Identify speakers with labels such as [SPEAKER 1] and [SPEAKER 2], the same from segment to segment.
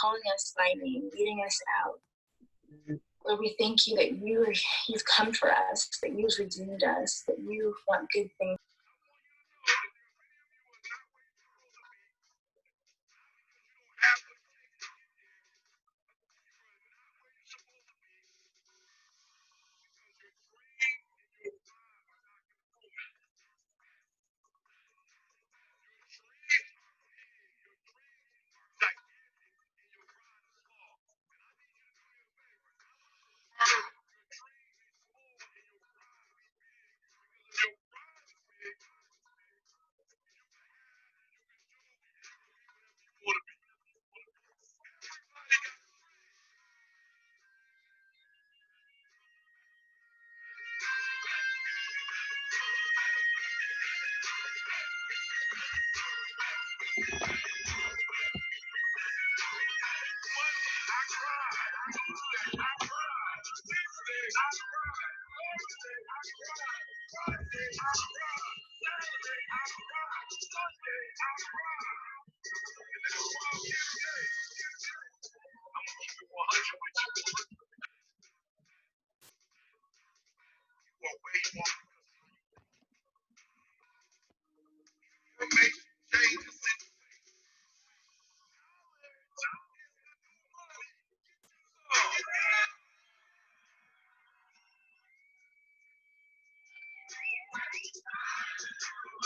[SPEAKER 1] Calling us by name, leading us out. Lord, we thank you that you've come for us, that you've redeemed us, that you want good things.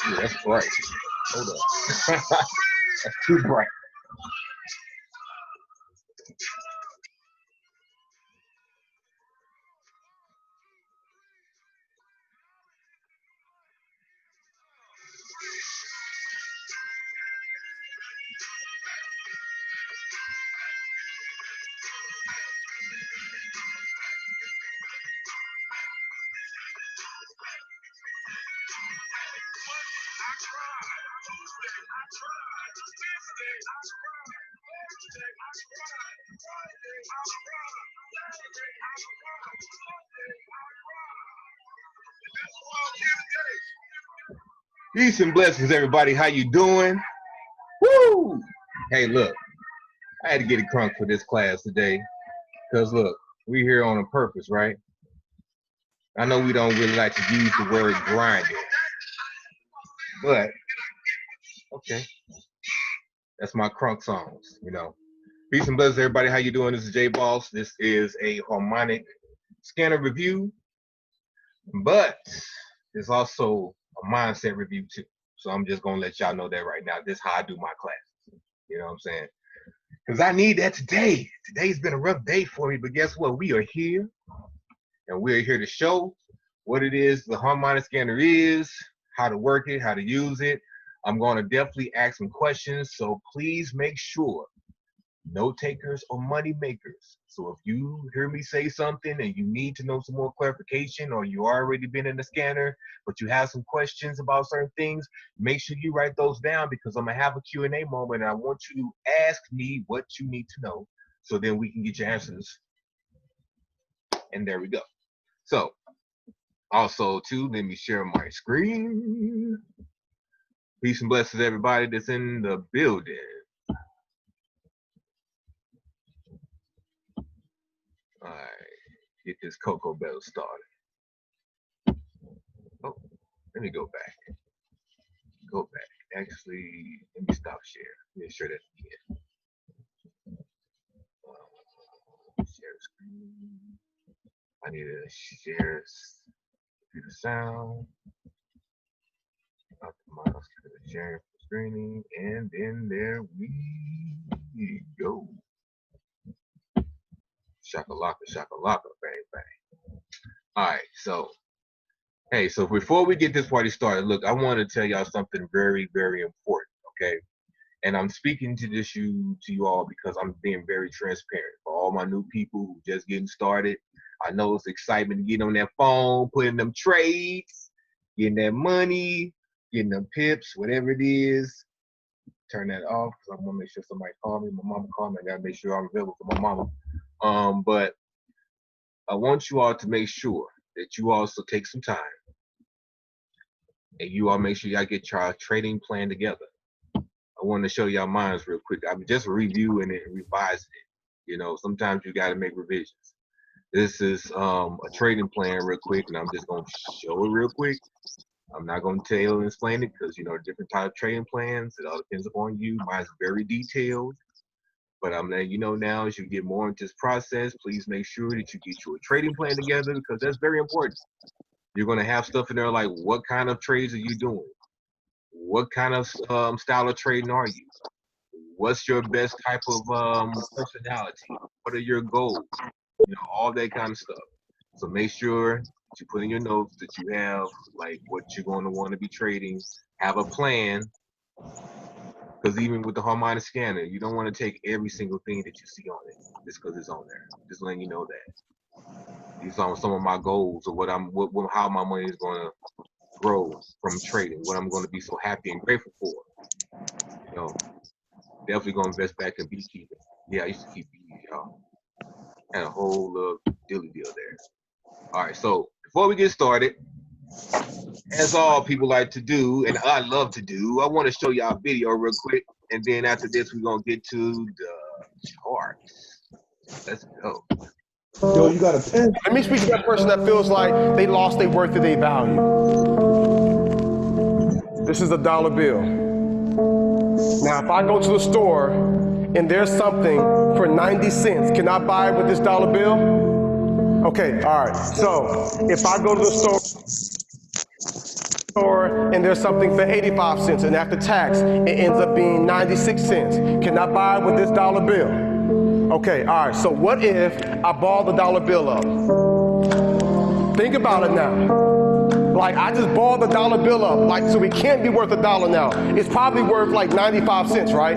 [SPEAKER 2] Yeah, that's bright. Hold up. That's too bright. Peace and blessings, everybody. How you doing? Woo! Hey, look, I had to get it crunk for this class today because, look, we're here on a purpose, right? I know we don't really like to use the word grinding, but okay, that's my crunk songs, you know. Peace and blessings, everybody. How you doing? This is J Boss. This is a Harmonic Scanner review, but it's also a mindset review too. So I'm just gonna let y'all know that right now. This is how I do my classes. You know what I'm saying? Because I need that today. Today's been a rough day for me, but guess what? We are here, and we're here to show what it is the Harmonic Scanner is, how to work it, how to use it. I'm going to definitely ask some questions, so please make sure note takers or money makers. So if you hear me say something and you need to know some more clarification, or you already been in the scanner but you have some questions about certain things, make sure you write those down, because I'm gonna have a Q&A moment and I want you to ask me what you need to know, so then we can get your answers. And there we go. So also too, let me share my screen. Peace and blessings, everybody that's in the building. All right, get this Cocoa Bell started. Oh, let me go back. Go back. Actually, let me stop share. Let me share that again. Share screen. I need to share the sound. Optimize the sharing screening, and then there we go. Shakalaka, shakalaka, bang, bang. All right, so Hey, so before we get this party started, look, I want to tell y'all something very, very important, okay? And I'm speaking to you all because I'm being very transparent. For all my new people who just getting started, I know it's excitement to get on that phone, putting them trades, getting that money, getting them pips, whatever it is. Turn that off because I want to make sure somebody call me. My mama called me. I gotta make sure I'm available for my mama. But I want you all to make sure that you also take some time and you all make sure y'all get your trading plan together. I want to show y'all mine real quick. I'm just reviewing it and revising it. You know, sometimes you got to make revisions. This is a trading plan real quick, and I'm just going to show it real quick. I'm not going to tell you and explain it because, you know, different type of trading plans. It all depends upon you. Mine's very detailed. But I'm letting you know now, as you get more into this process, please make sure that you get your trading plan together because that's very important. You're going to have stuff in there like, what kind of trades are you doing? What kind of style of trading are you? What's your best type of personality? What are your goals? You know, all that kind of stuff. So make sure that you put in your notes that you have like what you're going to want to be trading. Have a plan. Because even with the Harmonic Scanner, you don't want to take every single thing that you see on it just because it's on there. Just letting you know that. These are some of my goals or how my money is going to grow from trading, what I'm going to be so happy and grateful for. You know, definitely going to invest back in beekeeping. Yeah, I used to keep bees, y'all. Had a whole little dilly deal there. All right, so before we get started, as all people like to do, and I love to do, I want to show y'all a video real quick, and then after this, we're going to get to the charts. Let's go.
[SPEAKER 3] Yo, you got a pen?
[SPEAKER 4] Let me speak to that person that feels like they lost their worth or their value. This is a dollar bill. Now, if I go to the store and there's something for 90 cents, can I buy it with this dollar bill? Okay, all right. So if I go to the store and there's something for 85 cents and after tax, it ends up being 96 cents. Can I buy it with this dollar bill? Okay, all right, so what if I ball the dollar bill up? Think about it now. Like, I just balled the dollar bill up, like, so it can't be worth $1 now. It's probably worth like 95 cents, right?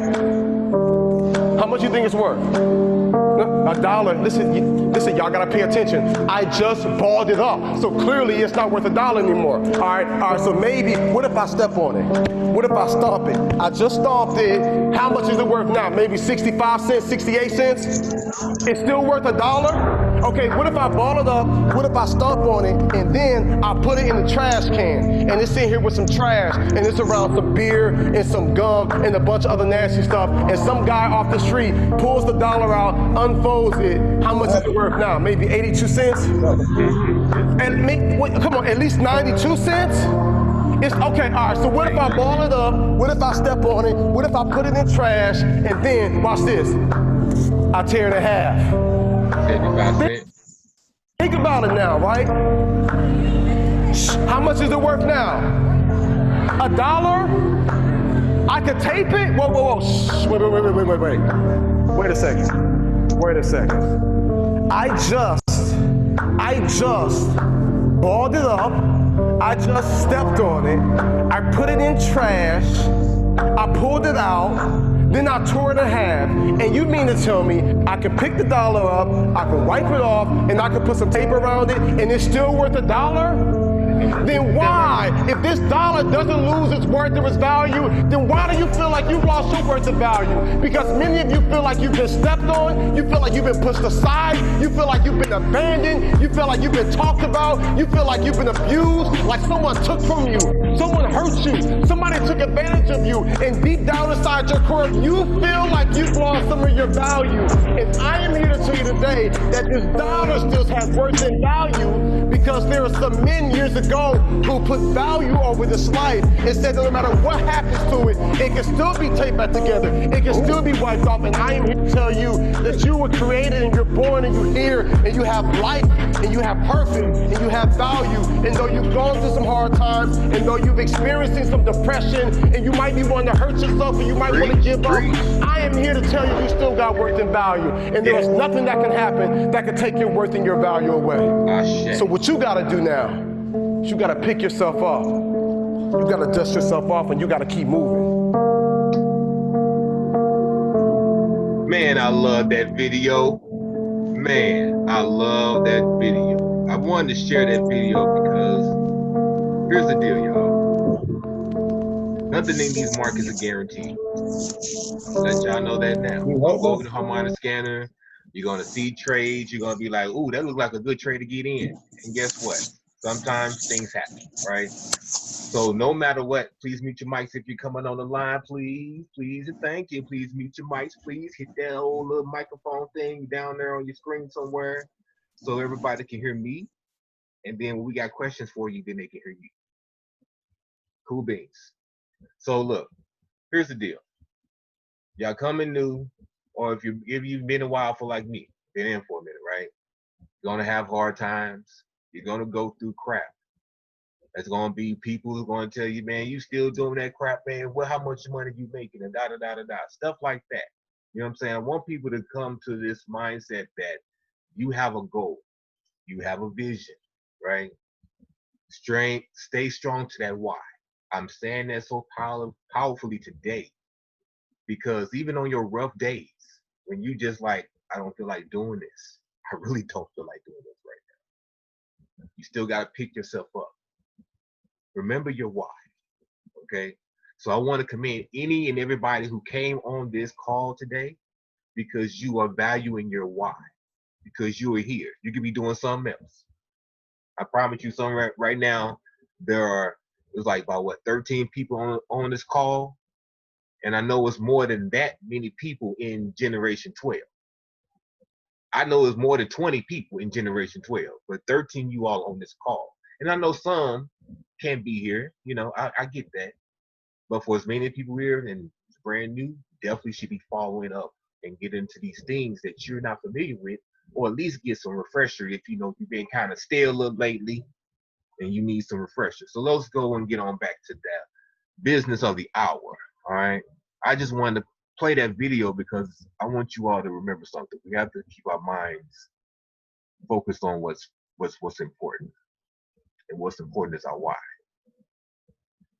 [SPEAKER 4] How much you think it's worth? $1. Listen, y'all gotta pay attention. I just balled it up, so clearly it's not worth $1 anymore. All right, so maybe, what if I step on it? What if I stomp it? I just stomped it. How much is it worth now? Maybe 65 cents, 68 cents? It's still worth $1? Okay, what if I ball it up? What if I stomp on it and then I put it in the trash can and it's in here with some trash and it's around some beer and some gum and a bunch of other nasty stuff and some guy off the street pulls the dollar out, unfolds it. How much is it worth now? Maybe 82 cents? And come on, at least 92 cents? It's okay, all right, so what if I ball it up? What if I step on it? What if I put it in trash? And then, watch this, I tear it in half. Think about it now, right? How much is it worth now? $1? I could tape it? Whoa. Shh. Wait. Wait a second. I just balled it up. I just stepped on it. I put it in trash. I pulled it out. Then I tore it in half. And you mean to tell me I can pick the dollar up, I can wipe it off, and I can put some tape around it, and it's still worth $1? Then why, if this dollar doesn't lose its worth or its value, then why do you feel like you've lost your worth and value? Because many of you feel like you've been stepped on, you feel like you've been pushed aside, you feel like you've been abandoned, you feel like you've been talked about, you feel like you've been abused, like someone took from you, someone hurt you, somebody took advantage of you, and deep down inside your core, you feel like you've lost some of your value. And I am here to tell you today that this dollar still has worth and value because there are some men years ago who put value over this life and said that no matter what happens to it, it can still be taped back together. It can still be wiped off. And I am here to tell you that you were created and you're born and you're here and you have life and you have purpose and you have value. And though you've gone through some hard times and though you've experienced some depression and you might be wanting to hurt yourself or you might want to give up, I am here to tell you you still got worth and value. And there is nothing that can happen that can take your worth and your value away. So what you got to do now You gotta pick yourself up. You gotta dust yourself off and you gotta keep moving.
[SPEAKER 2] Man, I love that video. Man, I love that video. I wanted to share that video because here's the deal, y'all. Nothing in these markets is guaranteed. Let y'all know that now. You're gonna go over the Harmonic Scanner. You're gonna see trades. You're gonna be like, "Ooh, that looks like a good trade to get in." And guess what? Sometimes things happen, right? So no matter what, please mute your mics if you're coming on the line. Please, please, and thank you. Please mute your mics. Please hit that old little microphone thing down there on your screen somewhere, so everybody can hear me. And then when we got questions for you, then they can hear you. Cool beans. So look, here's the deal. Y'all coming new, or if you've been a while for like me, been in for a minute, right? You're gonna have hard times. You're gonna go through crap. There's gonna be people who are gonna tell you, man, you still doing that crap, man. Well, how much money you making, and da da da da da, stuff like that. You know what I'm saying? I want people to come to this mindset that you have a goal, you have a vision, right? Stay strong to that why. I'm saying that so powerfully today. Because even on your rough days, when you just like, I don't feel like doing this, I really don't feel like doing this right now, you still got to pick yourself up. Remember your why, okay? So I want to commend any and everybody who came on this call today because you are valuing your why, because you are here. You could be doing something else. I promise you something right now, there's like about, 13 people on this call. And I know it's more than that many people in Generation 12. I know it's more than 20 people in Generation 12, but 13 you all on this call. And I know some can't be here, you know, I get that. But for as many people here and it's brand new, definitely should be following up and get into these things that you're not familiar with, or at least get some refresher if you know you've been kind of stale lately and you need some refresher. So let's go and get on back to that business of the hour, all right? I just wanted to play that video because I want you all to remember something. We have to keep our minds focused on what's important. And what's important is our why.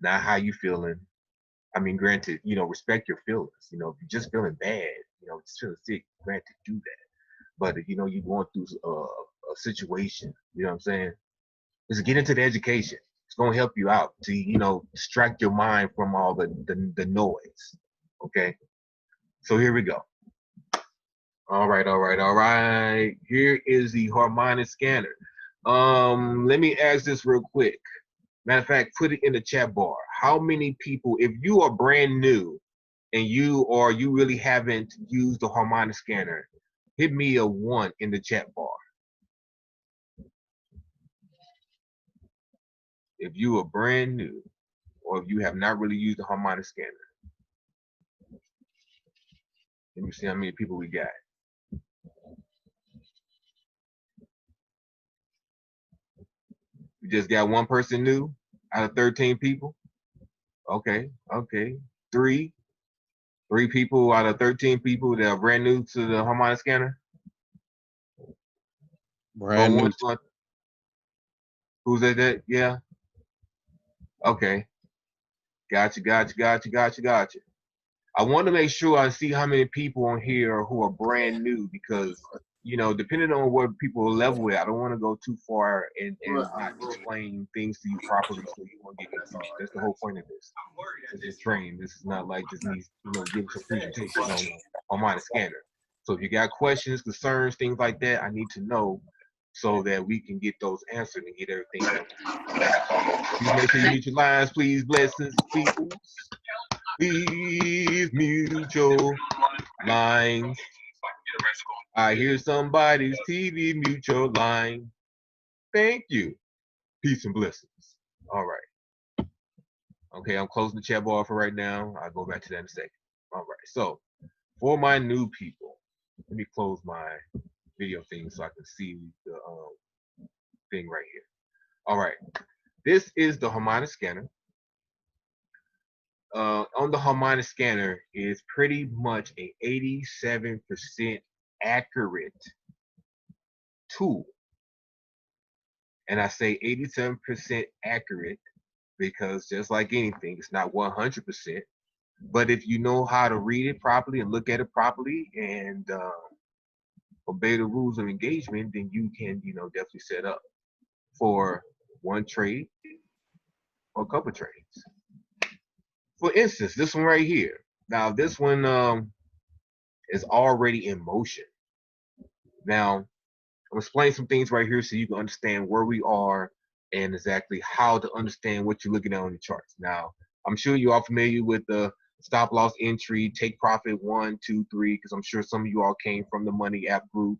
[SPEAKER 2] Not how you feeling. I mean, granted, you know, respect your feelings. You know, if you're just feeling bad, you know, just feeling sick, granted, do that. But if you know you're going through a situation, you know what I'm saying? Just get into the education. It's gonna help you out to, you know, distract your mind from all the noise. Okay. So here we go. All right. Here is the Harmonic Scanner. Let me ask this real quick. Matter of fact, put it in the chat bar. How many people, if you are brand new and you really haven't used the Harmonic Scanner, hit me a 1 in the chat bar. If you are brand new or if you have not really used the Harmonic Scanner. Let me see how many people we got. We just got one person new out of 13 people. Okay. 3 people out of 13 people that are brand new to the Harmonic Scanner.
[SPEAKER 3] Brand new.
[SPEAKER 2] Who's that? Yeah. Okay. Gotcha. I want to make sure I see how many people on here who are brand new because, you know, depending on what people level with, I don't want to go too far and not explain things to you properly so you won't get confused. That's the whole point of this. This is training. This is not like just me, you know, giving some presentations on my scanner. So if you got questions, concerns, things like that, I need to know so that we can get those answered and get everything done. Please make sure you mute your lines, please. Blessings, people. Please mute your lines. I hear somebody's TV. Mute your line. Thank you. Peace and blessings. All right. Okay, I'm closing the chat bar for right now. I'll go back to that in a second. All right. So for my new people, let me close my video thing so I can see the thing right here. All right. This is the Harmonic Scanner. On the Harmonic Scanner is pretty much a 87% accurate tool. And I say 87% accurate because just like anything, it's not 100%. But if you know how to read it properly and look at it properly and obey the rules of engagement, then you can, definitely set up for one trade or a couple trades. For instance, this one right here. Now, this one is already in motion. Now, I'll explain some things right here so you can understand where we are and exactly how to understand what you're looking at on the charts. Now, I'm sure you are familiar with the stop loss entry, take profit 1, 2, 3, because I'm sure some of you all came from the Money app group,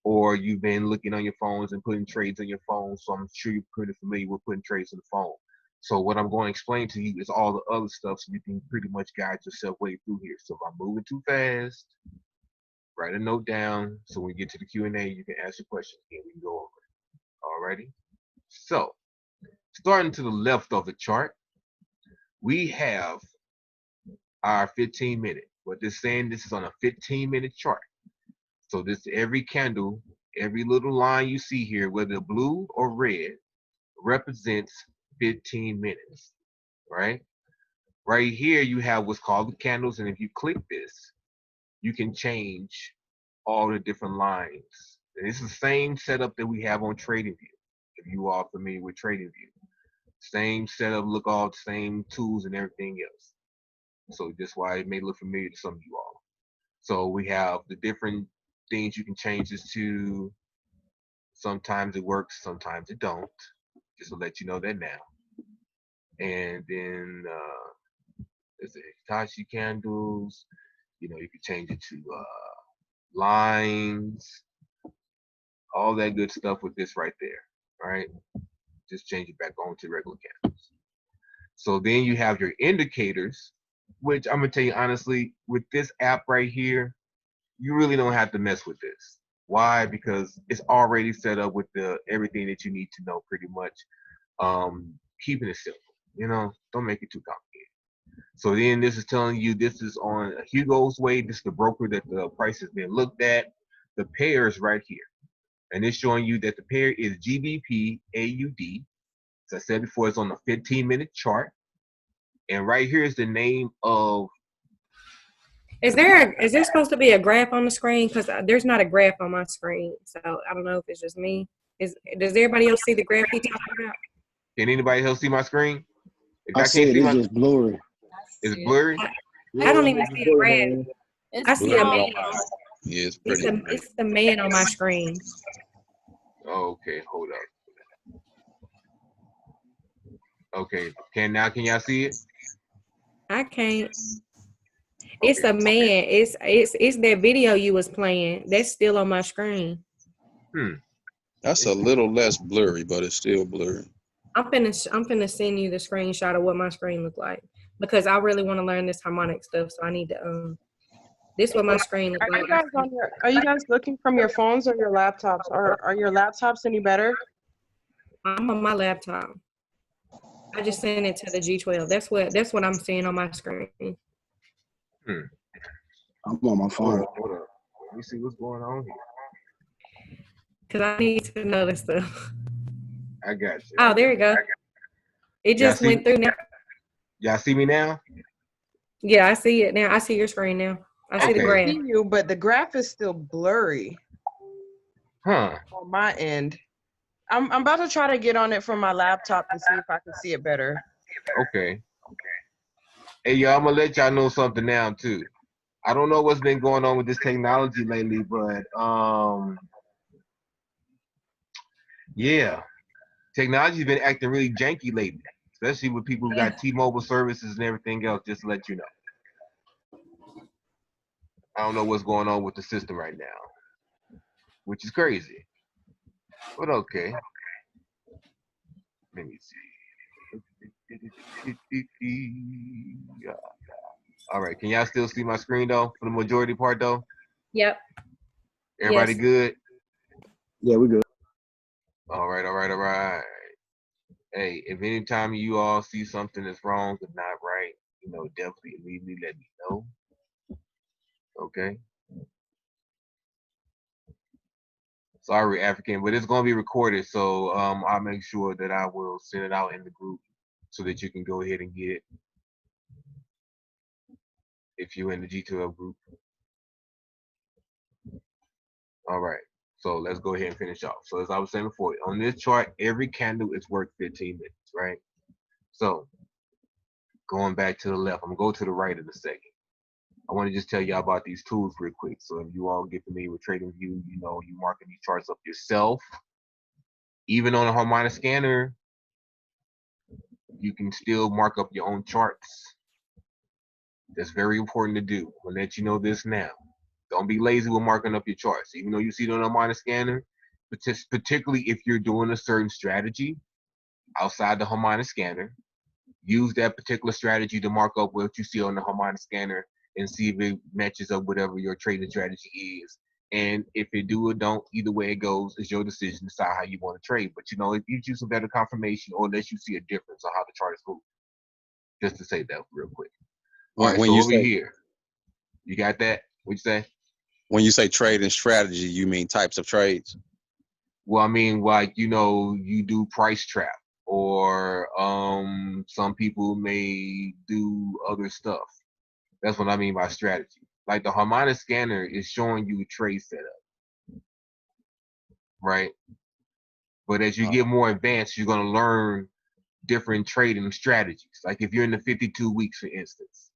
[SPEAKER 2] or you've been looking on your phones and putting trades on your phone. So I'm sure you're pretty familiar with putting trades on the phone. So what I'm going to explain to you is all the other stuff so you can pretty much guide yourself way through here. So if I'm moving too fast, write a note down so when we get to the Q&A, you can ask your questions and we can go over it. Alrighty? So, starting to the left of the chart, we have our 15-minute. What this is saying, this is on a 15-minute chart. So this every candle, every little line you see here, whether blue or red, represents 15 minutes, right? Right here, you have what's called the candles, and if you click this, you can change all the different lines. And it's the same setup that we have on TradingView, if you are familiar with TradingView. Same setup, look all the same tools and everything else. So that's why it may look familiar to some of you all. So we have the different things you can change this to. Sometimes it works, sometimes it don't. Just to let you know that now. And then there's the Hitachi candles. You can change it to lines, all that good stuff with this right there, right? Just change it back on to regular candles. So then you have your indicators, which I'm gonna tell you honestly, with this app right here, you really don't have to mess with this. Why? Because it's already set up with everything that you need to know pretty much. Keeping it simple, don't make it too complicated. So then this is telling you this is on Hugo's way. This is the broker that the price has been looked at. The pair is right here. And it's showing you that the pair is GBP AUD. As I said before, it's on the 15-minute chart. And right here is the name of.
[SPEAKER 5] Is there supposed to be a graph on the screen? Because there's not a graph on my screen. So I don't know if it's just me. Does everybody else see the graph he talking about?
[SPEAKER 2] Can anybody else see my screen? If
[SPEAKER 3] I see it. It's just blurry.
[SPEAKER 2] It's blurry?
[SPEAKER 5] I don't even see a graph. I see a man.
[SPEAKER 6] Yeah, it's pretty.
[SPEAKER 5] It's the man on my screen.
[SPEAKER 2] Okay, hold up. Okay, can y'all see it?
[SPEAKER 5] I can't. It's a man. It's that video you was playing. That's still on my screen.
[SPEAKER 6] That's a little less blurry, but it's still blurry.
[SPEAKER 5] I'm finna send you the screenshot of what my screen looked like because I really want to learn this harmonic stuff. So I need to this is what my screen looks like.
[SPEAKER 7] Are you guys looking from your phones or your laptops? Are your laptops any better?
[SPEAKER 5] I'm on my laptop. I just sent it to the G12. That's what I'm seeing on my screen.
[SPEAKER 3] I'm on my phone.
[SPEAKER 2] Hold up. Let me see what's going on here.
[SPEAKER 5] Because I need to know this stuff.
[SPEAKER 2] I got you.
[SPEAKER 5] Oh, there you go. It just went through now.
[SPEAKER 2] Y'all see me now?
[SPEAKER 5] Yeah, I see it now. I see your screen now. I see the graph.
[SPEAKER 7] I see you, but the graph is still blurry.
[SPEAKER 2] Huh.
[SPEAKER 7] On my end. I'm about to try to get on it from my laptop and see if I can see it better.
[SPEAKER 2] Okay. Hey, y'all, I'm going to let y'all know something now, too. I don't know what's been going on with this technology lately, but, yeah. Technology's been acting really janky lately, especially with people who got T-Mobile services and everything else, just to let you know. I don't know what's going on with the system right now, which is crazy. But okay. Let me see. All right. Can y'all still see my screen, though, for the majority part, though?
[SPEAKER 5] Yep.
[SPEAKER 2] Everybody good?
[SPEAKER 3] Yeah, we good.
[SPEAKER 2] All right. Hey, if anytime you all see something that's wrong or not right, definitely immediately let me know. Okay? Sorry, African, but it's gonna be recorded, so I'll make sure that I will send it out in the group so that you can go ahead and get it if you're in the G12 group. All right, so let's go ahead and finish off. So as I was saying before, on this chart, every candle is worth 15 minutes, right? So going back to the left, I'm gonna go to the right in a second. I want to just tell y'all about these tools real quick. So if you all get familiar with TradingView, you know you marking these charts up yourself. Even on a Harmonic Scanner, you can still mark up your own charts. That's very important to do. I'll let you know this now. Don't be lazy with marking up your charts. Even though you see it on a Harmonic Scanner, particularly if you're doing a certain strategy outside the Harmonic Scanner, use that particular strategy to mark up what you see on the Harmonic Scanner and see if it matches up whatever your trading strategy is. And if it do or don't, either way it goes, it's your decision to decide how you want to trade. But you know, if you choose a better confirmation or unless you see a difference on how the chart is moving, just to say that real quick. All right,
[SPEAKER 6] When
[SPEAKER 2] so
[SPEAKER 6] you
[SPEAKER 2] over
[SPEAKER 6] say
[SPEAKER 2] here, you got that? What'd you say?
[SPEAKER 6] when you say trading strategy, you mean types of trades?
[SPEAKER 2] Well, I mean, like, you know, you do price trap, or some people may do other stuff. That's what I mean by strategy. Like the Harmonic Scanner is showing you a trade setup, right? But as you get more advanced, you're going to learn different trading strategies. Like if you're in the 52 weeks, for instance,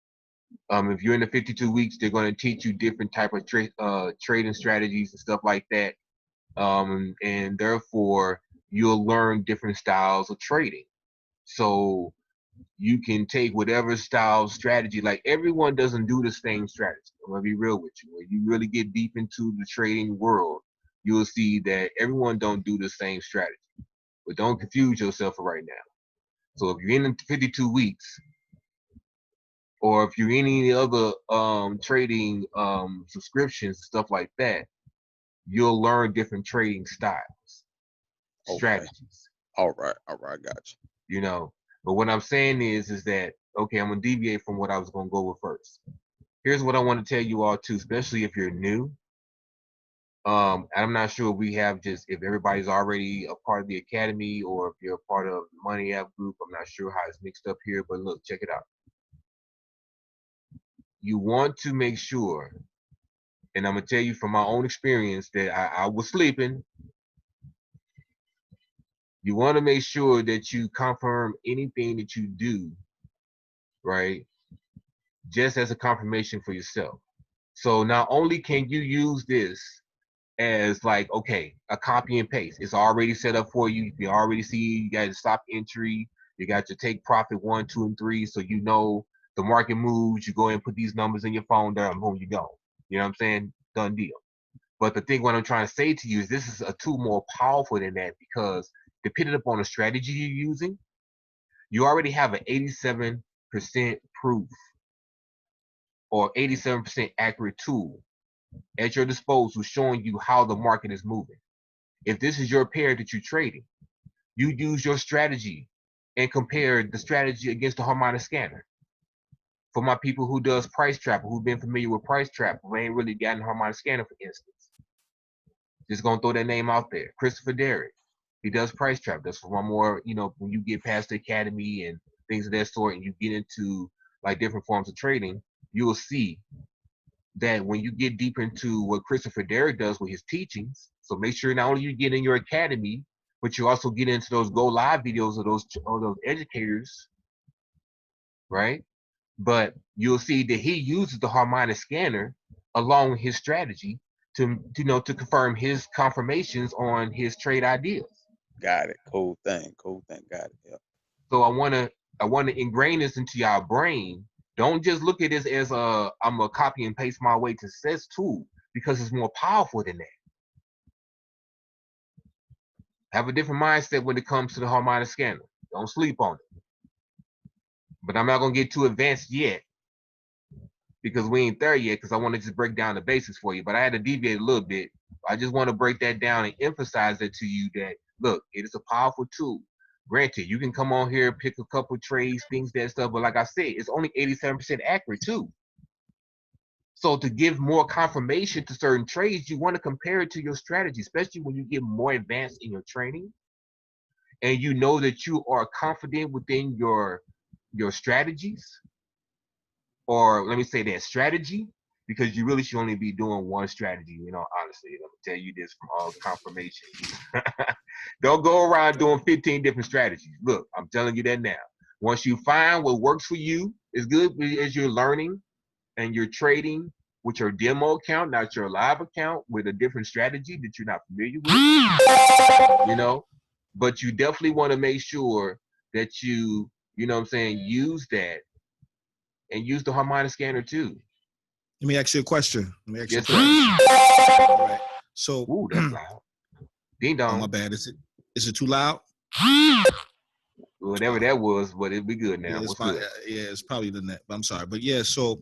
[SPEAKER 2] if you're in the 52 weeks, they're going to teach you different type of trading strategies and stuff like that. And therefore, you'll learn different styles of trading. So you can take whatever style strategy, like everyone doesn't do the same strategy. I'm gonna be real with you. When you really get deep into the trading world, you'll see that everyone don't do the same strategy. But don't confuse yourself for right now. So if you're in the 52 weeks, or if you're in any other trading subscriptions, stuff like that, you'll learn different trading styles, strategies.
[SPEAKER 6] All right, got you.
[SPEAKER 2] You know, but what I'm saying is that, okay, I'm gonna deviate from what I was gonna go with first. Here's what I want to tell you all too, especially if you're new. I'm not sure if we have just, if everybody's already a part of the academy or if you're a part of the Money App group. I'm not sure how it's mixed up here, but look, check it out. You want to make sure, and I'm gonna tell you from my own experience that I was sleeping. You want to make sure that you confirm anything that you do, right? Just as a confirmation for yourself. So not only can you use this as like, okay, a copy and paste. It's already set up for you. You already see you got your stop entry. You got your take profit 1, 2, and 3. So you know the market moves. You go ahead and put these numbers in your phone there, and boom, you go. You know what I'm saying? Done deal. But the thing what I'm trying to say to you is this is a tool more powerful than that, because depending upon the strategy you're using, you already have an 87% proof or 87% accurate tool at your disposal showing you how the market is moving. If this is your pair that you're trading, you use your strategy and compare the strategy against the Harmonic Scanner. For my people who does price trap, who've been familiar with price trap, who ain't really gotten Harmonic Scanner, for instance, just gonna throw that name out there. Christopher Derrick, he does price trap. That's for one more, you know, when you get past the academy and things of that sort, and you get into like different forms of trading, you will see that when you get deeper into what Christopher Derrick does with his teachings, so make sure not only you get in your academy, but you also get into those go live videos of those educators, right? But you'll see that he uses the Harmonic Scanner along with his strategy to confirm his confirmations on his trade ideas.
[SPEAKER 6] Got it. Cool thing. Got it. Yeah.
[SPEAKER 2] So I want to ingrain this into y'all brain. Don't just look at this as I'm a copy and paste my way to success tool, because it's more powerful than that. Have a different mindset when it comes to the Harmonic Scanner. Don't sleep on it. But I'm not gonna get too advanced yet, because we ain't there yet, because I want to just break down the basics for you. But I had to deviate a little bit. I just want to break that down and emphasize that to you, that look, it is a powerful tool. Granted, you can come on here, pick a couple trades, things, that stuff, but like I said, it's only 87% accurate too. So to give more confirmation to certain trades, you want to compare it to your strategy, especially when you get more advanced in your training and you know that you are confident within your strategies, or let me say that strategy, because you really should only be doing one strategy, honestly. I'm gonna tell you this from all confirmation. Don't go around doing 15 different strategies. Look, I'm telling you that now. Once you find what works for you, is good as you're learning and you're trading with your demo account, not your live account, with a different strategy that you're not familiar with, but you definitely want to make sure that use that and use the Harmonic Scanner too.
[SPEAKER 8] Let me ask you a question.
[SPEAKER 2] Yes, sir.
[SPEAKER 8] All right. So,
[SPEAKER 2] ooh, that's loud. Ding dong.
[SPEAKER 8] Oh, my bad. Is it too loud?
[SPEAKER 2] Whatever that was, but it'll be good now.
[SPEAKER 8] It's probably the net. But I'm sorry. But yeah, so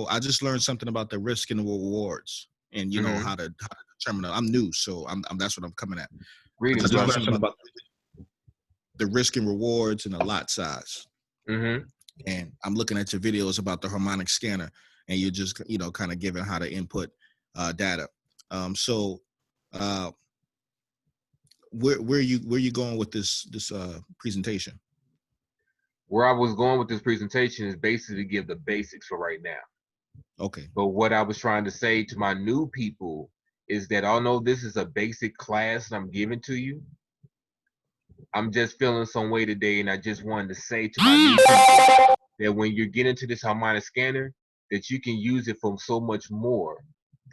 [SPEAKER 8] I just learned something about the risk and the rewards, and how to determine it. I'm new, so I'm that's what I'm coming at. I just learned something about the risk and rewards and the lot size.
[SPEAKER 2] Mm-hmm.
[SPEAKER 8] And I'm looking at your videos about the Harmonic Scanner, and you're just kind of giving how to input data. Where are you going with this presentation?
[SPEAKER 2] Where I was going with this presentation is basically to give the basics for right now.
[SPEAKER 8] Okay.
[SPEAKER 2] But what I was trying to say to my new people is that although this is a basic class I'm giving to you, I'm just feeling some way today, and I just wanted to say to my new people that when you get into this Harmonic Scanner, that you can use it for so much more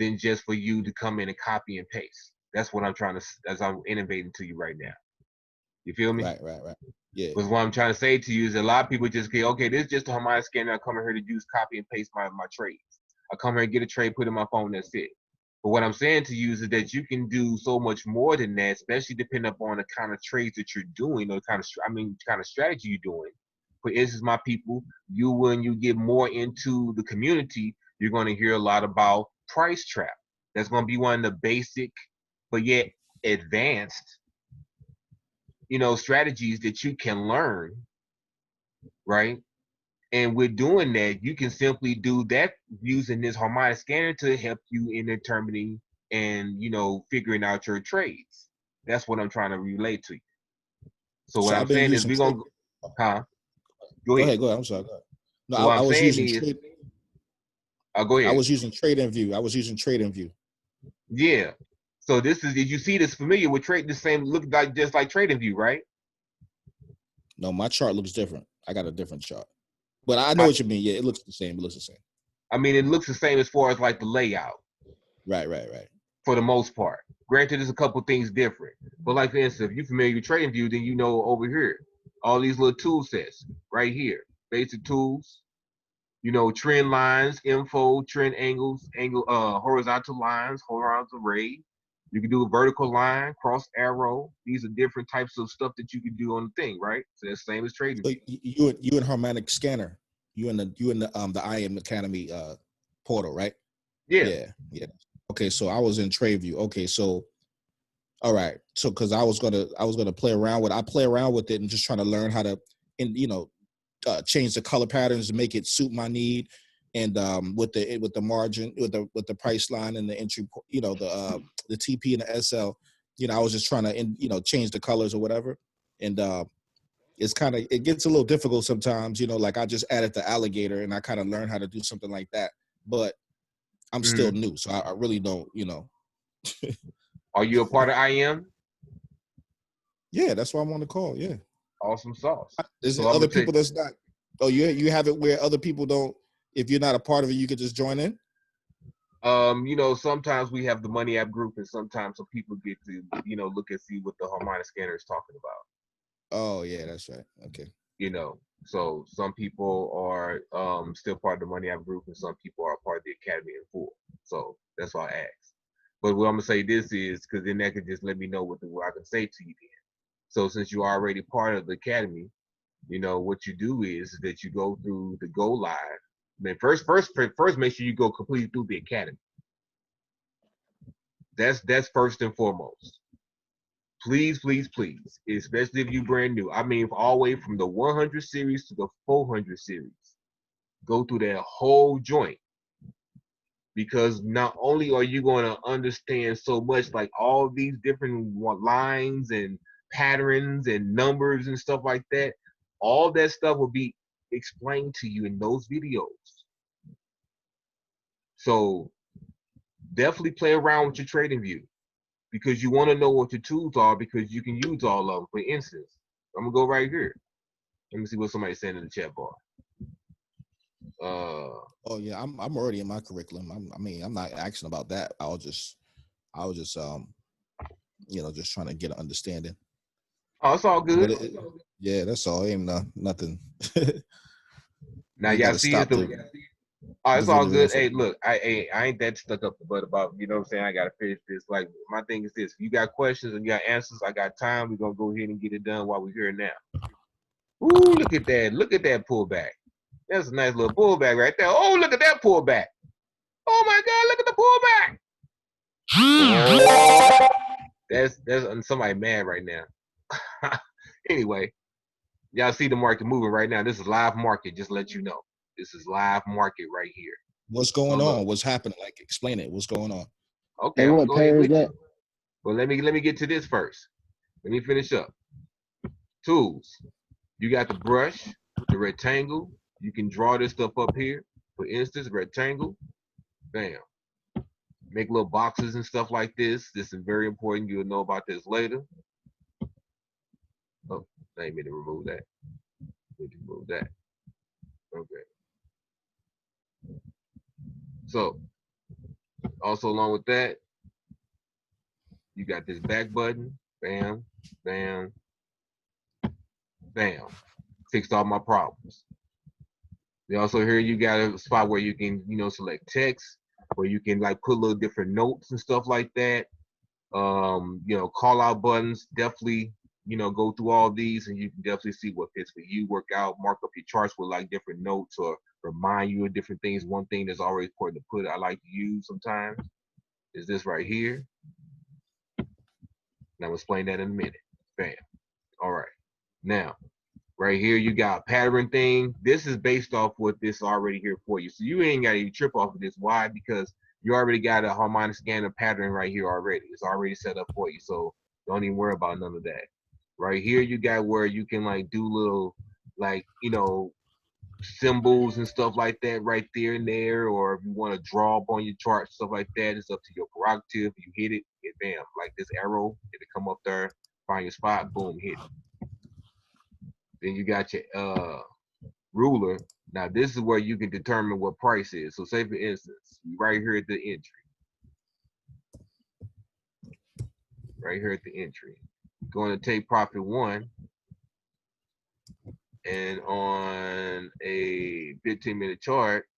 [SPEAKER 2] than just for you to come in and copy and paste. That's what I'm trying to, as I'm innovating to you right now. You feel me?
[SPEAKER 8] Right. Yeah.
[SPEAKER 2] Because what I'm trying to say to you is a lot of people just get, okay, this is just a Harmonic Scanner. I come here to use copy and paste my trades. I come here and get a trade, put it in my phone, that's it. But what I'm saying to you is that you can do so much more than that, especially depending upon the kind of trades that you're doing, or kind of strategy you're doing. For instance, my people, when you get more into the community, you're going to hear a lot about price trap. That's going to be one of the basic, but yet advanced, strategies that you can learn, right? And with doing that, you can simply do that using this Harmonic Scanner to help you in determining and, figuring out your trades. That's what I'm trying to relate to you. So what I'm saying is we're going to, Go ahead.
[SPEAKER 8] Go ahead. I'm sorry. Go ahead. No,
[SPEAKER 2] so
[SPEAKER 8] I was using
[SPEAKER 2] go ahead.
[SPEAKER 8] I was using TradingView.
[SPEAKER 2] Yeah. So did you see this familiar with trade? The same look like just like TradingView, right?
[SPEAKER 8] No, my chart looks different. I got a different chart. But I know what you mean. Yeah, it looks the same.
[SPEAKER 2] I mean, it looks the same as far as like the layout.
[SPEAKER 8] Right.
[SPEAKER 2] For the most part. Granted, there's a couple things different. But like for instance, if you're familiar with TradingView, then you know over here, all these little tool sets right here. Basic tools, trend lines, info, trend angles, horizontal lines, horizontal ray. You can do a vertical line, cross arrow. These are different types of stuff that you can do on the thing, right? So it's the same as trading.
[SPEAKER 8] So you in Harmonic Scanner. You in the IM Academy portal, right?
[SPEAKER 2] Yeah.
[SPEAKER 8] Okay, so I was in TradingView. Okay, so all right. So because I was gonna play around with it and just trying to learn how to change the color patterns to make it suit my need, and with the margin, with the price line and the entry, the TP and the SL, I was just trying to change the colors or whatever, and it gets a little difficult sometimes, like I just added the alligator and I kind of learned how to do something like that, but I'm still new, so I really don't,
[SPEAKER 2] Are you a part of IM?
[SPEAKER 8] Yeah, that's why I'm on the call. Yeah.
[SPEAKER 2] Awesome sauce.
[SPEAKER 8] Is there other people that's not? Oh, you have it where other people don't. If you're not a part of it, you could just join in.
[SPEAKER 2] Sometimes we have the Money App group, and sometimes some people get to, look and see what the Harmonic Scanner is talking about.
[SPEAKER 8] Oh yeah, that's right. Okay.
[SPEAKER 2] So some people are still part of the Money App group, and some people are part of the Academy in full. So that's why I asked. But what I'm gonna say this is because then that could just let me know what I can say to you then. So since you're already part of the Academy, what you do is that you go through the Go Live. I mean, first, make sure you go completely through the Academy. That's first and foremost. Please, especially if you're brand new. I mean, all the way from the 100 series to the 400 series. Go through that whole joint. because not only are you going to understand so much, like all these different lines and patterns and numbers and stuff like that, all that stuff will be explained to you in those videos. So definitely play around with your trading view, because you want to know what your tools are, because you can use all of them. For instance, I'm gonna go right here. Let me see what somebody's saying in the chat bar.
[SPEAKER 8] Oh yeah, I'm already in my curriculum. I'm not asking about that. I was just just trying to get an understanding.
[SPEAKER 2] Oh, it's all good.
[SPEAKER 8] Yeah, that's all. Ain't nothing.
[SPEAKER 2] Now y'all see it. Oh, it's all good. Hey, look, I ain't that stuck up the butt about, you know what I'm saying? I gotta finish this. Like, my thing is this: if you got questions and you got answers, I got time. We're gonna go ahead and get it done while we're here now. Ooh, look at that! Look at that pullback. That's a nice little pullback right there. Oh, look at that pullback. Oh my God, look at the pullback. Oh, that's somebody mad right now. Anyway, y'all see the market moving right now. This is live market, just to let you know. This is live market right here.
[SPEAKER 8] What's going on? What's happening? Like, explain it. What's going on?
[SPEAKER 2] Okay,
[SPEAKER 3] Hey,
[SPEAKER 2] I'm
[SPEAKER 3] what
[SPEAKER 2] gonna go ahead
[SPEAKER 3] pair is
[SPEAKER 2] with
[SPEAKER 3] that?
[SPEAKER 2] you. But let me get to this first. Let me finish up. Tools. You got the brush, the rectangle. You can draw this stuff up here. For instance, rectangle. Bam. Make little boxes and stuff like this. This is very important. You'll know about this later. Oh, I ain't meant to remove that. Need to remove that. Okay. So, also along with that, you got this back button. Bam, bam, bam. Fixed all my problems. They also here you got a spot where you can, select text, where you can like put little different notes and stuff like that. Call out buttons. Definitely, go through all these and you can definitely see what fits for you. Work out, mark up your charts with like different notes or remind you of different things. One thing that's always important to put, I like to use sometimes, is this right here. And I'll explain that in a minute. Bam. All right. Now, right here, you got pattern thing. This is based off what this already here for you. So you ain't got to trip off of this. Why? Because you already got a harmonic scanner pattern right here already. It's already set up for you. So don't even worry about none of that. Right here, you got where you can like do little, like, symbols and stuff like that right there and there. Or if you want to draw up on your chart, stuff like that, it's up to your prerogative. You hit it, bam, like this arrow, it'll come up there, find your spot, boom, hit it. Then you got your ruler. Now this is where you can determine what price is. So say for instance, right here at the entry. Right here at the entry. You're going to take profit 1. And on a 15-minute chart,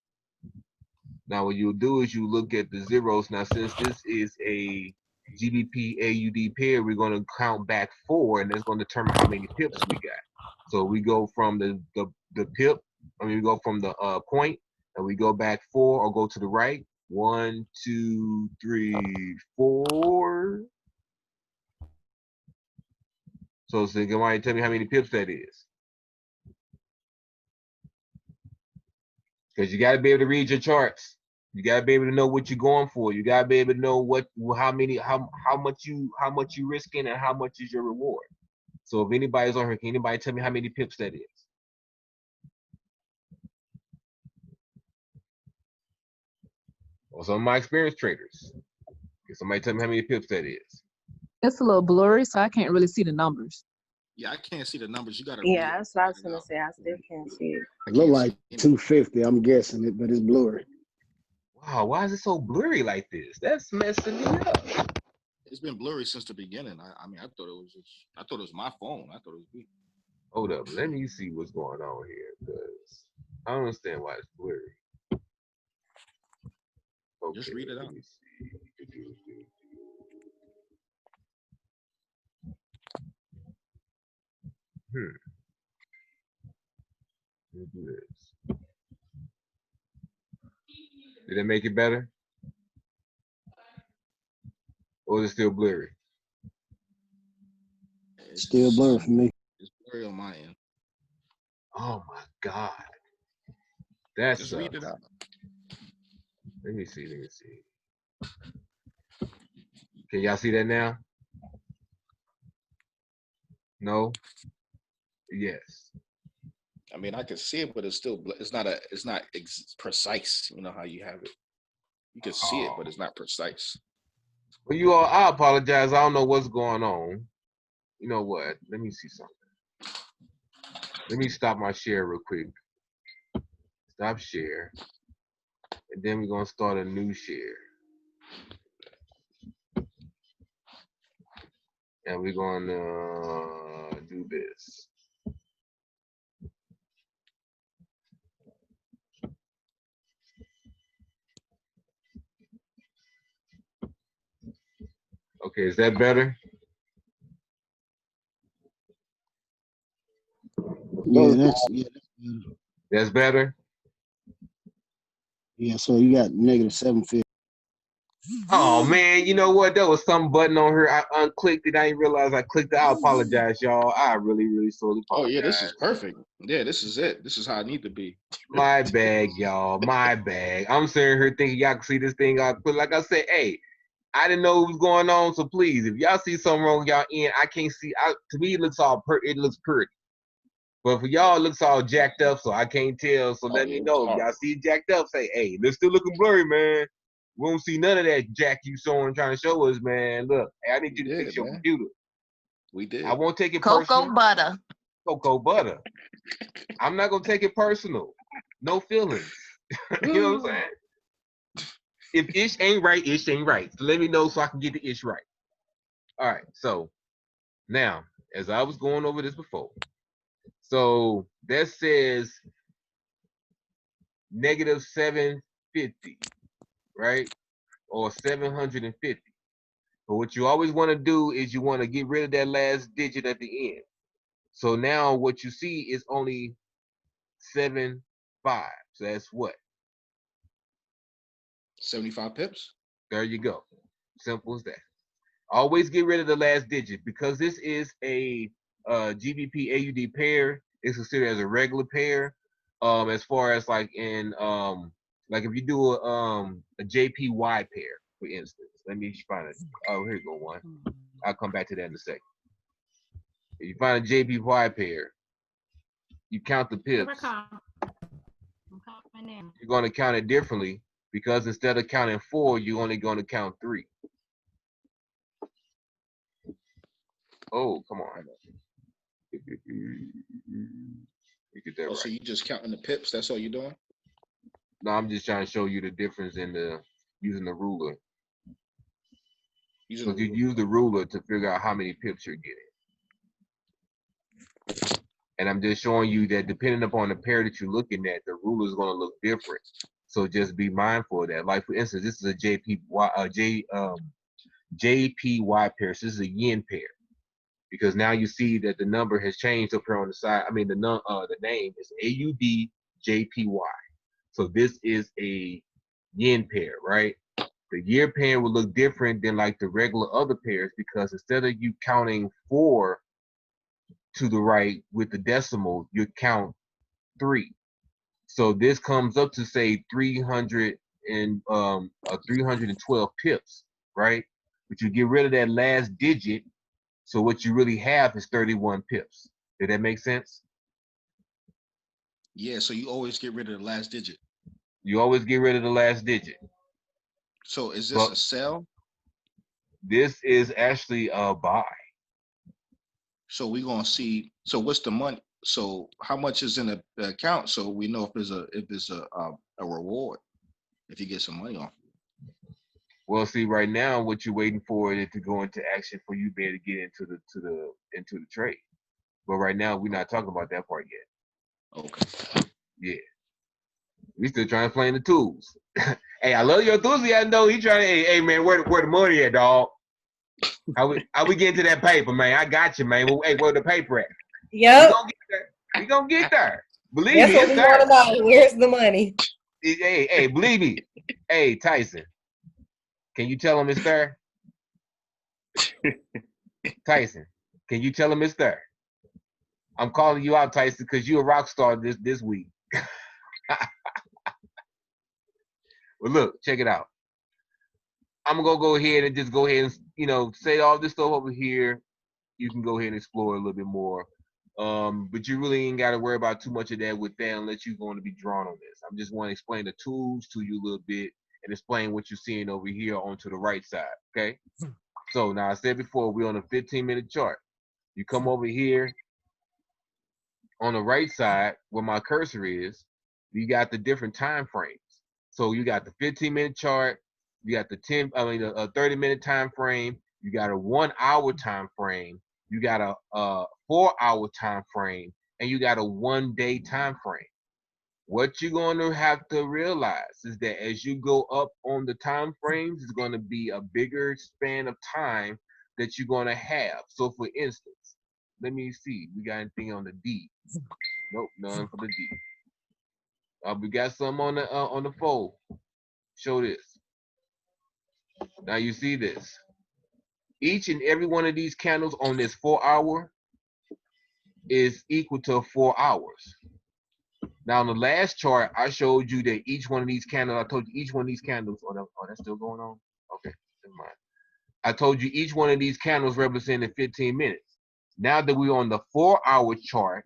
[SPEAKER 2] now what you'll do is you look at the zeros. Now since this is a GBP AUD pair, we're going to count back 4, and that's going to determine how many pips we got. So we go from the pip, we go from the point, and we go back 4 or go to the right. 1, 2, 3, 4. So somebody tell me how many pips that is. Because you got to be able to read your charts. You got to be able to know what you're going for. You got to be able to know how much you risking and how much is your reward. So if anybody's on here, can anybody tell me how many pips that is? Or some of my experienced traders. Can somebody tell me how many pips that is?
[SPEAKER 9] It's a little blurry, so I can't really see the numbers.
[SPEAKER 8] Yeah, I can't see the numbers. You got to.
[SPEAKER 5] Yeah, that's what I was gonna say. I still can't see it.
[SPEAKER 3] It look like 250. I'm guessing it, but it's blurry.
[SPEAKER 2] Wow, why is it so blurry like this? That's messing me up.
[SPEAKER 8] It's been blurry since the beginning. I thought it was my phone. I thought it was me.
[SPEAKER 2] Hold up, let me see what's going on here, because I don't understand why it's blurry. Okay,
[SPEAKER 8] just read it out.
[SPEAKER 2] Let me see. Let me do this. Did it make it better? Or is it still blurry?
[SPEAKER 3] Still blurry for me.
[SPEAKER 8] It's blurry on my end.
[SPEAKER 2] Oh my God. That's
[SPEAKER 8] just read it out.
[SPEAKER 2] Let me see. Let me see. Can y'all see that now? No? Yes.
[SPEAKER 8] I mean, I can see it, but it's still it's not precise. You know how you have it. You can see it, but it's not precise.
[SPEAKER 2] Well, you all, I apologize. I don't know what's going on. You know what? Let me see something. Let me stop my share real quick. Stop share. And then we're going to start a new share. And we're going to do this. Okay, is that better?
[SPEAKER 3] Yeah, that's
[SPEAKER 2] That's better?
[SPEAKER 3] yeah. So you got -750.
[SPEAKER 2] Oh man, you know what? There was some button on here. I unclicked it. I didn't realize I clicked it. I apologize, y'all. I really, really sorely apologize.
[SPEAKER 8] Oh yeah, this is perfect. Yeah, this is it. This is how I need to be.
[SPEAKER 2] My bag, y'all. My bag. I'm sitting here thinking y'all can see this thing. But like I said, hey, I didn't know what was going on. So please, if y'all see something wrong with y'all end, I can't see. To me, it looks all it looks pretty. But for y'all, it looks all jacked up, so I can't tell. So let me know. If y'all see it jacked up, say, hey, it's still looking blurry, man. We don't see none of that jack you trying to show us, man. Look, hey, I need you to fix your computer.
[SPEAKER 8] We did.
[SPEAKER 2] I won't take it personal.
[SPEAKER 10] Cocoa butter.
[SPEAKER 2] Cocoa butter. I'm not gonna take it personal. No feelings. You know what I'm saying? If ish ain't right, ish ain't right. So let me know so I can get the ish right. All right. So now, as I was going over this before, so that says -750, right? Or 750. But what you always want to do is you want to get rid of that last digit at the end. So now what you see is only 75. So that's what?
[SPEAKER 8] 75 pips.
[SPEAKER 2] There you go. Simple as that. Always get rid of the last digit because this is a GBP AUD pair. It's considered as a regular pair. As far as like in like if you do a JPY pair, for instance. Let me find it. Oh, here you go one. I'll come back to that in a second. If you find a JPY pair, you count the pips. You're going to count it differently because instead of counting 4, you're only going to count 3. Oh, come on. Get that right.
[SPEAKER 8] So you just counting the pips? That's all you're doing?
[SPEAKER 2] No, I'm just trying to show you the difference in using the ruler. So you use the ruler to figure out how many pips you're getting. And I'm just showing you that depending upon the pair that you're looking at, the ruler is going to look different. So just be mindful of that. Like for instance, this is a JPY pair. So this is a yen pair. Because now you see that the number has changed up here on the side. I mean, the name is AUDJPY. So this is a yen pair, right? The year pair will look different than like the regular other pairs because instead of you counting 4 to the right with the decimal, you count 3. So this comes up to say 312 pips, right? But you get rid of that last digit. So what you really have is 31 pips. Did that make sense?
[SPEAKER 8] Yeah, so you always get rid of the last digit.
[SPEAKER 2] You always get rid of the last digit.
[SPEAKER 8] So is this a sell?
[SPEAKER 2] This is actually a buy.
[SPEAKER 8] So we're gonna see. So what's the money? So how much is in the account? So we know if there's a reward, if you get some money off.
[SPEAKER 2] Well, see, right now, what you're waiting for is to go into action for you to be able to get into the trade. But right now, we're not talking about that part yet.
[SPEAKER 8] Okay.
[SPEAKER 2] Yeah. We still trying to explain the tools. Hey, I love your enthusiasm, though. He trying to, hey man, where the money at, dog? How we getting to that paper, man? I got you, man. Hey, where the paper at?
[SPEAKER 5] Yep.
[SPEAKER 2] We gonna get there. Believe
[SPEAKER 5] That's
[SPEAKER 2] me,
[SPEAKER 5] what we want to know. Where's the money?
[SPEAKER 2] Hey, believe me. Hey, Tyson, can you tell him it's there? Tyson, can you tell him it's there? I'm calling you out, Tyson, because you're a rock star this week. Well, look, check it out. I'm gonna go ahead and just go ahead and say all this stuff over here. You can go ahead and explore a little bit more. But you really ain't got to worry about too much of that with that unless you're going to be drawn on this. I'm just want to explain the tools to you a little bit and explain what you're seeing over here onto the right side, okay? So now I said before, we're on a 15-minute chart. You come over here on the right side where my cursor is, you got the different time frames. So you got the 15-minute chart, you got the 30-minute time frame, you got a 1 hour time frame, you got a 4 hour time frame, and you got a 1 day time frame. What you're going to have to realize is that as you go up on the time frames, it's going to be a bigger span of time that you're going to have. So for instance, let me see, we got anything on the D? Nope, none for the D. We got some on the fold. Show this. Now you see this. Each and every one of these candles on this 4 hour is equal to 4 hours. Now on the last chart, I showed you that each one of these candles, I told you each one of these candles, that's still going on? Okay, never mind. I told you each one of these candles represented 15 minutes. Now that we're on the 4 hour chart,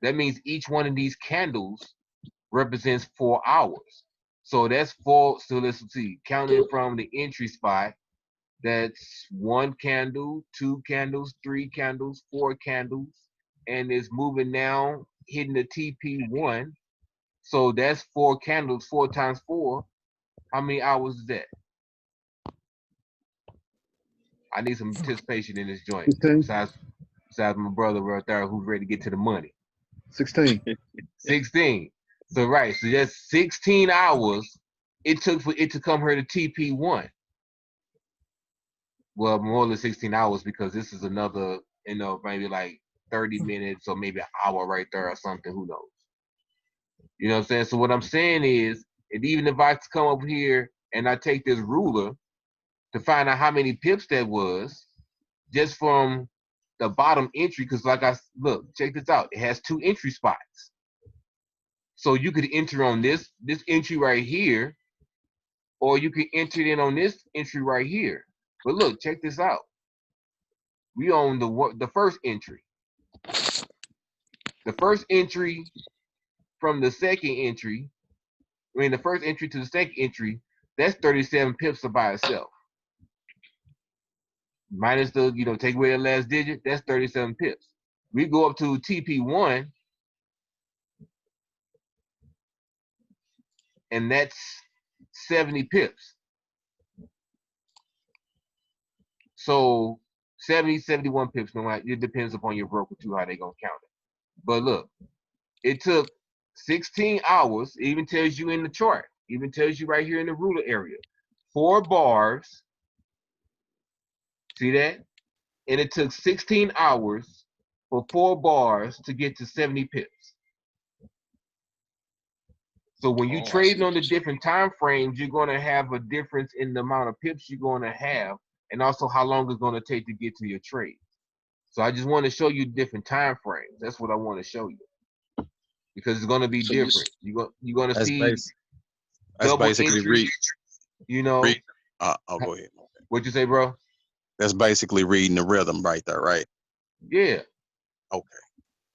[SPEAKER 2] that means each one of these candles represents 4 hours. So that's 4, so let's see, counting from the entry spot, that's 1 candle, 2 candles, 3 candles, 4 candles, and it's moving now, hitting the TP1. So that's 4 candles, 4 times 4. How many hours is that? I need some participation in this joint.
[SPEAKER 10] 16.
[SPEAKER 2] Besides my brother right there who's ready to get to the money.
[SPEAKER 10] 16.
[SPEAKER 2] 16. So right, so that's 16 hours it took for it to come here to TP1. Well, more than 16 hours because this is another, maybe like 30 minutes or maybe an hour right there or something, who knows? You know what I'm saying? So what I'm saying is, and even if I come over here and I take this ruler to find out how many pips that was, just from the bottom entry, because look, check this out. It has 2 entry spots. So you could enter on this entry right here, or you could enter in on this entry right here. But look, check this out. We own the first entry. The first entry from the second entry, the first entry to the second entry, that's 37 pips by itself. Minus the, take away the last digit, that's 37 pips. We go up to TP1, and that's 70 pips. So 70, 71 pips, no matter, it depends upon your broker too, how they gonna count it. But look, it took 16 hours, it even tells you in the chart, even tells you right here in the ruler area, 4 bars, see that? And it took 16 hours for 4 bars to get to 70 pips. So when you trade on the different time frames, you're gonna have a difference in the amount of pips you're gonna have, and also how long it's gonna take to get to your trade. So I just want to show you different time frames. That's what I want to show you, because it's gonna be different. You're gonna see
[SPEAKER 6] that's basically
[SPEAKER 2] entry,
[SPEAKER 6] I'll go ahead.
[SPEAKER 2] What'd you say, bro?
[SPEAKER 6] That's basically reading the rhythm right there, right?
[SPEAKER 2] Yeah.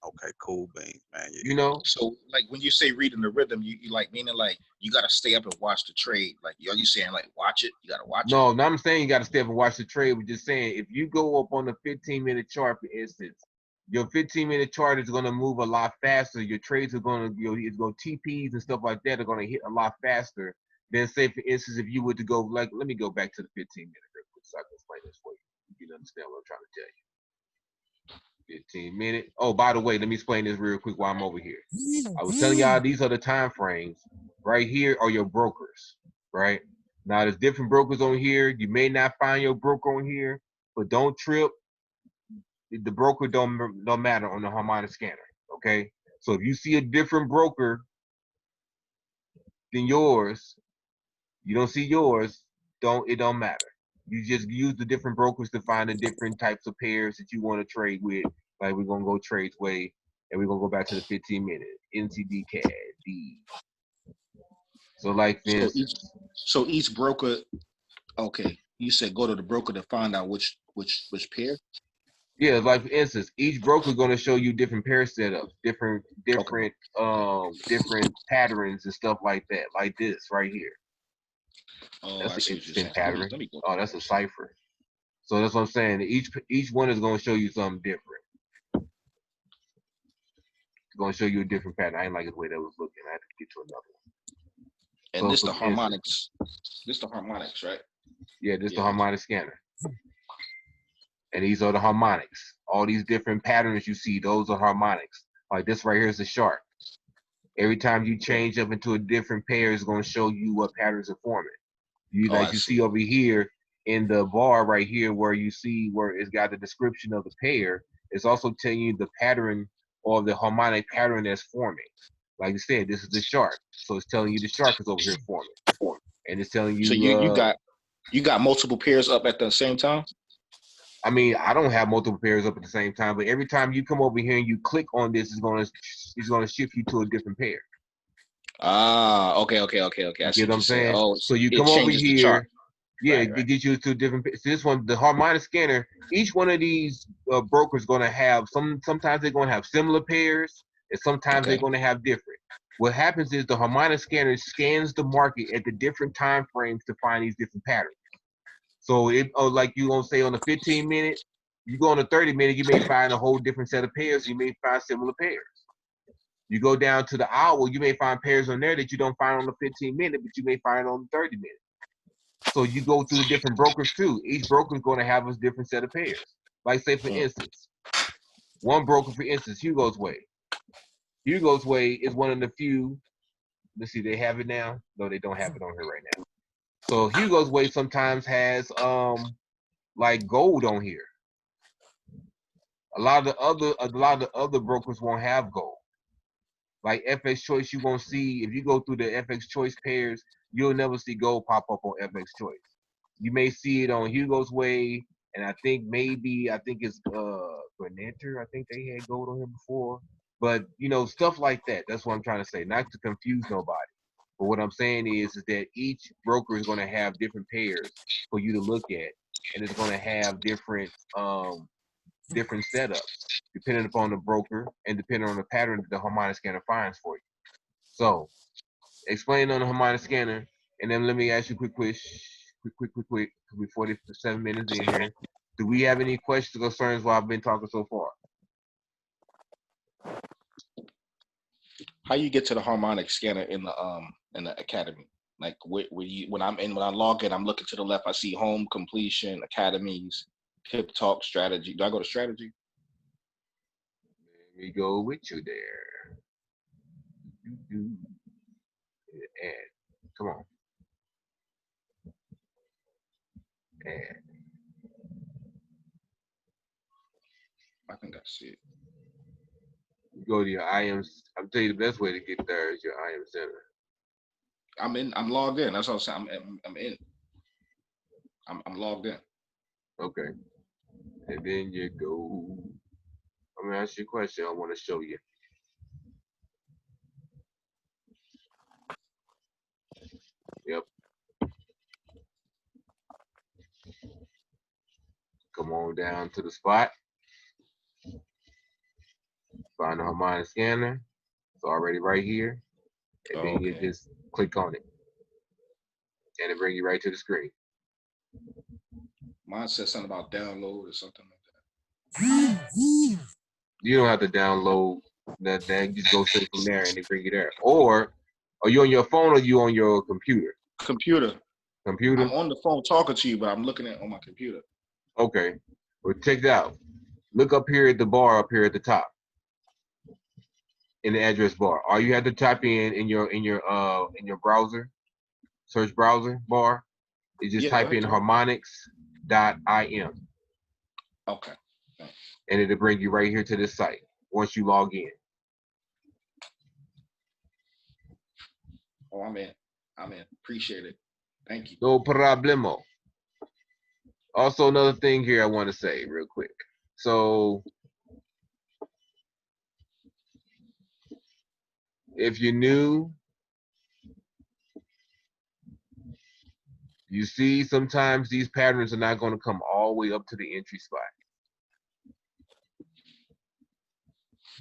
[SPEAKER 6] Okay, cool beans, man.
[SPEAKER 2] Yeah.
[SPEAKER 11] So like when you say reading the rhythm, you like meaning like you gotta stay up and watch the trade. Like are you saying like watch it? You gotta watch it.
[SPEAKER 2] No, I'm saying you gotta stay up and watch the trade. We're just saying if you go up on the 15-minute chart, for instance, your 15-minute chart is gonna move a lot faster. Your trades are gonna TPs and stuff like that are gonna hit a lot faster than, say, for instance, if you were to go, like, let me go back to the 15-minute real quick so I can explain this for you. You can understand what I'm trying to tell you. 15 minutes. Oh, by the way, let me explain this real quick while I'm over here. I was telling y'all these are the time frames. Right here are your brokers, right? Now there's different brokers on here. You may not find your broker on here, but don't trip. The broker don't matter on the Harmonic Scanner, okay? So if you see a different broker than yours, you don't see yours, it don't matter. You just use the different brokers to find the different types of pairs that you want to trade with. Like we're gonna go trades way, and we're gonna go back to the 15-minute NCD CAD D. So like for
[SPEAKER 11] So
[SPEAKER 2] instance,
[SPEAKER 11] each broker. Okay, you said go to the broker to find out which pair.
[SPEAKER 2] yeah, like for instance, each broker is going to show you different pair setups, different different patterns and stuff like that, like this right here.
[SPEAKER 11] Oh,
[SPEAKER 2] That's
[SPEAKER 11] I
[SPEAKER 2] an
[SPEAKER 11] see what you're
[SPEAKER 2] interesting
[SPEAKER 11] saying.
[SPEAKER 2] pattern.
[SPEAKER 11] Let me go.
[SPEAKER 2] Oh, that's a cipher. So that's what I'm saying. Each one is going to show you something different. It's going to show you a different pattern. I didn't like the way that was looking. I had to get to another one.
[SPEAKER 11] And
[SPEAKER 2] So
[SPEAKER 11] this the
[SPEAKER 2] for instance,
[SPEAKER 11] harmonics. This the harmonics, right?
[SPEAKER 2] yeah, this is the
[SPEAKER 11] Yeah.
[SPEAKER 2] harmonic scanner. And these are the harmonics. All these different patterns you see, those are harmonics. Like this right here is a shark. Every time you change up into a different pair, it's going to show you what patterns are forming. You
[SPEAKER 11] Oh,
[SPEAKER 2] like
[SPEAKER 11] I
[SPEAKER 2] you
[SPEAKER 11] see.
[SPEAKER 2] see over here in the bar right here where you see where it's got the description of the pair. It's also telling you the pattern or the harmonic pattern that's forming. Like you said, this is the shark. So it's telling you the shark is over here forming. And it's telling
[SPEAKER 11] So
[SPEAKER 2] you
[SPEAKER 11] you got multiple pairs up at the same time?
[SPEAKER 2] I mean, I don't have multiple pairs up at the same time, but every time you come over here and you click on this, it's gonna shift you to a different pair.
[SPEAKER 11] Ah, okay. I
[SPEAKER 2] You
[SPEAKER 11] see
[SPEAKER 2] get
[SPEAKER 11] what
[SPEAKER 2] what
[SPEAKER 11] you're
[SPEAKER 2] I'm
[SPEAKER 11] saying.
[SPEAKER 2] saying?
[SPEAKER 11] Oh,
[SPEAKER 2] So you
[SPEAKER 11] it
[SPEAKER 2] come over
[SPEAKER 11] changes the chart.
[SPEAKER 2] here, yeah,
[SPEAKER 11] Right,
[SPEAKER 2] it
[SPEAKER 11] right.
[SPEAKER 2] gets you to a different. So this one, the harmonic scanner, each one of these brokers gonna have sometimes they're gonna have similar pairs, and sometimes they're
[SPEAKER 11] Okay.
[SPEAKER 2] gonna have different. What happens is the harmonic scanner scans the market at the different time frames to find these different patterns. So like you gonna say on the 15-minute, you go on the 30-minute, you may find a whole different set of pairs. You may find similar pairs. You go down to the hour, you may find pairs on there that you don't find on the 15-minute, but you may find on the 30-minute. So you go through the different brokers too. Each broker is going to have a different set of pairs. Like say for instance, one broker, for instance, Hugo's Way. Hugo's Way is one of the few. Let's see, they have it now. No, they don't have it on here right now. So Hugo's Way sometimes has like gold on here. A lot of the other brokers won't have gold. Like FX Choice, you won't see if you go through the FX Choice pairs, you'll never see gold pop up on FX Choice. You may see it on Hugo's Way, and I think it's Granenter. I think they had gold on here before. But you know, stuff like that. That's what I'm trying to say. Not to confuse nobody. But what I'm saying is that each broker is going to have different pairs for you to look at, and it's going to have different setups depending upon the broker and depending on the pattern that the harmonic scanner finds for you. So, explain on the harmonic scanner, and then let me ask you quick, before the 7 minutes in here. Do we have any questions or concerns while I've been talking so far?
[SPEAKER 11] How you get to the harmonic scanner in the academy? Like when I log in, I'm looking to the left. I see home, completion, academies, hip talk, strategy. Do I go to strategy?
[SPEAKER 2] Let me go with you there. And come on. And
[SPEAKER 11] I think I see it.
[SPEAKER 2] you go to your IM. I'm telling you the best way to get there is your IM center.
[SPEAKER 11] I'm logged in. That's what I'm saying. I'm in. I'm logged in.
[SPEAKER 2] Okay. And then you go. I'm gonna ask you a question. I want to show you. Yep. Come on down to the spot. Find the harmonic scanner. It's already right here. And then you just click on it. And it brings you right to the screen.
[SPEAKER 11] Mine says something about download or something like that.
[SPEAKER 2] You don't have to download that. You just go straight from there and they bring you there. Or are you on your phone or you on your computer?
[SPEAKER 11] Computer.
[SPEAKER 2] Computer?
[SPEAKER 11] I'm on the phone talking to you, but I'm looking at on my computer.
[SPEAKER 2] Okay. Well, check it out. Look up here at the bar up here at the top. In the address bar. All you have to type in your browser, search browser bar, is just type in harmonics.im.
[SPEAKER 11] Okay.
[SPEAKER 2] And it'll bring you right here to this site once you log in.
[SPEAKER 11] Oh, I'm in. Appreciate it. Thank you.
[SPEAKER 2] No problemo. Also, another thing here I want to say real quick. So, if you're new, You see, sometimes these patterns are not going to come all the way up to the entry spot.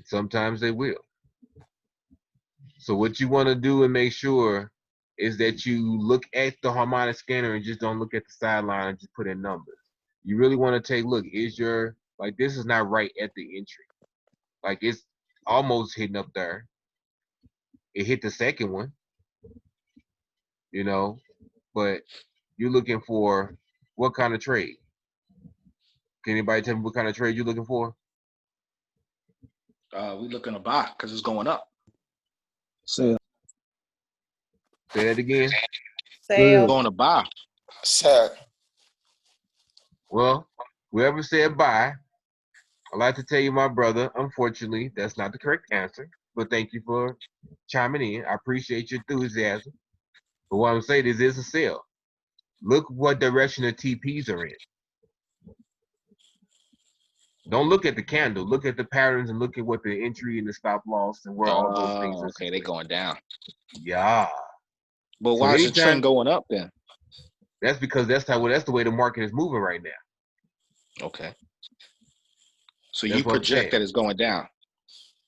[SPEAKER 2] Sometimes they will. So what you want to do and make sure is that you look at the harmonic scanner and just don't look at the sideline and just put in numbers. You really want to take, look, is your, like, this is not right at the entry. Like, it's almost hitting up there. It hit the second one, you know, but you're looking for what kind of trade? Can anybody tell me what kind of trade you're looking for?
[SPEAKER 11] We looking to buy because it's going up.
[SPEAKER 3] Sale.
[SPEAKER 2] Say that again.
[SPEAKER 7] Sale.
[SPEAKER 11] Going to buy.
[SPEAKER 6] Sad.
[SPEAKER 2] Well, whoever said buy, I'd like to tell you, my brother, unfortunately, that's not the correct answer. But thank you for chiming in. I appreciate your enthusiasm. But what I'm saying is it's a sell. Look what direction the TPs are in. Don't look at the candle. Look at the patterns and look at what the entry and the stop loss and where all those things are.
[SPEAKER 11] Okay, they going down.
[SPEAKER 2] Yeah.
[SPEAKER 11] But
[SPEAKER 2] So
[SPEAKER 11] why is the
[SPEAKER 2] anytime-
[SPEAKER 11] trend going up then?
[SPEAKER 2] That's because that's the way the market is moving right now.
[SPEAKER 11] Okay. So
[SPEAKER 2] That's
[SPEAKER 11] you
[SPEAKER 2] what I'm
[SPEAKER 11] project
[SPEAKER 2] saying.
[SPEAKER 11] that it's going down.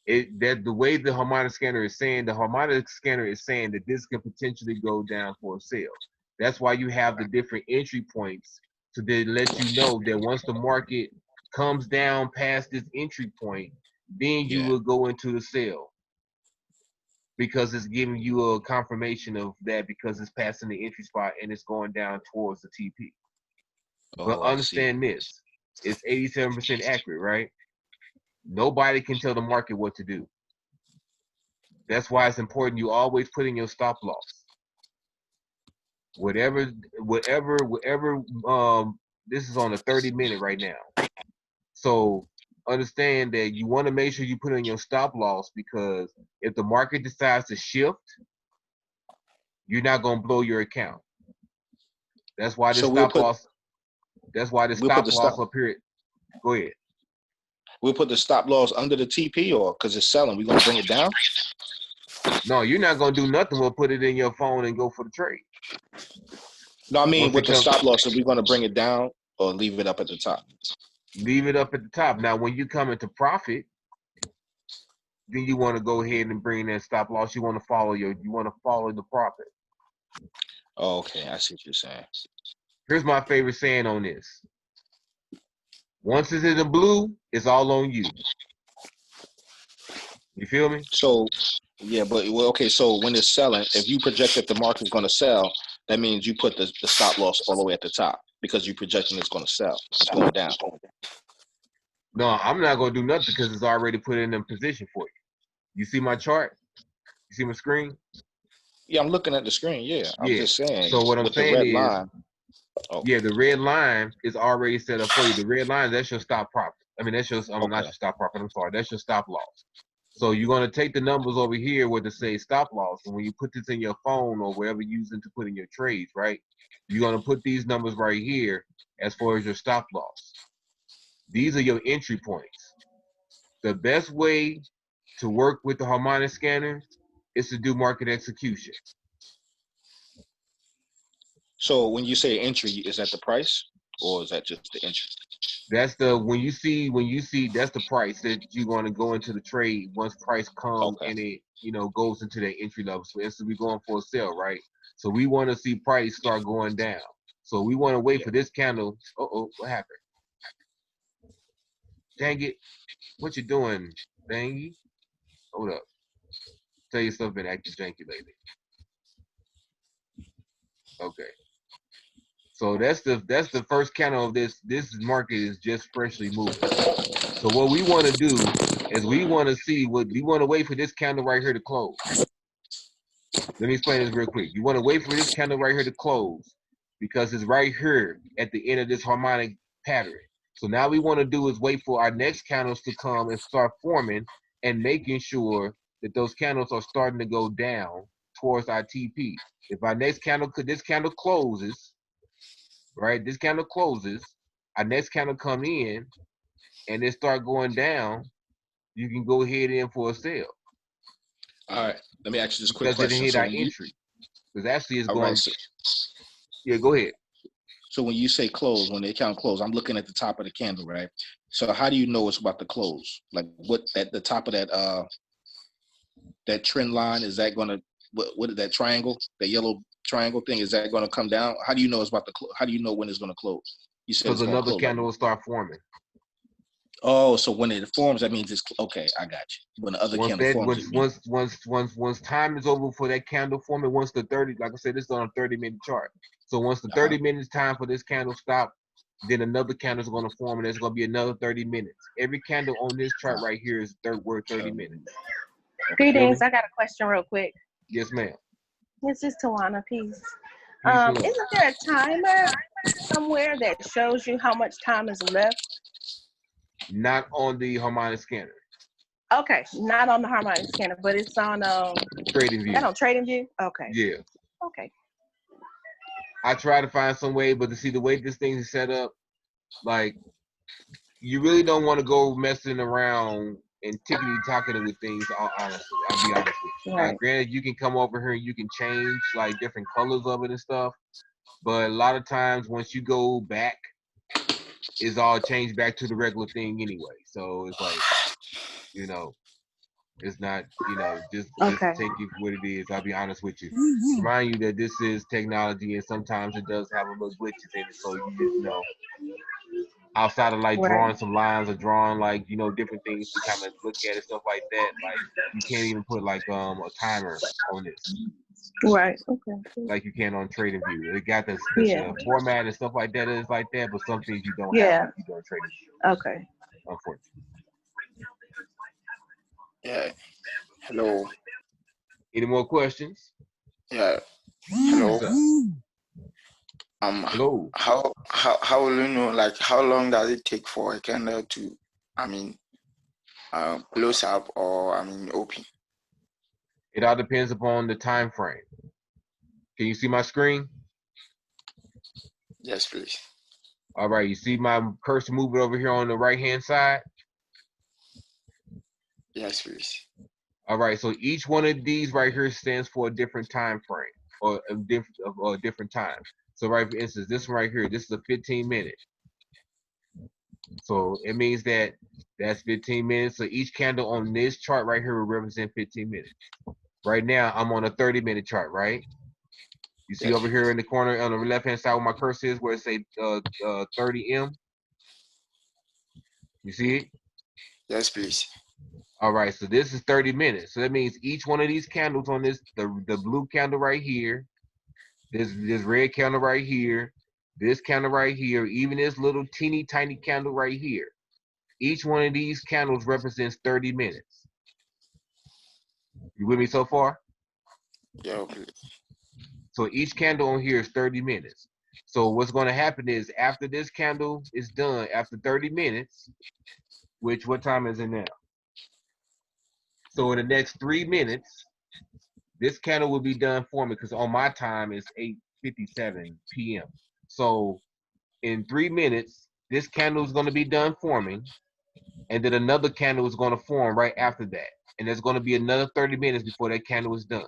[SPEAKER 2] That the way the harmonic scanner is saying, the harmonic scanner is saying that this can potentially go down for a sale. That's why you have the different entry points to then let you know that once the market comes down past this entry point, then you will go into the sale, because it's giving you a confirmation of that, because it's passing the entry spot and it's going down towards the TP. But understand this, it's 87% accurate, right? Nobody can tell the market what to do. That's why it's important you always put in your stop loss. Whatever, this is on a 30-minute right now. So understand that you want to make sure you put in your stop loss, because if the market decides to shift, you're not going to blow your account. That's why this stop loss, that's why the stop loss up here. Go ahead.
[SPEAKER 11] We'll put the stop loss under the TP, or because it's selling, we're going to bring it down?
[SPEAKER 2] No, you're not going to do nothing. We'll put it in your phone and go for the trade.
[SPEAKER 11] No, I mean, with the stop loss, are we going to bring it down or leave it up at the top?
[SPEAKER 2] Leave it up at the top. Now, when you come into profit, then you want to go ahead and bring that stop loss. You want to follow the profit.
[SPEAKER 11] Oh, okay, I see what you're saying.
[SPEAKER 2] Here's my favorite saying on this. Once it's in the blue, it's all on you. You feel me?
[SPEAKER 11] So, yeah, but okay, so when it's selling, if you project that the market's going to sell, that means you put the stop loss all the way at the top, because you're projecting it's going to sell. It's going down.
[SPEAKER 2] No, I'm not going to do nothing because it's already put in position for you. You see my chart? You see my screen?
[SPEAKER 11] Yeah, I'm looking at the screen. Yeah, I'm just saying.
[SPEAKER 2] So what I'm saying is,
[SPEAKER 11] line,
[SPEAKER 2] yeah, the red line is already set up for you. The red line, that's your stop profit. I mean, that's your, not your stop profit. I'm sorry. That's your stop loss. So you're going to take the numbers over here where they say stop loss. And when you put this in your phone or wherever you're using to put in your trades, right? You're going to put these numbers right here as far as your stop loss. These are your entry points. The best way to work with the harmonic scanner is to do market execution.
[SPEAKER 11] So when you say entry, is that the price or is that just the entry?
[SPEAKER 2] That's the, when you see that's the price that you're going to go into the trade once price comes and it, goes into that entry level. So instead we're going for a sell, right? So we want to see price start going down. So we want to wait for this candle. What happened? Dang it. What you doing, Dangy? Hold up. Tell you something acting janky lately. Okay. So that's the first candle of this. This market is just freshly moving. So what we want to do is we want to wait for this candle right here to close. Let me explain this real quick. You want to wait for this candle right here to close because it's right here at the end of this harmonic pattern. So now we want to do is wait for our next candles to come and start forming and making sure that those candles are starting to go down towards our TP. If our next candle, this candle closes, right? This candle closes, our next candle come in, and it start going down, you can go ahead in for a sale.
[SPEAKER 11] All right, let me ask you this quick
[SPEAKER 2] question. Because it
[SPEAKER 11] question.
[SPEAKER 2] hit
[SPEAKER 11] So
[SPEAKER 2] our entry. Because actually it's going.
[SPEAKER 11] Right,
[SPEAKER 2] Yeah, go ahead.
[SPEAKER 11] So when you say close, when they count close, I'm looking at the top of the candle, right? So how do you know it's about to close? Like what at the top of that trend line, is that gonna what is that triangle, that yellow triangle thing, is that gonna come down? How do you know it's about to how do you know when it's gonna close? You said
[SPEAKER 2] Because
[SPEAKER 11] it's gonna
[SPEAKER 2] another
[SPEAKER 11] close.
[SPEAKER 2] candle will start forming.
[SPEAKER 11] Oh, so when it forms, that means it's okay. I got you. When the other candle forms, it means
[SPEAKER 2] Once time is over for that candle forming, once the 30, like I said, this is on a 30-minute chart. So once the 30 minutes time for this candle stop, then another candle is going to form, and there's going to be another 30 minutes. Every candle on this chart right here is word 30 minutes.
[SPEAKER 10] Greetings. I got a question real quick.
[SPEAKER 2] Yes, ma'am.
[SPEAKER 10] This is Tawana. Peace.
[SPEAKER 2] And love.
[SPEAKER 10] Isn't there a timer somewhere that shows you how much time is left?
[SPEAKER 2] Not on the Harmonic Scanner.
[SPEAKER 10] Okay, not on the Harmonic Scanner, but it's on
[SPEAKER 2] Trading View.
[SPEAKER 10] That on Trading View? Okay.
[SPEAKER 2] Yeah.
[SPEAKER 10] Okay.
[SPEAKER 2] I try to find some way, but to see the way this thing is set up, like, you really don't want to go messing around and tickety-talking with things, honestly. I'll be honest with you.
[SPEAKER 10] Right.
[SPEAKER 2] Granted, you can come over here and you can change, like, different colors of it and stuff, but a lot of times once you go back, it's all changed back to the regular thing anyway. So it's like, you know, it's not, just take it for what it is. I'll be honest with you. Remind you that this is technology, and sometimes it does have a little glitches in it. So you just outside of like drawing some lines or drawing like different things to kind of look at and stuff like that, like you can't even put like a timer on this.
[SPEAKER 10] Right. Okay.
[SPEAKER 2] Like you can on Trading View. It got this format and stuff like that is like that, but some things you don't have like you do on Trading View.
[SPEAKER 10] Okay.
[SPEAKER 2] Unfortunately.
[SPEAKER 12] Yeah. Hello.
[SPEAKER 2] Any more questions?
[SPEAKER 12] Yeah. Hello.
[SPEAKER 2] Hello.
[SPEAKER 12] How will you know, like, how long does it take for a candle to, close up or open?
[SPEAKER 2] It all depends upon the time frame. Can you see my screen?
[SPEAKER 12] Yes, please.
[SPEAKER 2] All right. You see my cursor moving over here on the right-hand side?
[SPEAKER 12] Yes, please.
[SPEAKER 2] All right. So each one of these right here stands for a different time frame or a different time. So right, for instance, this one right here, this is a 15-minute. So it means that's 15 minutes. So each candle on this chart right here will represent 15 minutes. Right now, I'm on a 30-minute chart, right? You see over here in the corner on the left-hand side where my cursor is, where it say 30M? You see it?
[SPEAKER 12] Yes, please.
[SPEAKER 2] All right, so this is 30 minutes. So that means each one of these candles on this, the blue candle right here, this red candle right here, this candle right here, even this little teeny tiny candle right here. Each one of these candles represents 30 minutes. You with me so far?
[SPEAKER 12] Yeah, okay.
[SPEAKER 2] So each candle on here is 30 minutes. So what's going to happen is after this candle is done, after 30 minutes, what time is it now? So in the next 3 minutes, this candle will be done for me because on my time it's 8:57 p.m. So in 3 minutes, this candle is going to be done forming, and then another candle is going to form right after that. And there's going to be another 30 minutes before that candle is done.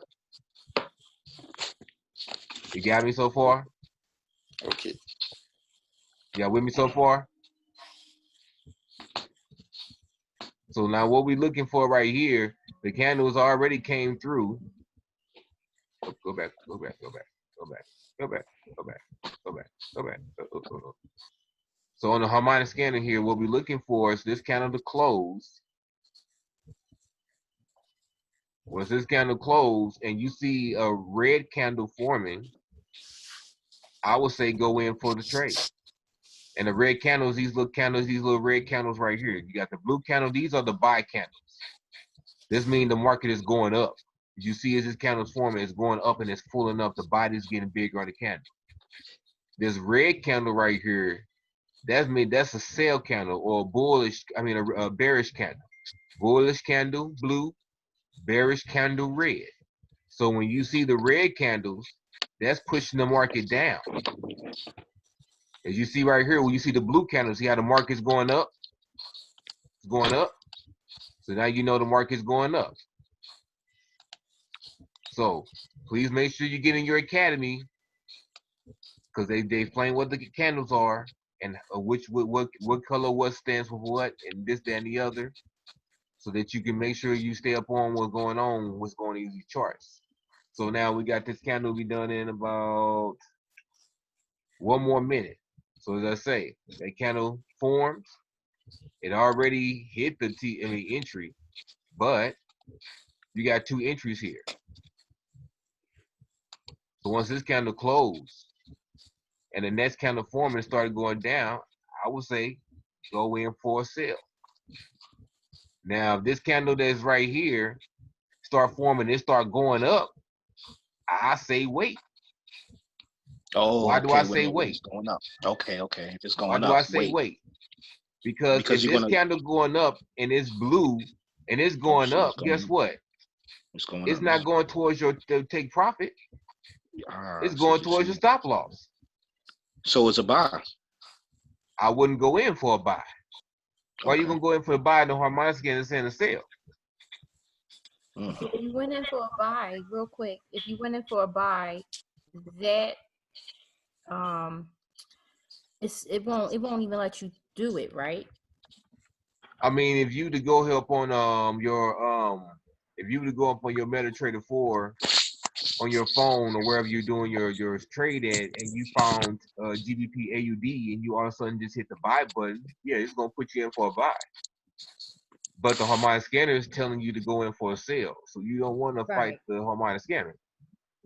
[SPEAKER 2] You got me so far?
[SPEAKER 12] Okay.
[SPEAKER 2] Y'all with me so far? So now what we're looking for right here, the candles already came through. Go back. So on the Harmonic Scanner here, what we're looking for is this candle to close. Once this candle close and you see a red candle forming, I would say go in for the trade. And the red candles, these little red candles right here. You got the blue candle, these are the buy candles. This means the market is going up. As you see as this candle's forming, it's going up and it's full enough. The body's getting bigger on the candle. This red candle right here, that's a sell candle or a bearish candle. Bullish candle, blue, bearish candle, red. So when you see the red candles, that's pushing the market down. As you see right here, when you see the blue candles, see how the market's going up? It's going up. So now you know the market's going up. So please make sure you get in your academy because they explain what the candles are and what color what stands for what and this, that, and the other, so that you can make sure you stay up on what's going on in these charts. So now we got this candle be done in about 1 more minute. So as I say, that candle forms. It already hit the entry, but you got 2 entries here. So once this candle closed and the next candle forming and started going down, I would say go in for a sell. Now, if this candle that's right here start forming and start going up, I say wait.
[SPEAKER 11] Oh,
[SPEAKER 2] Why do
[SPEAKER 11] okay.
[SPEAKER 2] I say
[SPEAKER 11] When
[SPEAKER 2] wait?
[SPEAKER 11] it's going up. Okay, okay. If it's
[SPEAKER 2] Why
[SPEAKER 11] going
[SPEAKER 2] do
[SPEAKER 11] up,
[SPEAKER 2] I say wait? Because if
[SPEAKER 11] you're
[SPEAKER 2] this
[SPEAKER 11] gonna.
[SPEAKER 2] candle going up and it's blue and it's
[SPEAKER 11] Oh,
[SPEAKER 2] going
[SPEAKER 11] so
[SPEAKER 2] up,
[SPEAKER 11] it's going
[SPEAKER 2] guess
[SPEAKER 11] up.
[SPEAKER 2] what?
[SPEAKER 11] It's going
[SPEAKER 2] It's
[SPEAKER 11] up
[SPEAKER 2] not
[SPEAKER 11] now.
[SPEAKER 2] going towards your take profit. It's
[SPEAKER 11] So
[SPEAKER 2] going towards your stop loss.
[SPEAKER 11] So it's a buy.
[SPEAKER 2] I wouldn't go in for a buy. Why
[SPEAKER 11] Okay.
[SPEAKER 2] you gonna go in for a buy in the Harmonic Scanner and saying a sell?
[SPEAKER 13] If you went in for a buy, real quick, if you went in for a buy, that it won't even let you do it, right?
[SPEAKER 2] I mean, if you to go up on if you to go up on your MetaTrader 4 on your phone or wherever you're doing your trade at, and you found GBP AUD and you all of a sudden just hit the buy button, yeah, it's gonna put you in for a buy. But the Harmonic Scanner is telling you to go in for a sell, so you don't want to fight the Harmonic Scanner.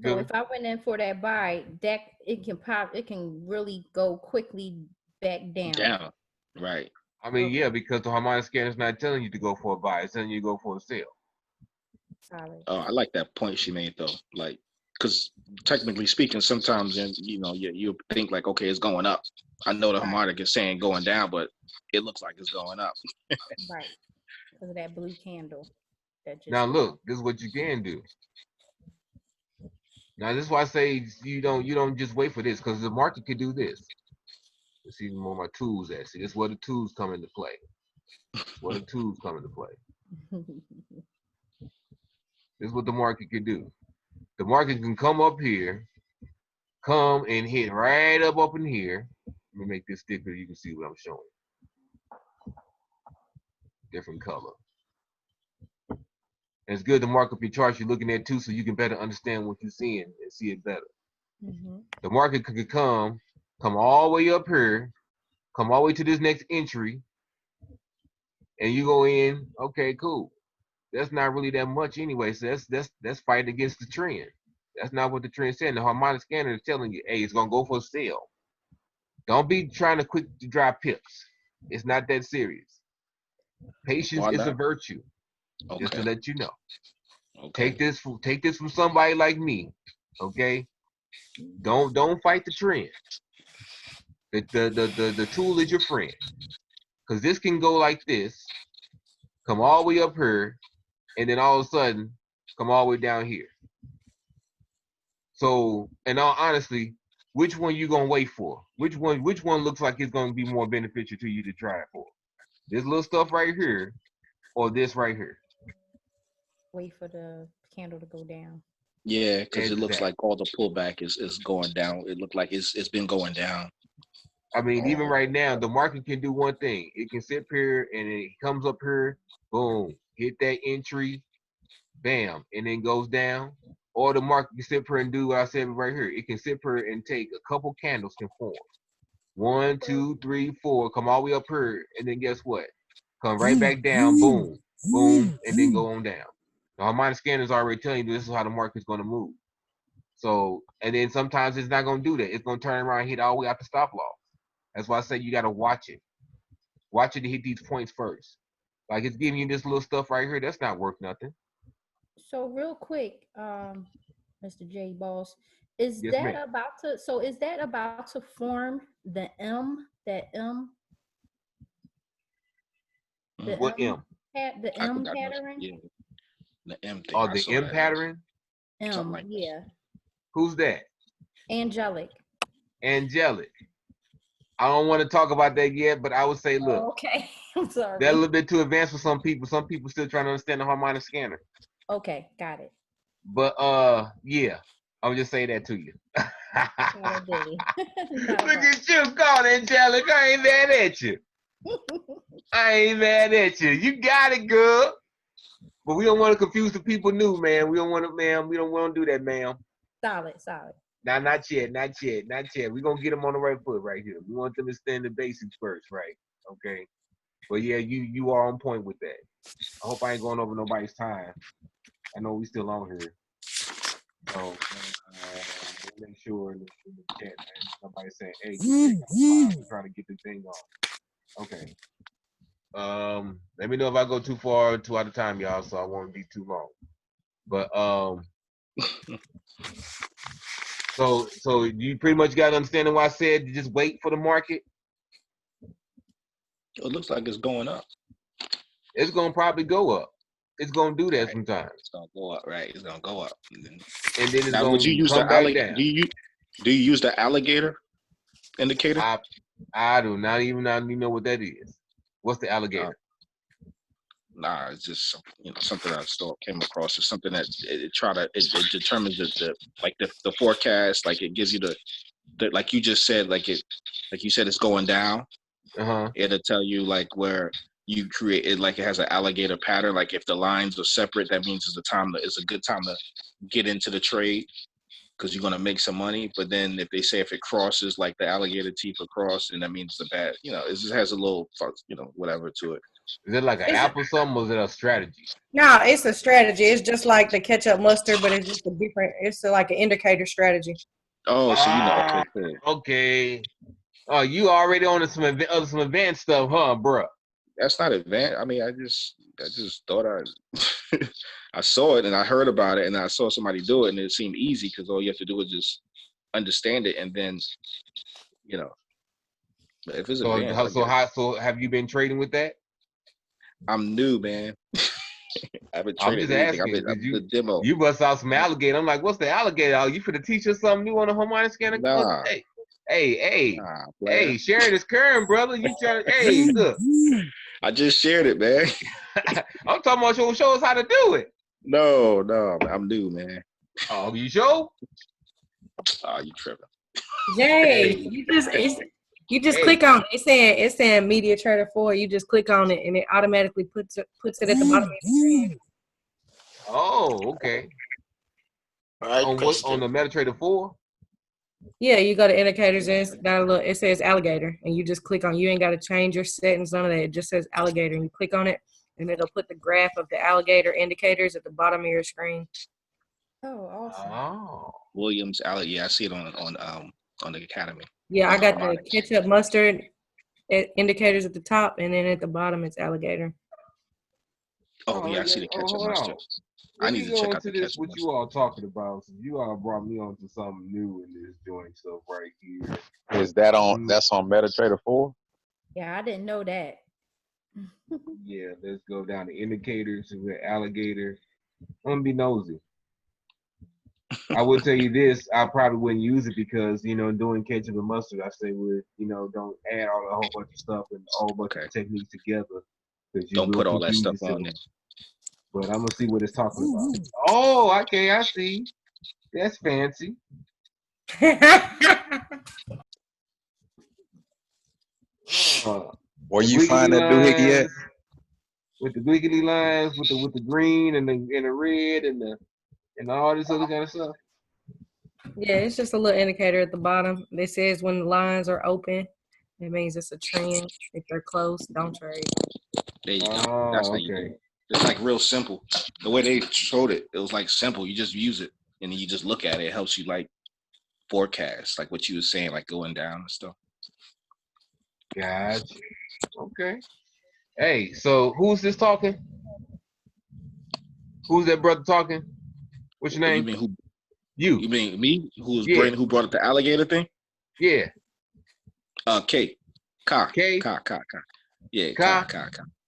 [SPEAKER 13] So if I went in for that buy, that it can really go quickly back down.
[SPEAKER 11] Down, right?
[SPEAKER 2] I mean, yeah, because the Harmonic Scanner is not telling you to go for a buy; it's telling you to go for a sell.
[SPEAKER 11] Oh, I like that point she made though. Like, because technically speaking, sometimes you think like, okay, it's going up. I know the harmonic is saying going down, but it looks like it's going up.
[SPEAKER 13] Right, because of that blue candle. That just
[SPEAKER 2] Now look, this is what you can do. Now this is why I say you don't just wait for this, because the market could do this. Let's see where my tools at. See, this is where the tools come into play. Where the tools come into play. This is what the market can do. The market can come up here, come and hit right up in here. Let me make this thicker. You can see what I'm showing. Different color. And it's good to mark up your charts you're looking at too, so you can better understand what you're seeing and see it better. The market could come all the way up here, come all the way to this next entry, and you go in. Okay, cool. That's not really that much anyway. So that's fighting against the trend. That's not what the trend said. The Harmonic Scanner is telling you, hey, it's gonna go for a sale. Don't be trying to quick to drop pips. It's not that serious. Patience is a virtue. Just to let you know. Take this from somebody like me. Okay. Don't fight the trend. The tool is your friend. Because this can go like this, come all the way up here, and then all of a sudden come all the way down here. So, in all honesty, which one you gonna wait for? Which one looks like it's gonna be more beneficial to you to try it for? This little stuff right here, or this right here?
[SPEAKER 13] Wait for the candle to go down.
[SPEAKER 11] Yeah, because it looks like all the pullback is going down. It looked like it's been going down.
[SPEAKER 2] I mean, even right now, the market can do one thing. It can sit here and it comes up here, boom, hit that entry, bam, and then goes down. Or the market can sit here and do what I said right here. It can sit here and take a couple candles can form. 1, 2, 3, 4, come all the way up here, and then guess what? Come right back down, boom, boom, and then go on down. The Harmonic Scanner is already telling you this is how the market's going to move. So, and then sometimes it's not going to do that. It's going to turn around and hit all the way out the stop loss. That's why I say you got to watch it. Watch it to hit these points first. Like it's giving you this little stuff right here. That's not worth nothing.
[SPEAKER 13] So real quick, Mr. J Boss, is
[SPEAKER 2] Yes,
[SPEAKER 13] that
[SPEAKER 2] ma'am.
[SPEAKER 13] is that about to form the M? That M? The
[SPEAKER 2] What M?
[SPEAKER 13] The
[SPEAKER 11] I
[SPEAKER 13] M
[SPEAKER 11] forgot much.
[SPEAKER 13] pattern?
[SPEAKER 11] Yeah, the M thing.
[SPEAKER 2] Oh,
[SPEAKER 11] I
[SPEAKER 2] the
[SPEAKER 11] saw
[SPEAKER 2] M
[SPEAKER 11] that.
[SPEAKER 2] pattern?
[SPEAKER 13] M,
[SPEAKER 11] like
[SPEAKER 13] yeah.
[SPEAKER 2] Who's that?
[SPEAKER 13] Angelic.
[SPEAKER 2] Angelic. I don't want to talk about that yet, but I would say, look,
[SPEAKER 13] Okay. I'm sorry.
[SPEAKER 2] that's a little bit too advanced for some people. Some people still trying to understand the Harmonic Scanner.
[SPEAKER 13] Okay, got it.
[SPEAKER 2] But yeah, I'll just say that to you.
[SPEAKER 13] Saturday.
[SPEAKER 2] Look at you going, Angelica. I ain't mad at you. I ain't mad at you. You got it, girl. But we don't want to confuse the people new, man. We don't want to, ma'am. We don't want to do that, ma'am.
[SPEAKER 13] Solid.
[SPEAKER 2] Nah, not yet. We're going to get them on the right foot right here. We want them to stand the basics first, right? Okay. But yeah, you are on point with that. I hope I ain't going over nobody's time. I know we still on here. So we'll make sure in the chat, man, somebody's saying, hey, we're trying to get the thing on. Okay. Let me know if I go too far, too out of time, y'all, so I won't be too long. But so you pretty much got to understand why I said you just wait for the market.
[SPEAKER 11] It looks like it's going up.
[SPEAKER 2] It's gonna probably go up. It's gonna do that sometimes.
[SPEAKER 11] It's gonna go up, right? It's gonna go up, and then
[SPEAKER 2] it's
[SPEAKER 11] now,
[SPEAKER 2] gonna
[SPEAKER 11] would you use
[SPEAKER 2] come
[SPEAKER 11] the
[SPEAKER 2] back down.
[SPEAKER 11] Do you use the alligator indicator?
[SPEAKER 2] I do not even know what that is. What's the alligator?
[SPEAKER 11] Nah, it's just something I came across. It's something that it determines the forecast. Like it gives you the like you just said, like you said it's going down. It'll tell you like where you create it, like it has an alligator pattern. Like if the lines are separate, that means it's a good time to get into the trade because you're gonna make some money. But then if it crosses like the alligator teeth across, then that means it's a bad. It just has a little whatever to it.
[SPEAKER 2] Is it like an app or something, or is it a strategy?
[SPEAKER 5] No, it's a strategy. It's just like the ketchup mustard, but it's just it's like an indicator strategy.
[SPEAKER 11] Oh, so okay, cool.
[SPEAKER 2] Okay. Oh, you already on some advanced stuff, huh, bro?
[SPEAKER 11] That's not advanced. I mean, I just thought I saw it and I heard about it and I saw somebody do it and it seemed easy because all you have to do is just understand it and then, if it's advanced.
[SPEAKER 2] So have you been trading with that?
[SPEAKER 11] I'm new, man. I haven't traded
[SPEAKER 2] anything.
[SPEAKER 11] I've been the demo.
[SPEAKER 2] You bust out some alligator. I'm like, what's the alligator? Oh, you finna teach us something new on the Harmonic Scanner?
[SPEAKER 11] Nah.
[SPEAKER 2] Hey, sharing is current, brother. You trying? Hey, look.
[SPEAKER 11] I just shared it, man.
[SPEAKER 2] I'm talking about show us how to do it.
[SPEAKER 11] No, I'm new, man.
[SPEAKER 2] Oh, you sure?
[SPEAKER 11] Oh, you tripping?
[SPEAKER 5] Jay, you just click on it. It's saying Media Trader 4. You just click on it and it automatically puts it at the bottom of the screen.
[SPEAKER 2] Oh, okay.
[SPEAKER 12] Right.
[SPEAKER 2] On the MetaTrader 4?
[SPEAKER 5] Yeah, you go to indicators and it says alligator and you just click on. You ain't got to change your settings, none of that. It just says alligator and you click on it and it'll put the graph of the alligator indicators at the bottom of your screen.
[SPEAKER 13] Oh, awesome.
[SPEAKER 2] Oh.
[SPEAKER 11] Williams alligator. Yeah, I see it on the Academy.
[SPEAKER 5] Yeah, I got the ketchup mustard indicators at the top and then at the bottom it's alligator.
[SPEAKER 11] Oh yeah, I see the ketchup mustard. I need to check out the ketchup
[SPEAKER 2] what you all talking about. So you all brought me on to something new in this joint stuff right here.
[SPEAKER 14] Is that on? That's on MetaTrader 4?
[SPEAKER 13] Yeah, I didn't know that.
[SPEAKER 2] Yeah, let's go down to indicators with alligator. I'm gonna be nosy. I will tell you this: I probably wouldn't use it because doing ketchup and mustard, I say don't add a whole bunch of stuff and a whole bunch of techniques together.
[SPEAKER 11] Don't put all that stuff on it.
[SPEAKER 2] But I'm gonna see what it's talking about. Oh, okay, I see. That's fancy.
[SPEAKER 14] Where you find that doohickey at?
[SPEAKER 2] With the wiggly lines, with the green and the red and all this other kind of stuff.
[SPEAKER 5] Yeah, it's just a little indicator at the bottom. It says when the lines are open, it means it's a trend. If they're closed, don't trade.
[SPEAKER 11] There you go. That's how you do it. It's like real simple. The way they showed it, it was like simple. You just use it and then you just look at it. It helps you like forecast, like what you were saying, like going down and stuff.
[SPEAKER 2] Gotcha. Okay. Hey, so who's this talking? Who's that brother talking? What's your name?
[SPEAKER 11] You mean who?
[SPEAKER 2] You
[SPEAKER 11] mean me? Who brought up the alligator thing?
[SPEAKER 2] Yeah.
[SPEAKER 11] K. Ka.
[SPEAKER 2] K.
[SPEAKER 11] Ka. Yeah.
[SPEAKER 2] Ka.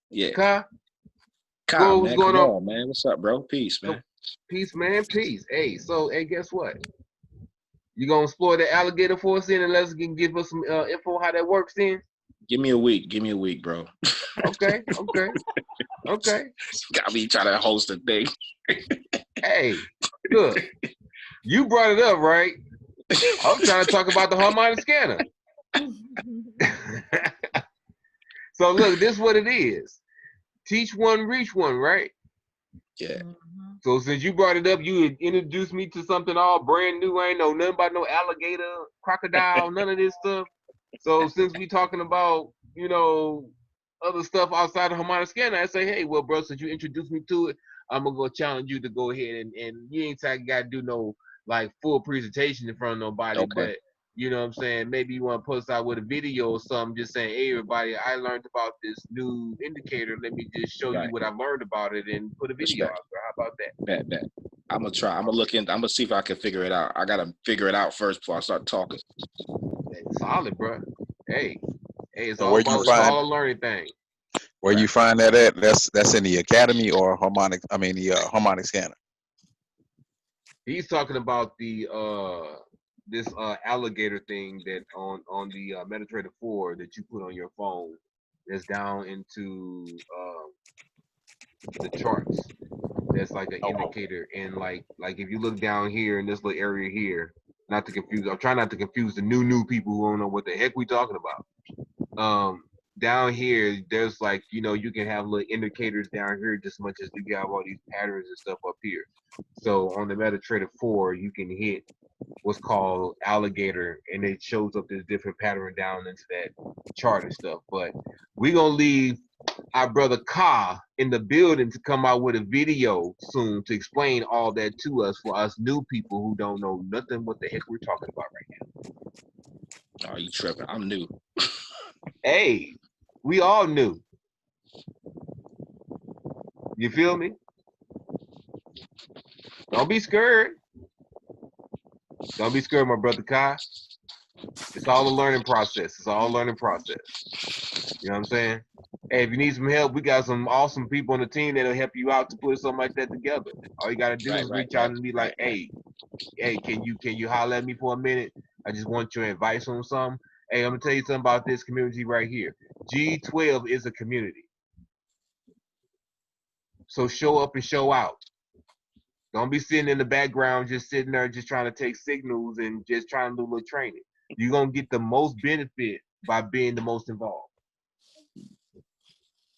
[SPEAKER 11] Yeah.
[SPEAKER 2] Ka.
[SPEAKER 11] Ka, man. Come on, man. What's up, bro? Peace, man.
[SPEAKER 2] Peace, man. Peace. Hey, guess what? You gonna explore the alligator for us in and give us some info how that works in?
[SPEAKER 11] Give me a week, bro.
[SPEAKER 2] Okay.
[SPEAKER 11] Got me trying to host a thing.
[SPEAKER 2] Hey, look, you brought it up, right? I'm trying to talk about the Harmonic Scanner. So look, this is what it is. Teach one, reach one, right?
[SPEAKER 11] Yeah.
[SPEAKER 2] So since you brought it up, you had introduced me to something all brand new. I ain't know nothing about no alligator, crocodile, none of this stuff. So since we talking about, you know, other stuff outside of Harmonic Scanner, I say, hey, well, bro, since you introduced me to it, I'm gonna go challenge you to go ahead and you ain't gotta do no like full presentation in front of nobody,
[SPEAKER 11] Okay.
[SPEAKER 2] but you know what I'm saying? Maybe you want to post out with a video or something, just saying, hey, everybody, I learned about this new indicator. Let me just show you what I've learned about it and put a video out there. How about that?
[SPEAKER 11] Bet. I'm gonna try. I'm gonna look in. I'm gonna see if I can figure it out. I gotta figure it out first before I start talking.
[SPEAKER 2] Solid, bro. Hey, it's
[SPEAKER 14] So
[SPEAKER 2] all
[SPEAKER 14] where you
[SPEAKER 2] about, it's
[SPEAKER 14] find
[SPEAKER 2] all a learning thing.
[SPEAKER 14] where you find that at? That's in the academy or harmonic. I mean the harmonic scanner.
[SPEAKER 2] He's talking about the this alligator thing that on the Meditator 4 that you put on your phone. That's down into the charts. That's like an indicator, and like if you look down here in this little area here, not to confuse. I'm trying not to confuse the new people who don't know what the heck we talking about. Down here, there's like, you know, you can have little indicators down here just as much as you have all these patterns and stuff up here. So on the Meditator 4, you can hit what's called alligator, and it shows up this different pattern down into that chart and stuff. But we're gonna leave our brother Ka in the building to come out with a video soon to explain all that to us for us new people who don't know nothing what the heck we're talking about right now.
[SPEAKER 11] Oh, you tripping? I'm new.
[SPEAKER 2] Hey, we all new. You feel me? Don't be scared. Don't be scared, my brother Kai. It's all a learning process. It's all a learning process. You know what I'm saying? Hey, if you need some help, we got some awesome people on the team that'll help you out to put something like that together. All you gotta do is reach out and be like, hey, can you holler at me for a minute? I just want your advice on something. Hey, I'm gonna tell you something about this community right here. G12 is a community. So show up and show out. Don't be sitting in the background, just sitting there, just trying to take signals and just trying to do a little training. You're gonna get the most benefit by being the most involved.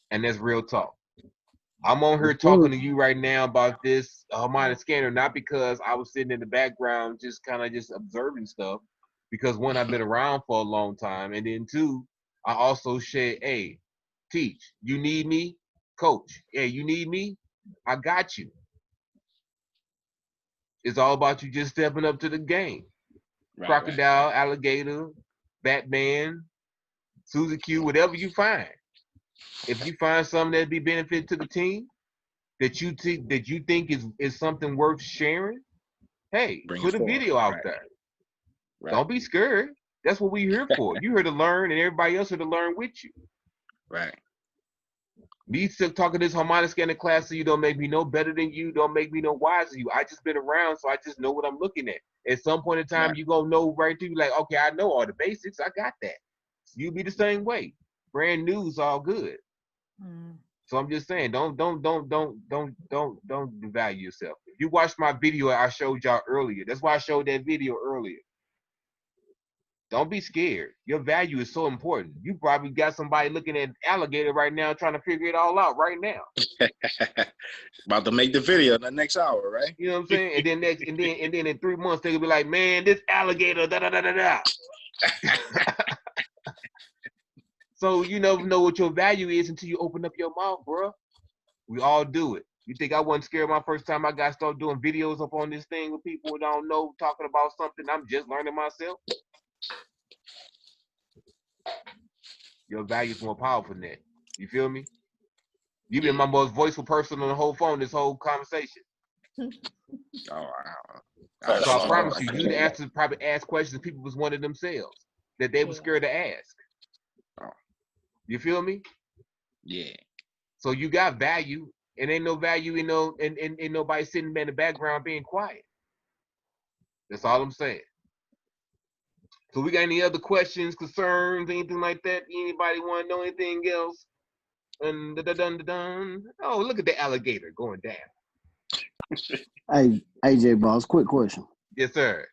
[SPEAKER 2] And that's real talk. I'm on here talking to you right now about this Harmonic Scanner, not because I was sitting in the background just kind of just observing stuff, because one, I've been around for a long time, and then two, I also said, hey, teach, you need me? Coach, hey, you need me? I got you. It's all about you just stepping up to the game. Crocodile, alligator, Batman, Suzy Q, whatever you find. If you find something that'd be benefit to the team, that you think is something worth sharing, hey, put a video out there. Don't be scared. That's what we're here for. You're here to learn, and everybody else here to learn with you.
[SPEAKER 11] Right.
[SPEAKER 2] Me talking this Harmonic Scanner class, so you don't make me no better than you, don't make me no wiser than you. I just been around, so I just know what I'm looking at. At some point in time, you gonna know right through, like, okay, I know all the basics. I got that. You be the same way. Brand new is all good. So I'm just saying, don't devalue yourself. If you watched my video I showed y'all earlier, that's why I showed that video earlier. Don't be scared. Your value is so important. You probably got somebody looking at alligator right now trying to figure it all out right now.
[SPEAKER 11] About to make the video in the next hour, right?
[SPEAKER 2] You know what I'm saying? And then in 3 months they'll be like, man, this alligator, da da da da da. So you never know what your value is until you open up your mouth, bro. We all do it. You think I wasn't scared my first time I got started doing videos up on this thing with people who don't know, talking about something I'm just learning myself? Your value is more powerful than that. You feel me? You've been my most voiceful person on the whole phone this whole conversation.
[SPEAKER 11] Oh, wow.
[SPEAKER 2] So I promise you, you'd probably ask questions people was wondering themselves that they were scared to ask. You feel me?
[SPEAKER 11] Yeah.
[SPEAKER 2] So you got value, and ain't no value in nobody sitting in the background being quiet. That's all I'm saying. So we got any other questions, concerns, anything like that? Anybody want to know anything else? And oh, look at the alligator going down.
[SPEAKER 3] Hey, AJ Boss, quick question.
[SPEAKER 2] Yes, sir.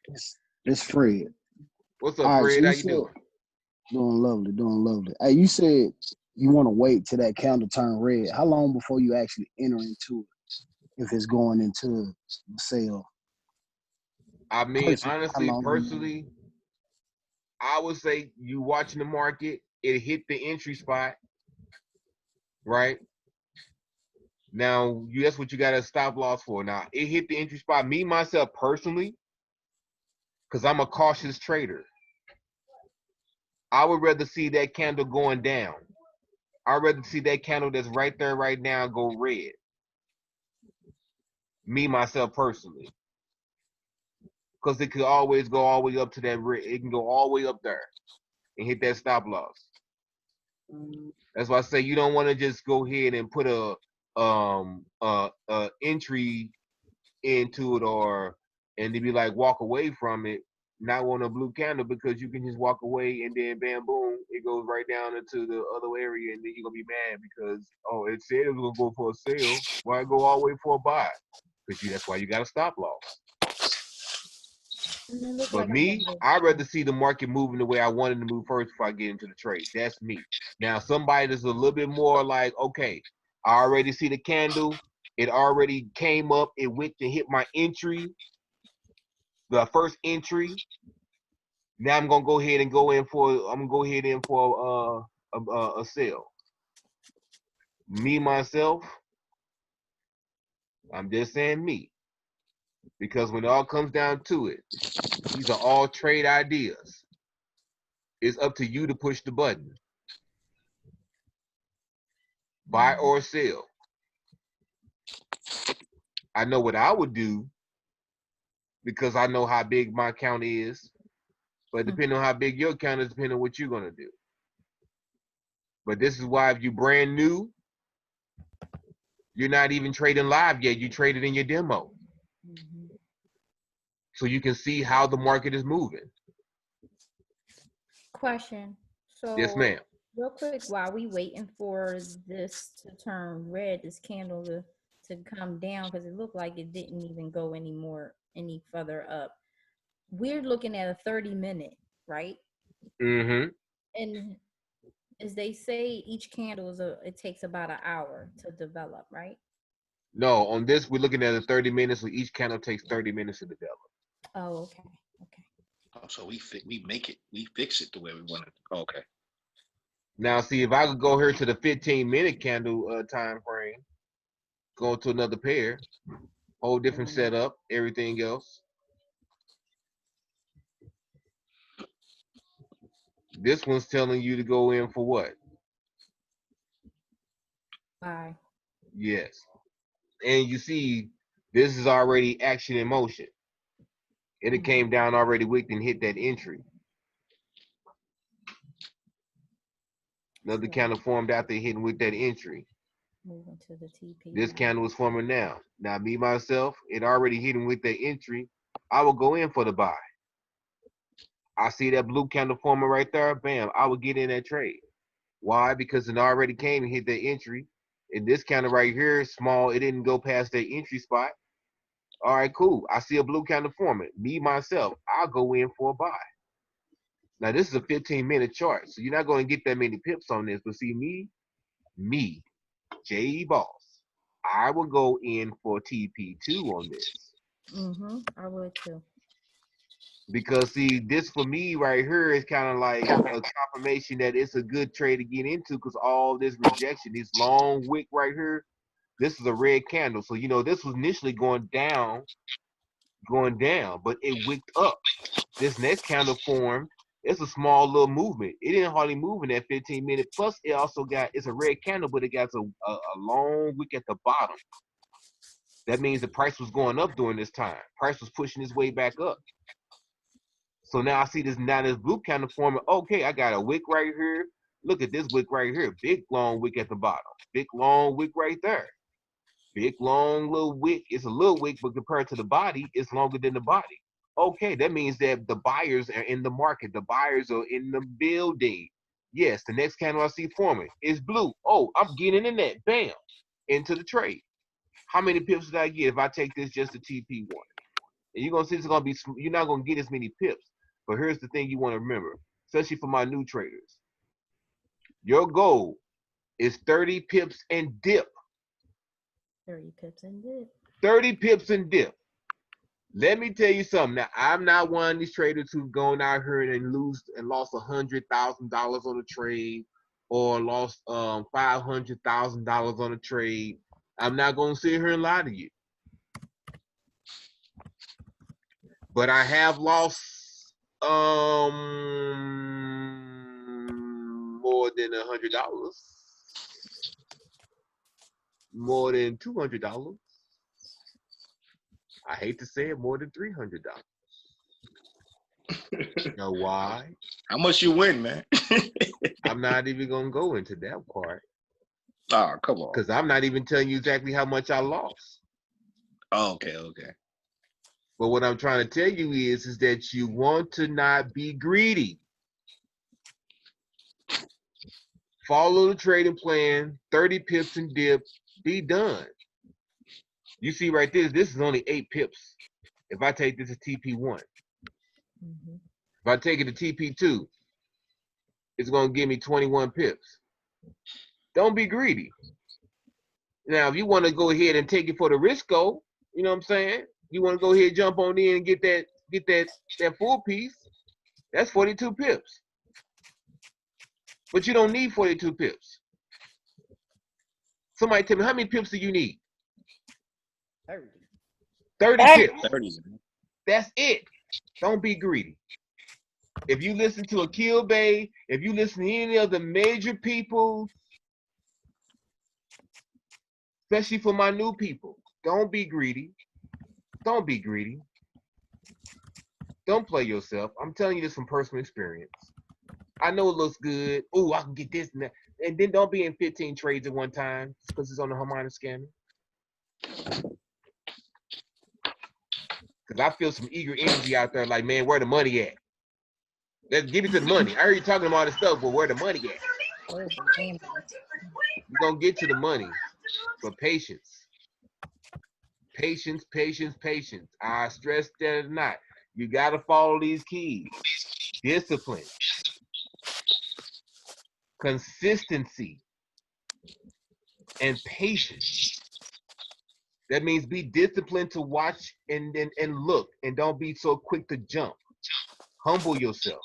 [SPEAKER 3] It's Fred.
[SPEAKER 2] What's up,
[SPEAKER 3] All right, so
[SPEAKER 2] Fred? How
[SPEAKER 3] you
[SPEAKER 2] you
[SPEAKER 3] said
[SPEAKER 2] doing?
[SPEAKER 3] doing lovely, doing lovely. Hey, you said you want to wait till that candle turn red. How long before you actually enter into it? If it's going into the sale,
[SPEAKER 2] I mean,
[SPEAKER 3] personally, how
[SPEAKER 2] honestly,
[SPEAKER 3] long?
[SPEAKER 2] personally, I would say you watching the market, it hit the entry spot, right? Now, that's what you got to stop loss for. Now, it hit the entry spot. Me, myself, personally, because I'm a cautious trader, I would rather see that candle going down. I'd rather see that candle that's right there right now go red. Me, myself, personally. Because it could always go all the way up to that red. It can go all the way up there and hit that stop loss. That's why I say you don't want to just go ahead and put a entry into it and to be like walk away from it, not want a blue candle, because you can just walk away and then bam boom, it goes right down into the other area, and then you're gonna be mad because it said it was gonna go for a sale. Why go all the way for a buy? Because that's why you got a stop loss. But me, I'd rather see the market moving the way I wanted to move first before I get into the trade. That's me. Now, somebody that's a little bit more like, okay, I already see the candle. It already came up. It went to hit my entry, the first entry. Now I'm gonna go ahead and go in for a sale. Me myself, I'm just saying me, because when it all comes down to it, these are all trade ideas. It's up to you to push the button. Buy or sell. I know what I would do because I know how big my account is. But depending on how big your account is, depending on what you're going to do. But this is why if you're brand new, you're not even trading live yet. You traded in your demo. So you can see how the market is moving.
[SPEAKER 13] Question. So
[SPEAKER 2] Yes, ma'am.
[SPEAKER 13] real quick, while we waiting for this to turn red, this candle to come down, because it looked like it didn't even go any further up. We're looking at a 30-minute, right?
[SPEAKER 2] Mm-hmm.
[SPEAKER 13] And as they say, each candle it takes about an hour to develop, right?
[SPEAKER 2] No, on this we're looking at a 30 minutes, so each candle takes 30 minutes to develop.
[SPEAKER 13] Oh, okay.
[SPEAKER 11] Oh, so we fix it the way we want it. Okay.
[SPEAKER 2] Now, see, if I could go here to the 15-minute candle time frame, go to another pair, whole different setup, everything else. This one's telling you to go in for what?
[SPEAKER 13] Buy.
[SPEAKER 2] Yes. And you see, this is already action in motion. And it came down already wicked and hit that entry. Another candle formed after hitting with that entry.
[SPEAKER 13] Moving to the TP.
[SPEAKER 2] This candle was forming now. Now, me, myself, it already hitting with that entry. I will go in for the buy. I see that blue candle forming right there. Bam, I would get in that trade. Why? Because it already came and hit that entry. And this candle right here is small. It didn't go past that entry spot. All right, cool. I see a blue candle forming. Me, myself, I'll go in for a buy. Now, this is a 15-minute chart, so you're not going to get that many pips on this. But see, me, J Boss, I will go in for TP2 on this.
[SPEAKER 13] I would too.
[SPEAKER 2] Because, see, this for me right here is kind of like a confirmation that it's a good trade to get into, because all this rejection, this long wick right here, this is a red candle. So, this was initially going down, but it wicked up. This next candle formed. It's a small little movement. It didn't hardly move in that 15-minute. Plus, it's a red candle, but it got a long wick at the bottom. That means the price was going up during this time. Price was pushing its way back up. So now I see this blue candle forming. Okay, I got a wick right here. Look at this wick right here. Big long wick at the bottom. Big long wick right there. Big long little wick. It's a little wick, but compared to the body, it's longer than the body. Okay, that means that the buyers are in the market. The buyers are in the building. Yes, the next candle I see forming is blue. Oh, I'm getting in that. Bam. Into the trade. How many pips did I get if I take this just to TP1? And you're gonna see it's gonna be. You're not gonna get as many pips. But here's the thing you want to remember, especially for my new traders. Your goal is 30 pips and dip.
[SPEAKER 13] 30 pips and dip.
[SPEAKER 2] 30 pips and dip. Let me tell you something. Now, I'm not one of these traders who've gone out here and lost $100,000 on a trade, or lost $500,000 on a trade. I'm not gonna sit here and lie to you. But I have lost more than $100, more than $200. I hate to say it, more than $300. You know why?
[SPEAKER 11] How much you win, man?
[SPEAKER 2] I'm not even gonna go into that part.
[SPEAKER 11] Oh, come on.
[SPEAKER 2] Because I'm not even telling you exactly how much I lost.
[SPEAKER 11] Oh, okay.
[SPEAKER 2] But what I'm trying to tell you is that you want to not be greedy. Follow the trading plan, 30 pips and dip, be done. You see right there, this is only 8 pips. If I take this as TP1. If I take it to TP2, it's going to give me 21 pips. Don't be greedy. Now, if you want to go ahead and take it for the risk goal, you know what I'm saying? You want to go ahead, jump on in and get that full piece, that's 42 pips. But you don't need 42 pips. Somebody tell me, how many pips do you need? 30 pips.
[SPEAKER 11] 30.
[SPEAKER 2] That's it. Don't be greedy. If you listen to Akil Bay, if you listen to any of the major people, especially for my new people, don't be greedy. Don't be greedy. Don't play yourself. I'm telling you this from personal experience. I know it looks good. Oh, I can get this and that. And then don't be in 15 trades at one time because it's on the Harmonic Scanner. Because I feel some eager energy out there like, man, where the money at? Let's give it to the money. I heard you talking about all this stuff, but where the money at? We're going to get to the money, but patience. Patience, patience, patience. I stress that or not. You got to follow these keys. Discipline. Consistency. And patience. That means be disciplined to watch and look, and don't be so quick to jump. Humble yourself.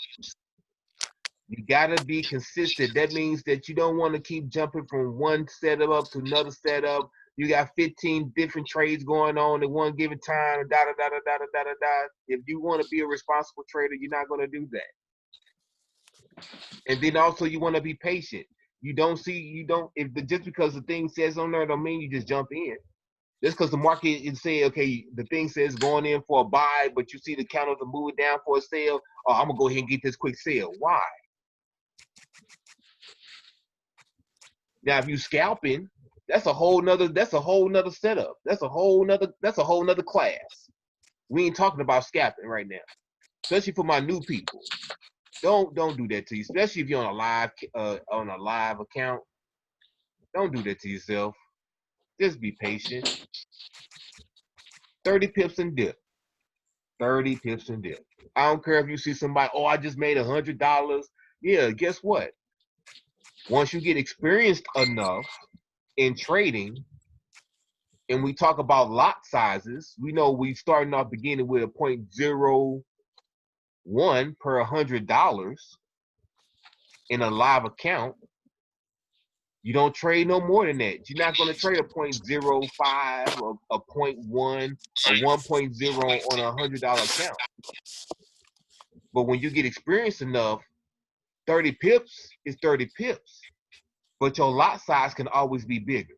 [SPEAKER 2] You gotta be consistent. That means that you don't want to keep jumping from one setup to another setup. You got 15 different trades going on at one given time. Da da da da da da da da. If you want to be a responsible trader, you're not gonna do that. And then also you want to be patient. Just because the thing says on there don't mean you just jump in. Just because the market is saying, okay, the thing says going in for a buy, but you see the counters are moving down for a sale. Oh, I'm gonna go ahead and get this quick sale. Why? Now, if you scalping, that's a whole nother setup. That's a whole nother class. We ain't talking about scalping right now, especially for my new people. Don't do that to you, especially if you're on a live account. Don't do that to yourself. Just be patient. 30 pips and dip. 30 pips and dip. I don't care if you see somebody, oh, I just made $100. Yeah, guess what? Once you get experienced enough in trading, and we talk about lot sizes, we know we starting off beginning with a 0.01 per $100 in a live account. You don't trade no more than that. You're not going to trade a 0.05 or a 0.1 or 1.0 on a $100 account. But when you get experienced enough, 30 pips is 30 pips. But your lot size can always be bigger.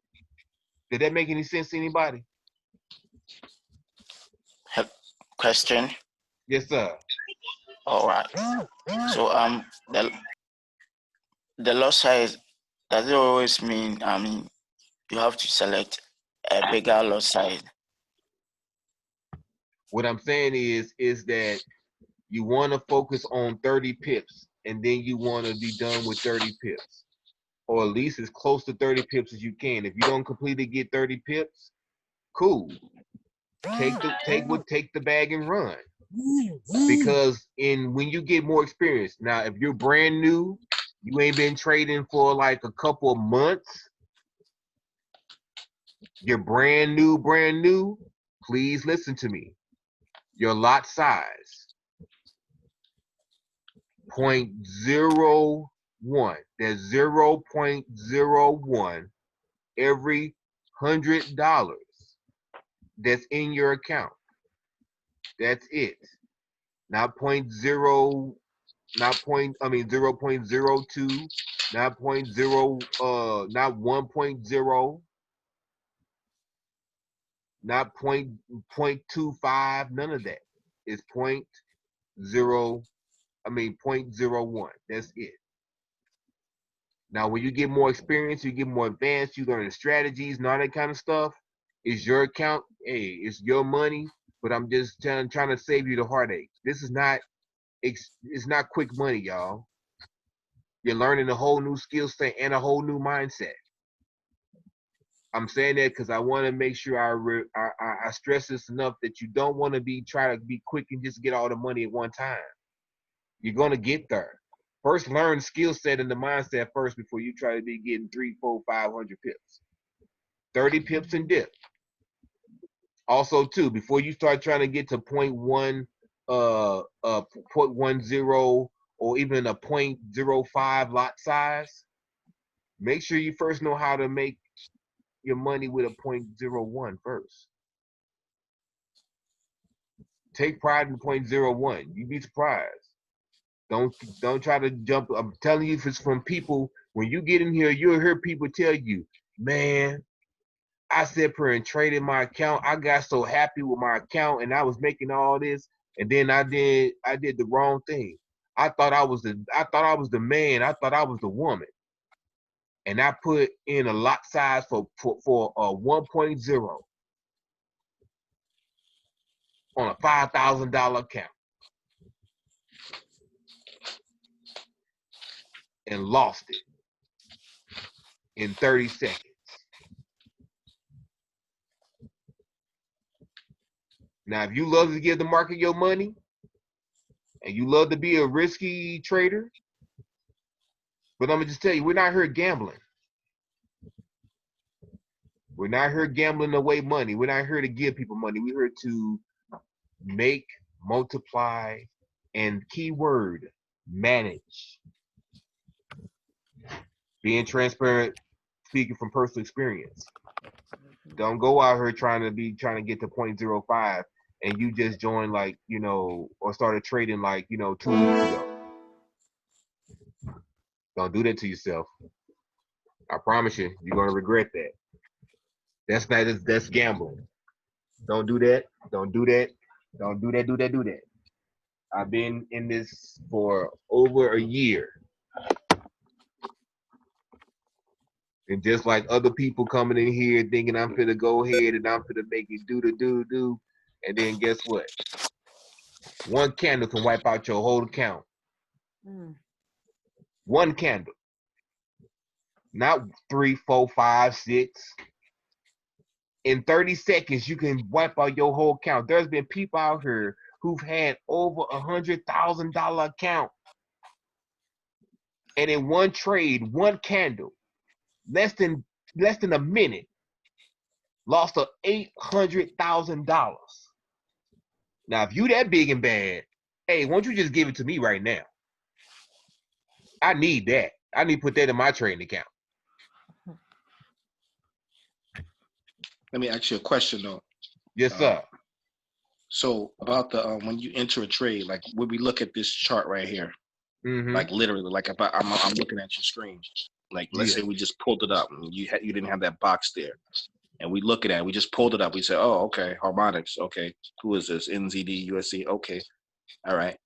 [SPEAKER 2] Did that make any sense to anybody?
[SPEAKER 12] Question.
[SPEAKER 2] Yes, sir.
[SPEAKER 12] All right. So the lot size, does it always mean, you have to select a bigger lot size?
[SPEAKER 2] What I'm saying is that you want to focus on 30 pips, and then you want to be done with 30 pips, or at least as close to 30 pips as you can. If you don't completely get 30 pips, cool. take the bag and run. Because when you get more experience, now if you're brand new, you ain't been trading for like a couple of months, you're brand new, please listen to me. Your lot size, 0.01. That's 0.01 every $100 that's in your account. That's it. Not 0.02, not 0.02, not 1.0, not 0.25, none of that. It's 0.01. That's it. Now, when you get more experience, you get more advanced, you learn the strategies and all that kind of stuff. It's your account. Hey, it's your money, but I'm just trying to save you the heartache. This is not, it's not quick money, y'all. You're learning a whole new skill set and a whole new mindset. I'm saying that because I want to make sure I stress this enough that you don't want to try to be quick and just get all the money at one time. You're going to get there. First, learn the skill set and the mindset first before you try to be getting 300, 400, 500 pips. 30 pips and dip. Also, too, before you start trying to get to 0.10 or even a 0.05 lot size, make sure you first know how to make your money with a 0.01 first. Take pride in 0.01. You'd be surprised. Don't try to jump. I'm telling you, if it's from people, when you get in here, you'll hear people tell you, man, I sat here and traded my account. I got so happy with my account and I was making all this, and then I did the wrong thing. I thought I was the man. I thought I was the woman. And I put in a lot size for a 1.0 on a $5,000 account. And lost it in 30 seconds. Now, if you love to give the market your money and you love to be a risky trader, but I'm going to just tell you, we're not here gambling. We're not here gambling away money. We're not here to give people money. We're here to make, multiply, and keyword, manage. Being transparent, speaking from personal experience. Don't go out here trying to get to 0.05 and you just joined or started trading 2 weeks ago. Don't do that to yourself. I promise you, you're gonna regret that. That's gambling. Don't do that. Don't do that. Don't do that. Do that. I've been in this for over a year. And just like other people coming in here thinking I'm finna go ahead and I'm finna make it do. And then guess what? One candle can wipe out your whole account. One candle. Not 3, 4, 5, 6. In 30 seconds, you can wipe out your whole account. There's been people out here who've had over $100,000 account. And in one trade, one candle, less than a minute, lost $800,000. Now, if you that big and bad, hey, why don't you just give it to me right now? I need that. I need to put that in my trading account.
[SPEAKER 11] Let me ask you a question though.
[SPEAKER 2] Yes, sir.
[SPEAKER 11] So about the when you enter a trade, like when we look at this chart right here, like literally, like if I'm looking at your screen, like let's say we just pulled it up and you didn't have that box there, and we look at it, we just pulled it up. We said, oh, okay, Harmonics, okay, who is this? NZD, USD, okay, all right.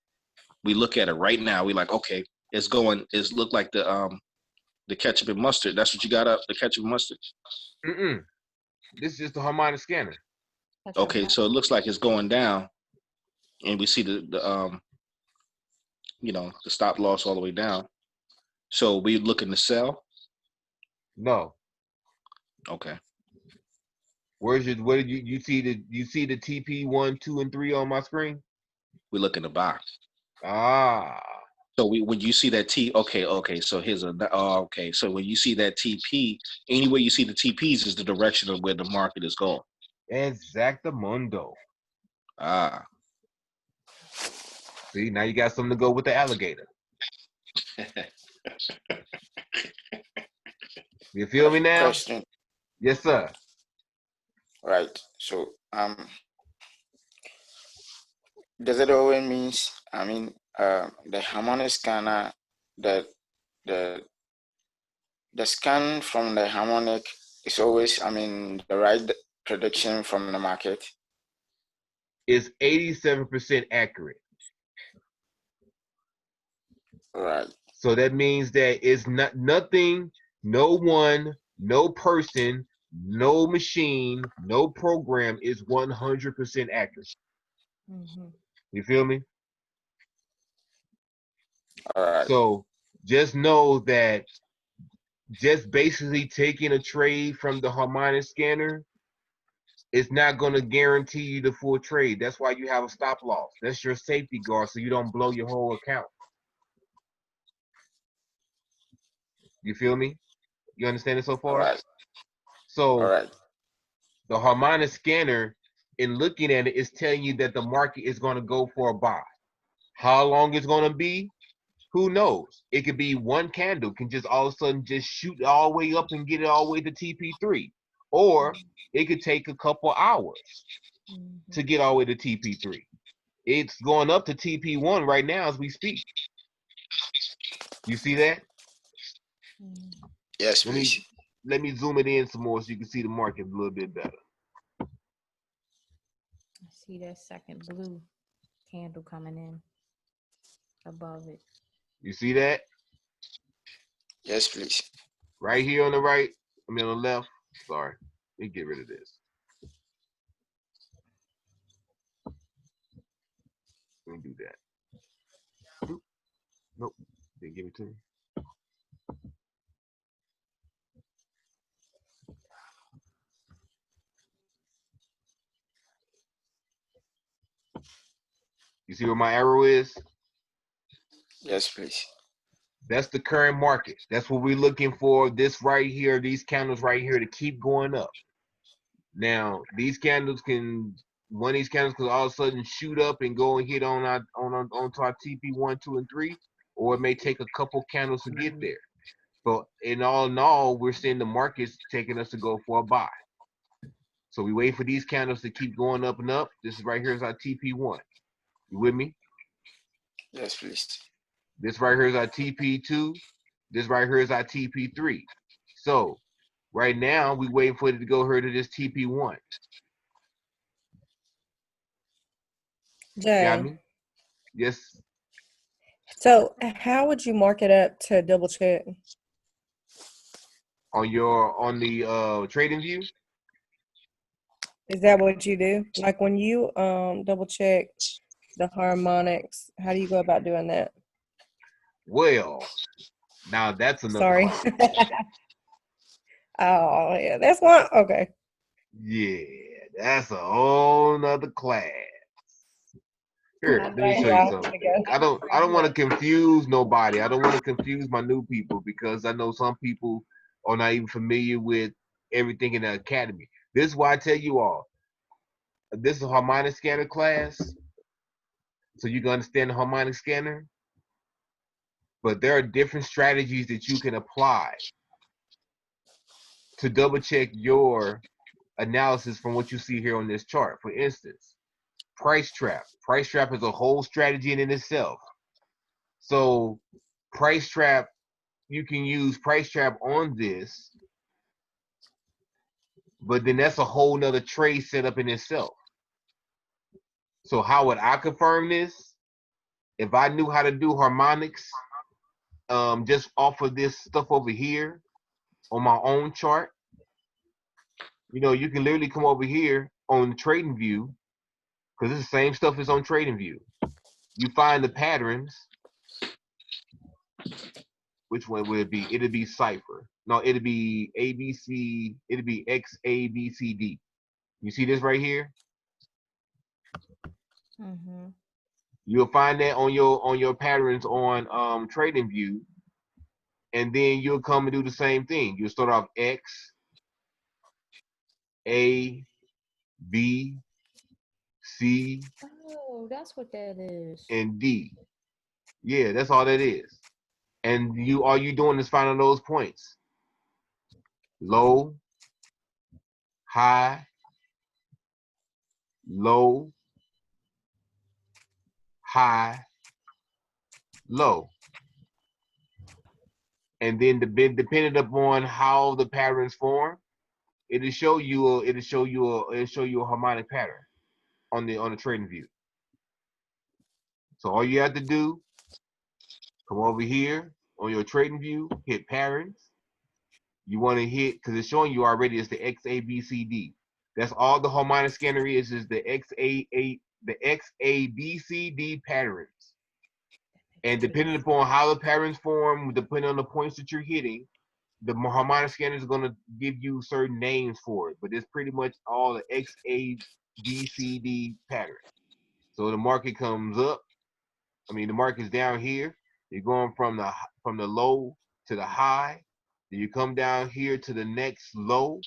[SPEAKER 11] We look at it right now. We like, okay, it's look like the ketchup and mustard. That's what you got up, the ketchup and mustard.
[SPEAKER 2] This is just the Harmonic Scanner.
[SPEAKER 11] Okay, so it looks like it's going down, and we see the stop loss all the way down. So we looking to sell?
[SPEAKER 2] No.
[SPEAKER 11] Okay.
[SPEAKER 2] What did you see the TP 1, 2, and 3 on my screen?
[SPEAKER 11] We look in the box.
[SPEAKER 2] Ah.
[SPEAKER 11] So when you see that okay. So here's okay. So when you see that TP, anywhere you see the TPs is the direction of where the market is going.
[SPEAKER 2] Exactamundo.
[SPEAKER 11] Ah.
[SPEAKER 2] See, now you got something to go with the alligator. You feel me now?
[SPEAKER 12] Question.
[SPEAKER 2] Yes, sir.
[SPEAKER 12] Right. So does it always means the harmonic scanner, the the the scan from the harmonic is always the right prediction from the market?
[SPEAKER 2] It's 87% accurate.
[SPEAKER 12] Right.
[SPEAKER 2] So that means that it's nothing, no one, no person, no machine, no program is 100% accurate.
[SPEAKER 5] Mm-hmm.
[SPEAKER 2] You feel me?
[SPEAKER 12] All right.
[SPEAKER 2] So just know that just basically taking a trade from the Harmonic Scanner is not going to guarantee you the full trade. That's why you have a stop loss. That's your safety guard so you don't blow your whole account. You feel me? You understand it so far?
[SPEAKER 12] All right.
[SPEAKER 2] So
[SPEAKER 12] All right.
[SPEAKER 2] the Harmonic Scanner, in looking at it, is telling you that the market is going to go for a buy. How long it's going to be? Who knows? It could be one candle can just all of a sudden just shoot all the way up and get it all the way to TP3. Or it could take a couple hours to get all the way to TP3. It's going up to TP1 right now as we speak. You see that?
[SPEAKER 12] Yes, please.
[SPEAKER 2] Let me zoom it in some more so you can see the market a little bit better.
[SPEAKER 13] I see that second blue candle coming in above it.
[SPEAKER 2] You see that?
[SPEAKER 12] Yes, please.
[SPEAKER 2] Right here on the right, on the left. Sorry, let me get rid of this. Let me do that. Nope, didn't give it to me. You see where my arrow is?
[SPEAKER 12] Yes, please.
[SPEAKER 2] That's the current market. That's what we're looking for. This right here, these candles right here to keep going up. Now, these candles one of these candles could all of a sudden shoot up and go and hit onto our TP 1, 2, and 3, or it may take a couple candles to get there. But in all, we're seeing the markets taking us to go for a buy. So we wait for these candles to keep going up and up. This is right here is our TP1. You with me?
[SPEAKER 12] Yes, please.
[SPEAKER 2] This right here is our TP2. This right here is our TP3. So right now we waiting for it to go here to this TP1.
[SPEAKER 5] Jay.
[SPEAKER 2] Got me? Yes.
[SPEAKER 5] So how would you mark it up to double check?
[SPEAKER 2] On the trading view?
[SPEAKER 5] Is that what you do? Like when you double check the harmonics, how do you go about doing that?
[SPEAKER 2] Well, now that's another
[SPEAKER 5] Sorry. Oh yeah, that's one. Okay.
[SPEAKER 2] Yeah, that's a whole nother class. Here, let me show you something. I don't want to confuse nobody. I don't want to confuse my new people because I know some people are not even familiar with everything in the academy. This is why I tell you all. This is a harmonic scanner class, so you can understand the harmonic scanner. But there are different strategies that you can apply to double check your analysis from what you see here on this chart. For instance, price trap. Price trap is a whole strategy in itself. So price trap, you can use price trap on this, but then that's a whole nother trade setup in itself. So how would I confirm this? If I knew how to do harmonics, just off of this stuff over here on my own chart, you can literally come over here on the trading view, because it's the same stuff as on trading view. You find the patterns. Which one would it be? It'd be cipher. No, it'd be ABC. It'd be XABCD. You see this right here?
[SPEAKER 13] Mm-hmm.
[SPEAKER 2] You'll find that on your patterns on TradingView, and then you'll come and do the same thing. You'll start off X, A, B, C,
[SPEAKER 13] Oh, that's what that is.
[SPEAKER 2] and D. Yeah, that's all that is. And all you doing is finding those points. Low, high, low, high, low. And then depending upon how the patterns form, it'll show you a harmonic pattern on the TradingView. So all you have to do, come over here on your TradingView, hit patterns. You want to hit, because it's showing you already, it's the XABCD. That's all the harmonic scanner is the XABCD patterns. And depending upon how the patterns form, depending on the points that you're hitting, the harmonic scanner is going to give you certain names for it. But it's pretty much all the XABCD pattern. So the market comes up. I mean, the market's down here. You're going from the low to the high. Then you come down here to the next low.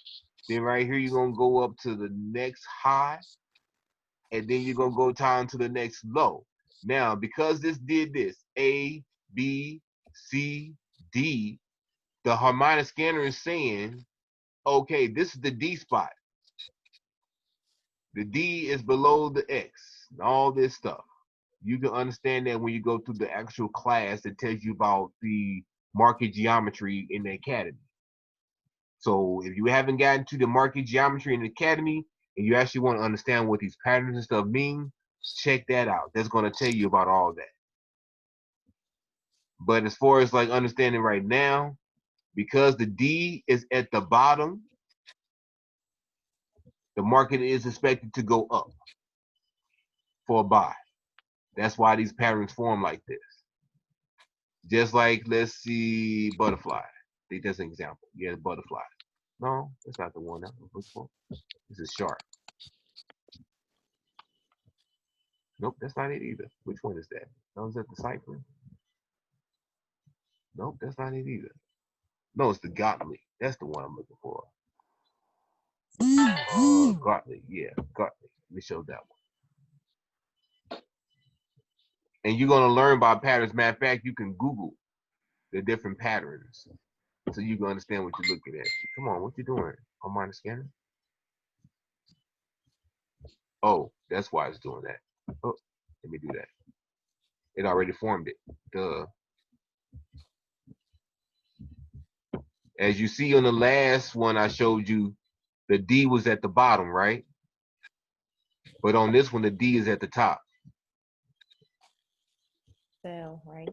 [SPEAKER 2] Then right here, you're going to go up to the next high. And then you're going to go down to the next low. Now, because this did this, A, B, C, D, the harmonic scanner is saying, okay, this is the D spot. The D is below the X, all this stuff. You can understand that when you go through the actual class that tells you about the market geometry in the academy. So if you haven't gotten to the market geometry in the academy and you actually want to understand what these patterns and stuff mean, check that out. That's going to tell you about all that. But as far as like understanding right now, because the D is at the bottom, the market is expected to go up for a buy. That's why these patterns form like this. Just like, let's see, butterfly. I think that's an example. Yeah, butterfly. No, that's not the one that was looking for. This is shark. Nope, that's not it either. Which one is that? No, is that the cipher? Nope, that's not it either. No, it's the Gottlieb. That's the one I'm looking for. Gottlieb, yeah, Gottlieb. Let me show that one. And you're gonna learn by patterns. Matter of fact, you can Google the different patterns so you can understand what you're looking at. Come on, what you doing? Harmonic scanner? Oh, that's why it's doing that. Oh, let me do that. It already formed it. Duh. As you see on the last one I showed you, the D was at the bottom, right? But on this one, the D is at the top.
[SPEAKER 13] Sell, right?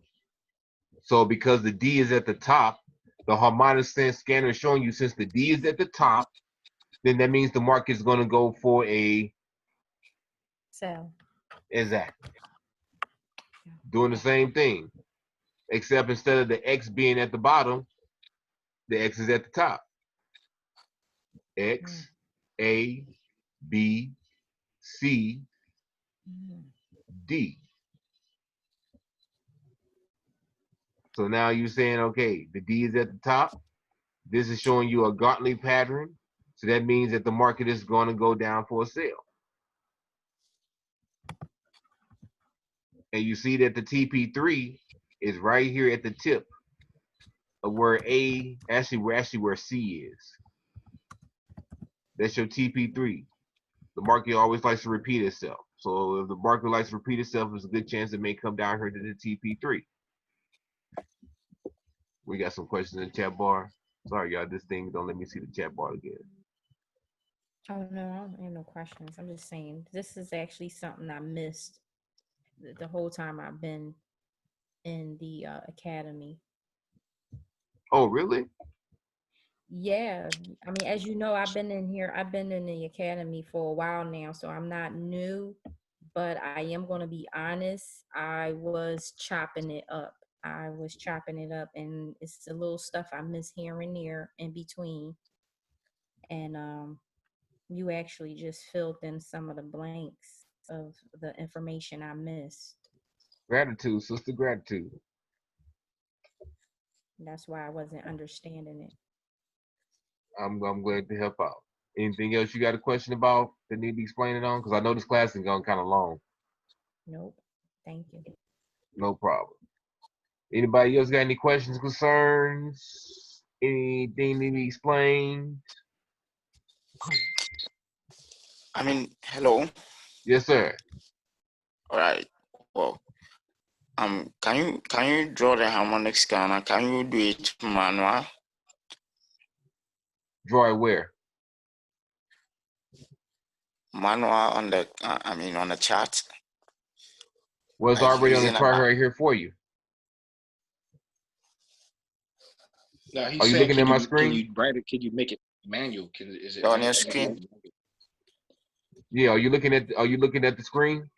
[SPEAKER 2] So because the D is at the top, the harmonic scanner is showing you since the D is at the top, then that means the market is going to go for a
[SPEAKER 13] sell.
[SPEAKER 2] Exactly. Doing the same thing, except instead of the X being at the bottom, the X is at the top. X, A, B, C, D. So now you're saying, okay, the D is at the top. This is showing you a Gottlieb pattern. So that means that the market is going to go down for a sale. And you see that the TP3 is right here at the tip of where where C is. That's your TP3. The market always likes to repeat itself. So if the market likes to repeat itself, there's a good chance it may come down here to the TP3. We got some questions in the chat bar. Sorry, y'all, this thing don't let me see the chat bar again.
[SPEAKER 13] Oh no, I don't have no questions. I'm just saying this is actually something I missed the whole time I've been in the academy.
[SPEAKER 2] Oh, really?
[SPEAKER 13] Yeah, I mean, as you know, I've been in the academy for a while now, so I'm not new, but I am going to be honest. I was chopping it up. And it's a little stuff I miss here and there in between. And You actually just filled in some of the blanks of the information I missed.
[SPEAKER 2] Gratitude, sister, gratitude.
[SPEAKER 13] That's why I wasn't understanding it.
[SPEAKER 2] I'm glad to help out. Anything else you got a question about that need to be explained on? Because I know this class is going kind of long.
[SPEAKER 13] Nope. Thank you.
[SPEAKER 2] No problem. Anybody else got any questions, concerns? Anything need to be explained?
[SPEAKER 12] I mean, hello.
[SPEAKER 2] Yes, sir.
[SPEAKER 12] All right. Well, can you draw the harmonic scanner? Can you do it manual?
[SPEAKER 2] Draw it where?
[SPEAKER 12] Manual on the on the chart.
[SPEAKER 2] Well, it's
[SPEAKER 12] Like
[SPEAKER 2] already on the
[SPEAKER 12] using
[SPEAKER 2] chart right here for you.
[SPEAKER 11] No,
[SPEAKER 2] Are
[SPEAKER 11] he's
[SPEAKER 2] you
[SPEAKER 11] saying,
[SPEAKER 2] looking at my screen?
[SPEAKER 11] Can you write it? Can you make it manual? Is it
[SPEAKER 12] on your
[SPEAKER 11] manual?
[SPEAKER 12] screen?
[SPEAKER 2] Yeah. Are you looking at the screen?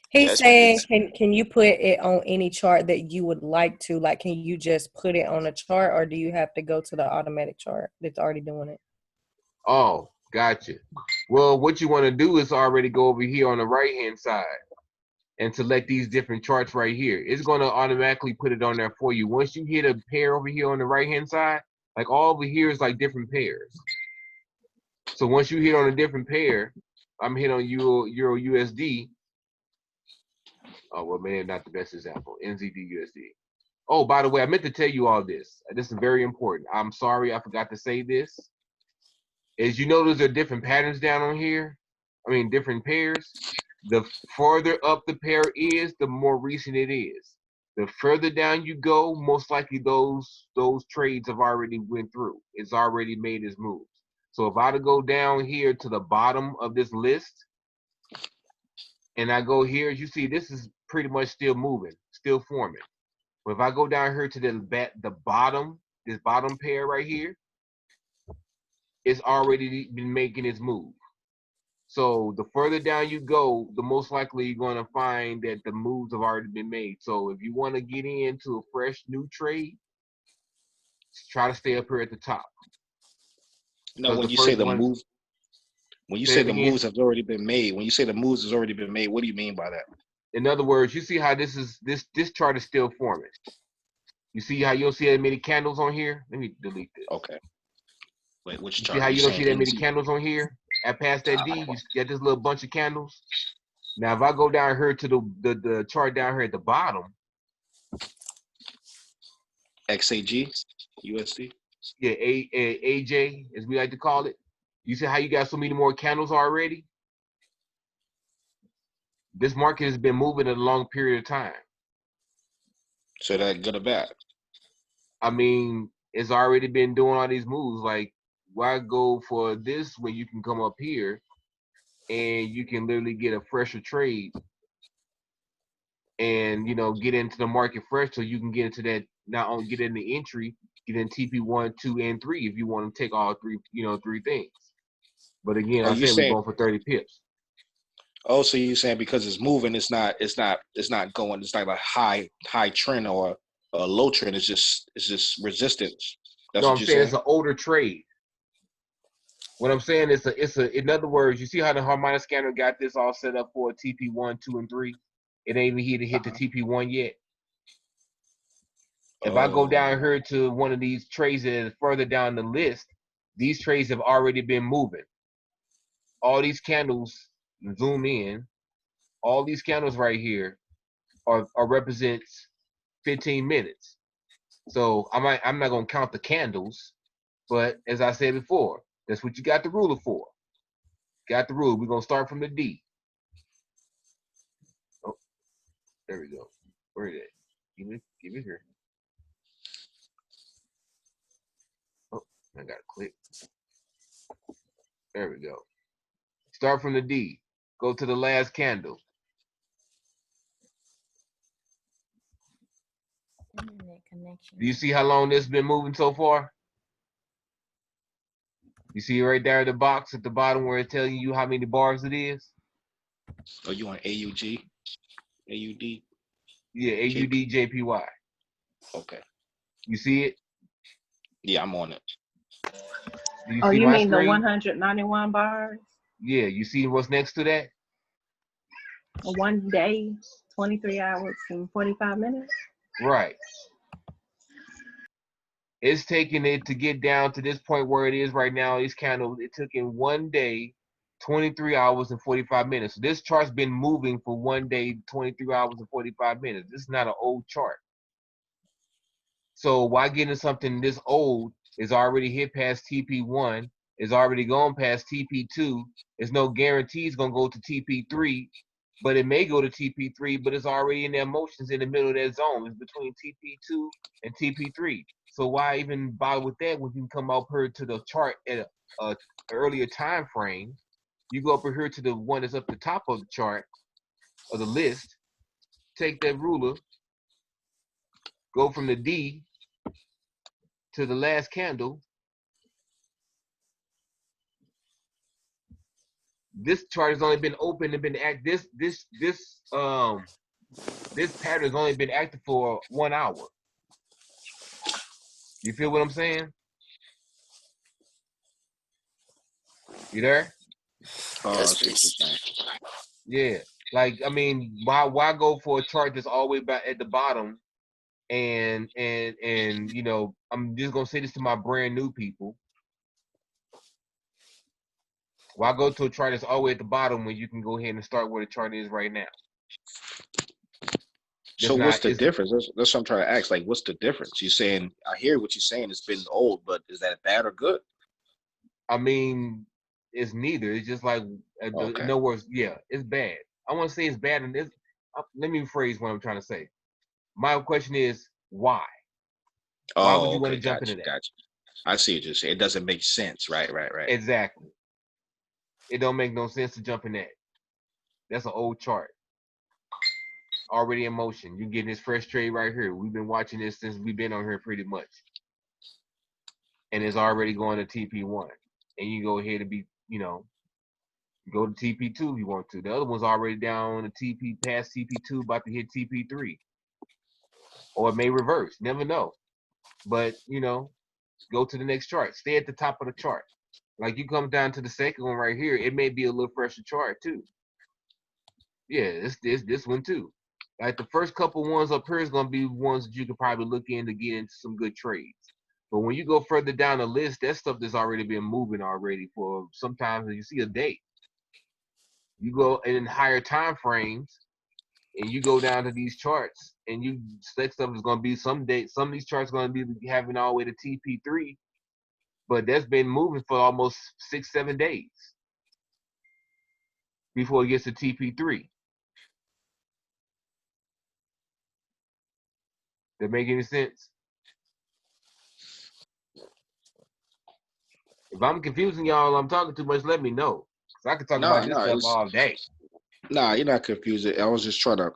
[SPEAKER 5] He's
[SPEAKER 12] Yes,
[SPEAKER 5] saying,
[SPEAKER 12] please.
[SPEAKER 5] can you put it on any chart that you would like to? Like, can you just put it on a chart, or do you have to go to the automatic chart that's already doing it?
[SPEAKER 2] Oh, gotcha. Well, what you want to do is already go over here on the right-hand side and select these different charts right here. It's going to automatically put it on there for you. Once you hit a pair over here on the right-hand side, like all over here is like different pairs. So once you hit on a different pair, I'm hit on Euro USD. Oh, well, man, not the best example. NZD USD. Oh, by the way, I meant to tell you all this. This is very important. I'm sorry I forgot to say this. As you notice, there are different patterns down on here. I mean, different pairs. The farther up the pair is, the more recent it is. The further down you go, most likely those trades have already went through. It's already made its moves. So if I to go down here to the bottom of this list, and I go here, as you see, this is pretty much still moving, still forming. But if I go down here to the bottom, this bottom pair right here, it's already been making its move. So the further down you go, the most likely you're going to find that the moves have already been made. So if you want to get into a fresh new trade, try to stay up here at the top.
[SPEAKER 11] No, when you say the move, when you say the
[SPEAKER 2] again,
[SPEAKER 11] moves have already been made, when you say the moves has already been made, what do you mean by that?
[SPEAKER 2] In other words, you see how this chart is still forming. You see how you don't see that many candles on here? Let me delete this.
[SPEAKER 11] Okay. Wait, which
[SPEAKER 2] you
[SPEAKER 11] chart?
[SPEAKER 2] See how you don't see that many
[SPEAKER 11] NZ?
[SPEAKER 2] candles on here? At past that D, you get this little bunch of candles. Now, if I go down here to the chart down here at the bottom,
[SPEAKER 11] XAG, USD.
[SPEAKER 2] Yeah, AJ, as we like to call it. You see how you got so many more candles already? This market has been moving in a long period of time.
[SPEAKER 11] So that good or bad?
[SPEAKER 2] I mean, it's already been doing all these moves. Like, why go for this when you can come up here and you can literally get a fresher trade and, get into the market fresh so you can get into that, not only get in the entry, get in TP1, 2, and 3 if you want to take all three things. But again, I said we're going for 30 pips.
[SPEAKER 11] Oh, so you're saying because it's moving, it's not going, it's like a high trend or a low trend. It's just resistance. That's
[SPEAKER 2] No,
[SPEAKER 11] what
[SPEAKER 2] I'm
[SPEAKER 11] you're
[SPEAKER 2] saying
[SPEAKER 11] saying.
[SPEAKER 2] it's an older trade. What I'm saying is in other words, you see how the Harmonic Scanner got this all set up for a TP1, 2, and 3? It ain't even hit the TP1 yet. If I go down here to one of these trades that is further down the list, these trades have already been moving. All these candles, zoom in, all these candles right here are represents 15 minutes. So I'm not gonna count the candles, but as I said before, that's what you got the ruler for. Got the ruler. We're gonna start from the D. Oh, there we go. Where is it? Give it here. Oh, I gotta click. There we go. Start from the D. Go to the last candle.
[SPEAKER 13] Internet connection.
[SPEAKER 2] Do you see how long this has been moving so far? You see right there in the box at the bottom where it's telling you how many bars it is?
[SPEAKER 11] Oh, you on AUG? AUD?
[SPEAKER 2] Yeah, AUD JPY.
[SPEAKER 11] Okay.
[SPEAKER 2] You see it?
[SPEAKER 11] Yeah, I'm on it.
[SPEAKER 2] Do you
[SPEAKER 10] Oh,
[SPEAKER 2] see
[SPEAKER 10] you
[SPEAKER 2] my
[SPEAKER 10] mean the
[SPEAKER 2] screen?
[SPEAKER 10] 191 bars?
[SPEAKER 2] Yeah, you see what's next to that?
[SPEAKER 10] One day, 23 hours and 45 minutes.
[SPEAKER 2] Right. It's taking it to get down to this point where it is right now. It's kind of, it took in 1 day, 23 hours and 45 minutes. So this chart's been moving for 1 day, 23 hours and 45 minutes. This is not an old chart. So why getting something this old is already hit past TP1, is already gone past TP2. There's no guarantee it's gonna go to TP3, but it may go to TP3, but it's already in their motions in the middle of that zone. It's between TP2 and TP3. So why even bother with that when you can come up here to the chart at a earlier time frame? You go up here to the one that's up the top of the chart of the list, take that ruler, go from the D to the last candle. This chart has only been open and been this pattern has only been active for 1 hour. You feel what I'm saying? You there?
[SPEAKER 11] Oh,
[SPEAKER 12] Yes,
[SPEAKER 11] I see what
[SPEAKER 12] please.
[SPEAKER 11] you're saying.
[SPEAKER 2] Yeah. Like, I mean, why go for a chart that's all the way back at the bottom? And you know, I'm just gonna say this to my brand new people. Why go to a chart that's all the way at the bottom when you can go ahead and start where the chart is right now?
[SPEAKER 11] So what's the difference? That's what I'm trying to ask. Like, what's the difference? You're saying, I hear what you're saying. It's been old, but is that bad or good?
[SPEAKER 2] I mean, it's neither. It's just like,
[SPEAKER 11] Okay.
[SPEAKER 2] in other words, yeah, it's bad. I want to say it's bad, and this. Let me rephrase what I'm trying to say. My question is, why? Why would
[SPEAKER 11] Oh,
[SPEAKER 2] you want
[SPEAKER 11] okay.
[SPEAKER 2] to jump
[SPEAKER 11] Gotcha.
[SPEAKER 2] into that?
[SPEAKER 11] Gotcha. I see what you're saying. It doesn't make sense. Right.
[SPEAKER 2] Exactly. It don't make no sense to jump in that. That's an old chart. Already in motion. You getting this fresh trade right here. We've been watching this since we've been on here pretty much. And it's already going to TP1. And you go ahead and be, you know, go to TP2 if you want to. The other one's already down to TP, past TP2, about to hit TP3. Or it may reverse. Never know. But, you know, go to the next chart. Stay at the top of the chart. Like you come down to the second one right here, it may be a little fresher chart too. Yeah, this one too. Like the first couple ones up here is gonna be ones that you could probably look in to get into some good trades. But when you go further down the list, that stuff that's already been moving already for sometimes you see a day. You go in higher time frames and you go down to these charts and you select stuff is gonna be some day, some of these charts are gonna be having all the way to TP3, but that's been moving for almost 6-7 days before it gets to TP3. That make any sense? If I'm confusing y'all, I'm talking too much, let me know. Cause I could talk about this stuff all day.
[SPEAKER 11] Nah, you're not confused. I was just trying to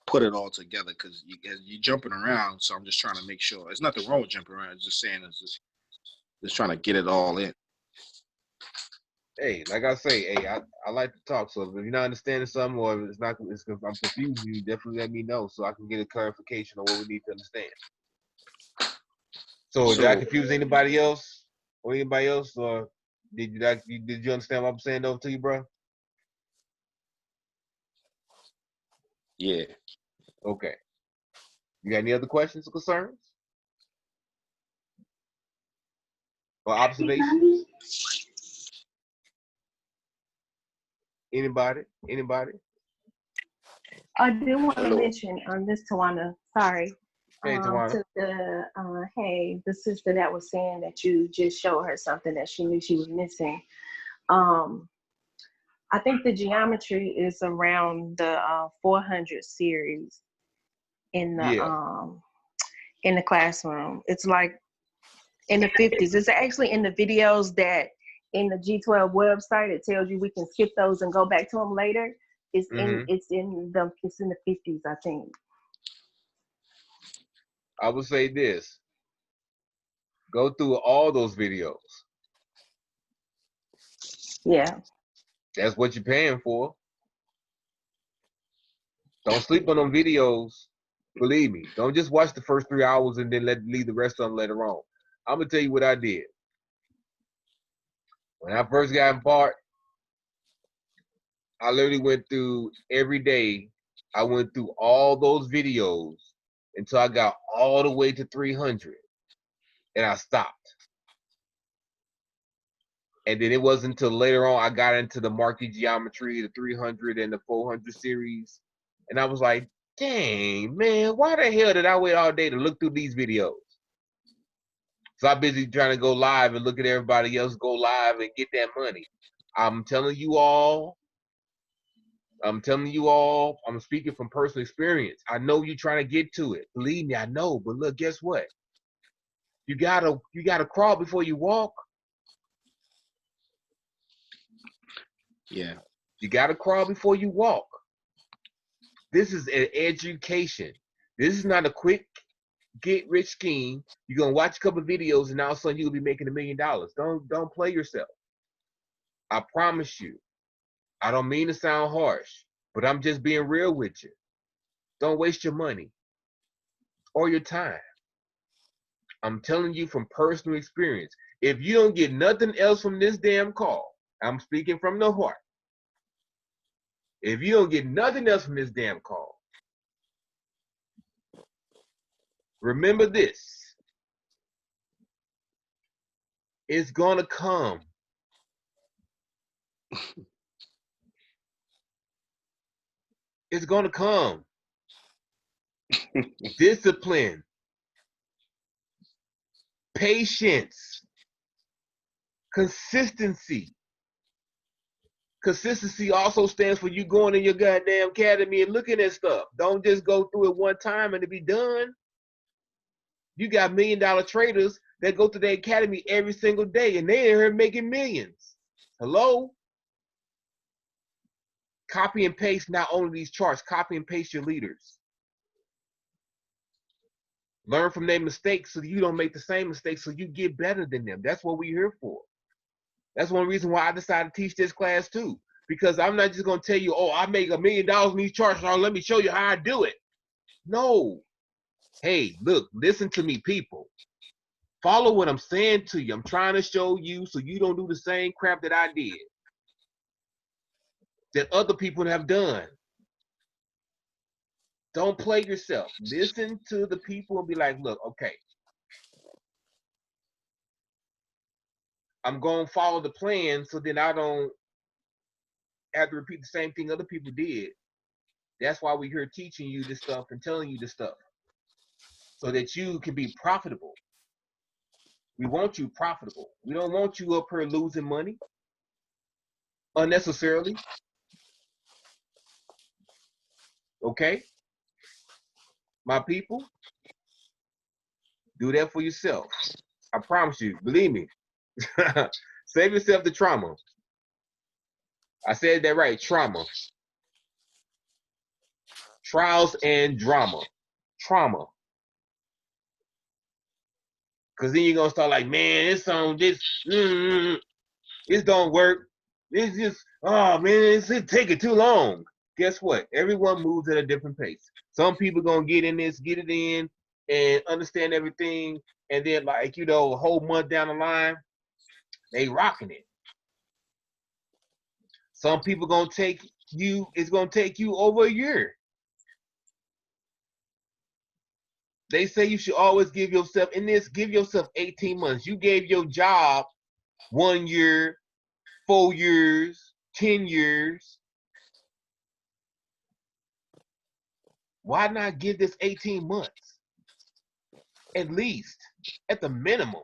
[SPEAKER 11] put it all together because you're jumping around. So I'm just trying to make sure. There's nothing wrong with jumping around. It's just saying, just trying to get it all in.
[SPEAKER 2] Hey, like I say, hey, I like to talk. So if you're not understanding something or if I'm confusing you, definitely let me know so I can get a clarification on what we need to understand. So did I confuse anybody else or anybody else, or did you understand what I'm saying over to you, bro?
[SPEAKER 11] Yeah.
[SPEAKER 2] Okay. You got any other questions or concerns? Or observations? Anybody?
[SPEAKER 10] I do want to mention on this, Tawana, sorry,
[SPEAKER 2] Hey, Tawana.
[SPEAKER 10] to the, the sister that was saying that you just showed her something that she knew she was missing. I think the geometry is around the 400 series in the classroom. It's like in the 50s. It's actually in the videos that in the G12 website. It tells you we can skip those and go back to them later. It's in the 50s, I think.
[SPEAKER 2] I would say this. Go through all those videos.
[SPEAKER 10] Yeah.
[SPEAKER 2] That's what you're paying for. Don't sleep on them videos. Believe me. Don't just watch the first 3 hours and then leave the rest of them later on. I'm gonna tell you what I did. When I first got in part, I literally went through every day. I went through all those videos until I got all the way to 300, and I stopped. And then it wasn't until later on I got into the marquee geometry, the 300 and the 400 series, and I was like, dang, man, why the hell did I wait all day to look through these videos? So I'm busy trying to go live and look at everybody else go live and get that money. I'm telling you all, I'm speaking from personal experience. I know you're trying to get to it. Believe me, I know. But look, guess what? You gotta crawl before you walk.
[SPEAKER 11] Yeah.
[SPEAKER 2] You gotta crawl before you walk. This is an education. This is not a quick get rich scheme. You're gonna watch a couple of videos and all of a sudden you'll be making $1 million. Don't play yourself. I promise you. I don't mean to sound harsh, but I'm just being real with you. Don't waste your money or your time. I'm telling you from personal experience. If you don't get nothing else from this damn call, I'm speaking from the heart. If you don't get nothing else from this damn call, remember this. It's gonna come. It's gonna come. Discipline, patience, consistency. Consistency also stands for you going in your goddamn academy and looking at stuff. Don't just go through it one time and it be done. You got $1 million traders that go to the academy every single day and they in here making millions. Hello? Copy and paste not only these charts, copy and paste your leaders. Learn from their mistakes so you don't make the same mistakes so you get better than them. That's what we're here for. That's one reason why I decided to teach this class too. Because I'm not just going to tell you, oh, I make $1 million in these charts, so let me show you how I do it. No. Hey, look, listen to me, people. Follow what I'm saying to you. I'm trying to show you so you don't do the same crap that I did, that other people have done. Don't play yourself. Listen to the people and be like, look, okay, I'm going to follow the plan so then I don't have to repeat the same thing other people did. That's why we're here teaching you this stuff and telling you this stuff so that you can be profitable. We want you profitable. We don't want you up here losing money unnecessarily. Okay? My people, do that for yourself. I promise you. Believe me. Save yourself the trauma. I said that right. Trauma. Trials and drama. Trauma. Because then you're going to start like, man, this song, this don't work. It's just, oh, man, it's taking too long. Guess what? Everyone moves at a different pace. Some people going to get in this, get it in, and understand everything. And then, like, you know, a whole month down the line, they rocking it. Some people going to take you, it's going to take you over a year. They say you should always give yourself, in this, give yourself 18 months. You gave your job 1 year, 4 years, 10 years. Why not give this 18 months? At least, at the minimum.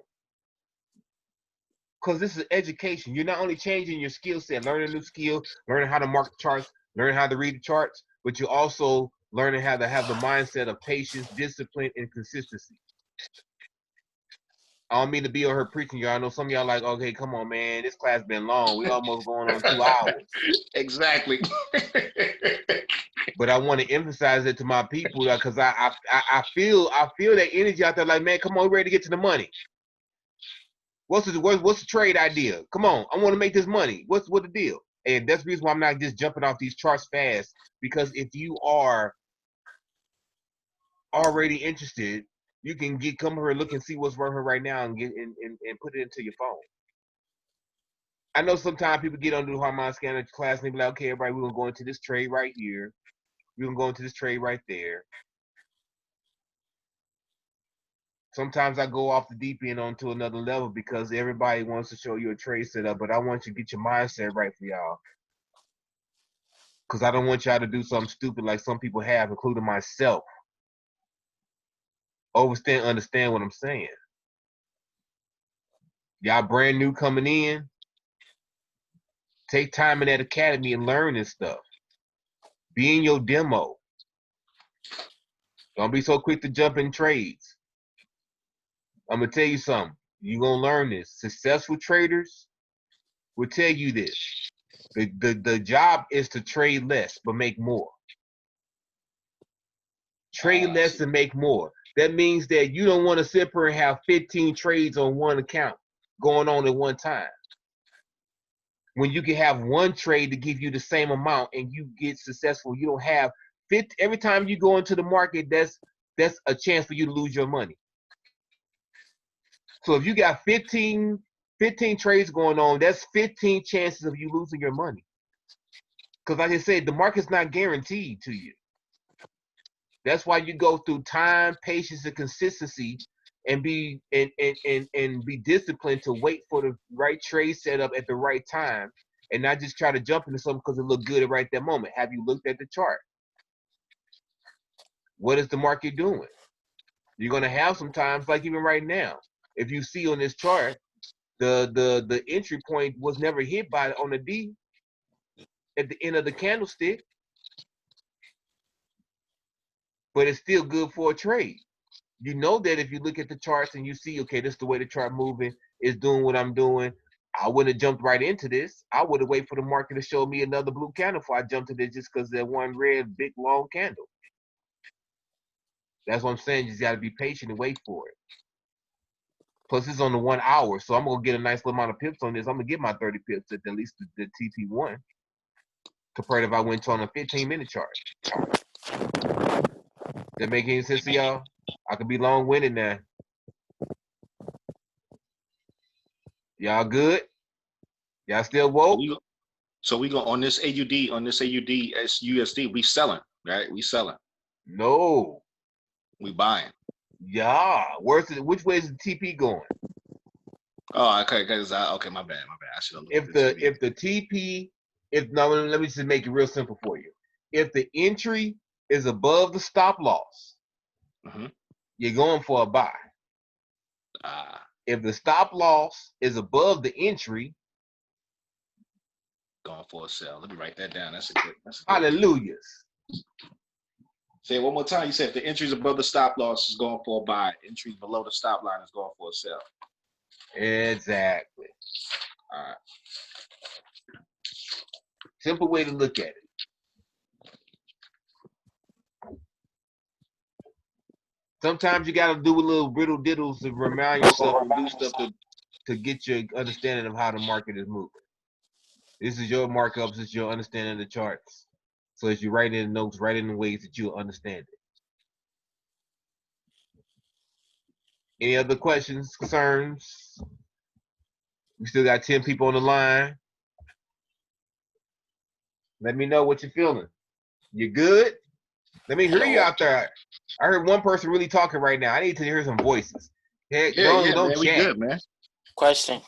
[SPEAKER 2] Because this is education. You're not only changing your skill set, learning a new skill, learning how to mark the charts, learning how to read the charts, but you're also learning how to have the mindset of patience, discipline, and consistency. I don't mean to be on her preaching, y'all. I know some of y'all like, okay, come on, man. This class been long. We almost going on 2 hours.
[SPEAKER 11] Exactly.
[SPEAKER 2] But I want to emphasize it to my people because I feel that energy out there. Like, man, come on, we're ready to get to the money. What's the trade idea? Come on, I want to make this money. What's the deal? And that's the reason why I'm not just jumping off these charts fast. Because if you are already interested, you can come here, look and see what's right here right now, and put it into your phone. I know sometimes people get on the Harmonic Scanner class and they be like, okay, everybody, we're gonna go into this trade right here. We're gonna go into this trade right there. Sometimes I go off the deep end onto another level because everybody wants to show you a trade setup, but I want you to get your mindset right for y'all. Because I don't want y'all to do something stupid like some people have, including myself. Understand what I'm saying. Y'all brand new coming in. Take time in that academy and learn this stuff. Be in your demo. Don't be so quick to jump in trades. I'm going to tell you something. You're going to learn this. Successful traders will tell you this. The job is to trade less but make more. Trade less and make more. That means that you don't want to sit here and have 15 trades on one account going on at one time. When you can have one trade to give you the same amount and you get successful, you don't have 50. Every time you go into the market, that's a chance for you to lose your money. So if you got 15 trades going on, that's 15 chances of you losing your money. Because like I said, the market's not guaranteed to you. That's why you go through time, patience, and consistency, and be disciplined to wait for the right trade setup at the right time, and not just try to jump into something because it looked good right that moment. Have you looked at the chart? What is the market doing? You're gonna have some times, like even right now, if you see on this chart, the entry point was never hit by on the D at the end of the candlestick, but it's still good for a trade. You know that if you look at the charts and you see, okay, this is the way the chart moving, it's doing what I'm doing. I wouldn't have jumped right into this. I would have waited for the market to show me another blue candle before I jumped into this just because that one red, big, long candle. That's what I'm saying. You just got to be patient and wait for it. Plus, it's on the 1 hour, so I'm going to get a nice little amount of pips on this. I'm going to get my 30 pips at least the TP1 compared if I went to on a 15-minute chart. That make any sense to y'all? I could be long-winded now. Y'all good? Y'all still woke?
[SPEAKER 11] So we go on this AUD, USD, we selling, right? We selling.
[SPEAKER 2] No.
[SPEAKER 11] We buying.
[SPEAKER 2] Yeah. Which way is the TP going?
[SPEAKER 11] Oh, okay, okay, my bad. I should have looked
[SPEAKER 2] If the TP, let me just make it real simple for you. If the entry is above the stop loss, you're going for a buy. If the stop loss is above the entry,
[SPEAKER 11] going for a sell. Let me write that down. That's a good.
[SPEAKER 2] Hallelujahs.
[SPEAKER 11] Say it one more time. You said if the entry is above the stop loss, is going for a buy. Entry below the stop line is going for a sell.
[SPEAKER 2] Exactly.
[SPEAKER 11] All right.
[SPEAKER 2] Simple way to look at it. Sometimes you got to do a little riddle diddles to remind yourself and do stuff to get your understanding of how the market is moving. This is your markups. This is your understanding of the charts. So as you write in the notes, write in the ways that you'll understand it. Any other questions, concerns? We still got 10 people on the line. Let me know what you're feeling. You good? Let me hear you out there. I heard one person really talking right now. I need to hear some voices. Hey, don't
[SPEAKER 12] man,
[SPEAKER 2] chat.
[SPEAKER 12] we good, man. Question.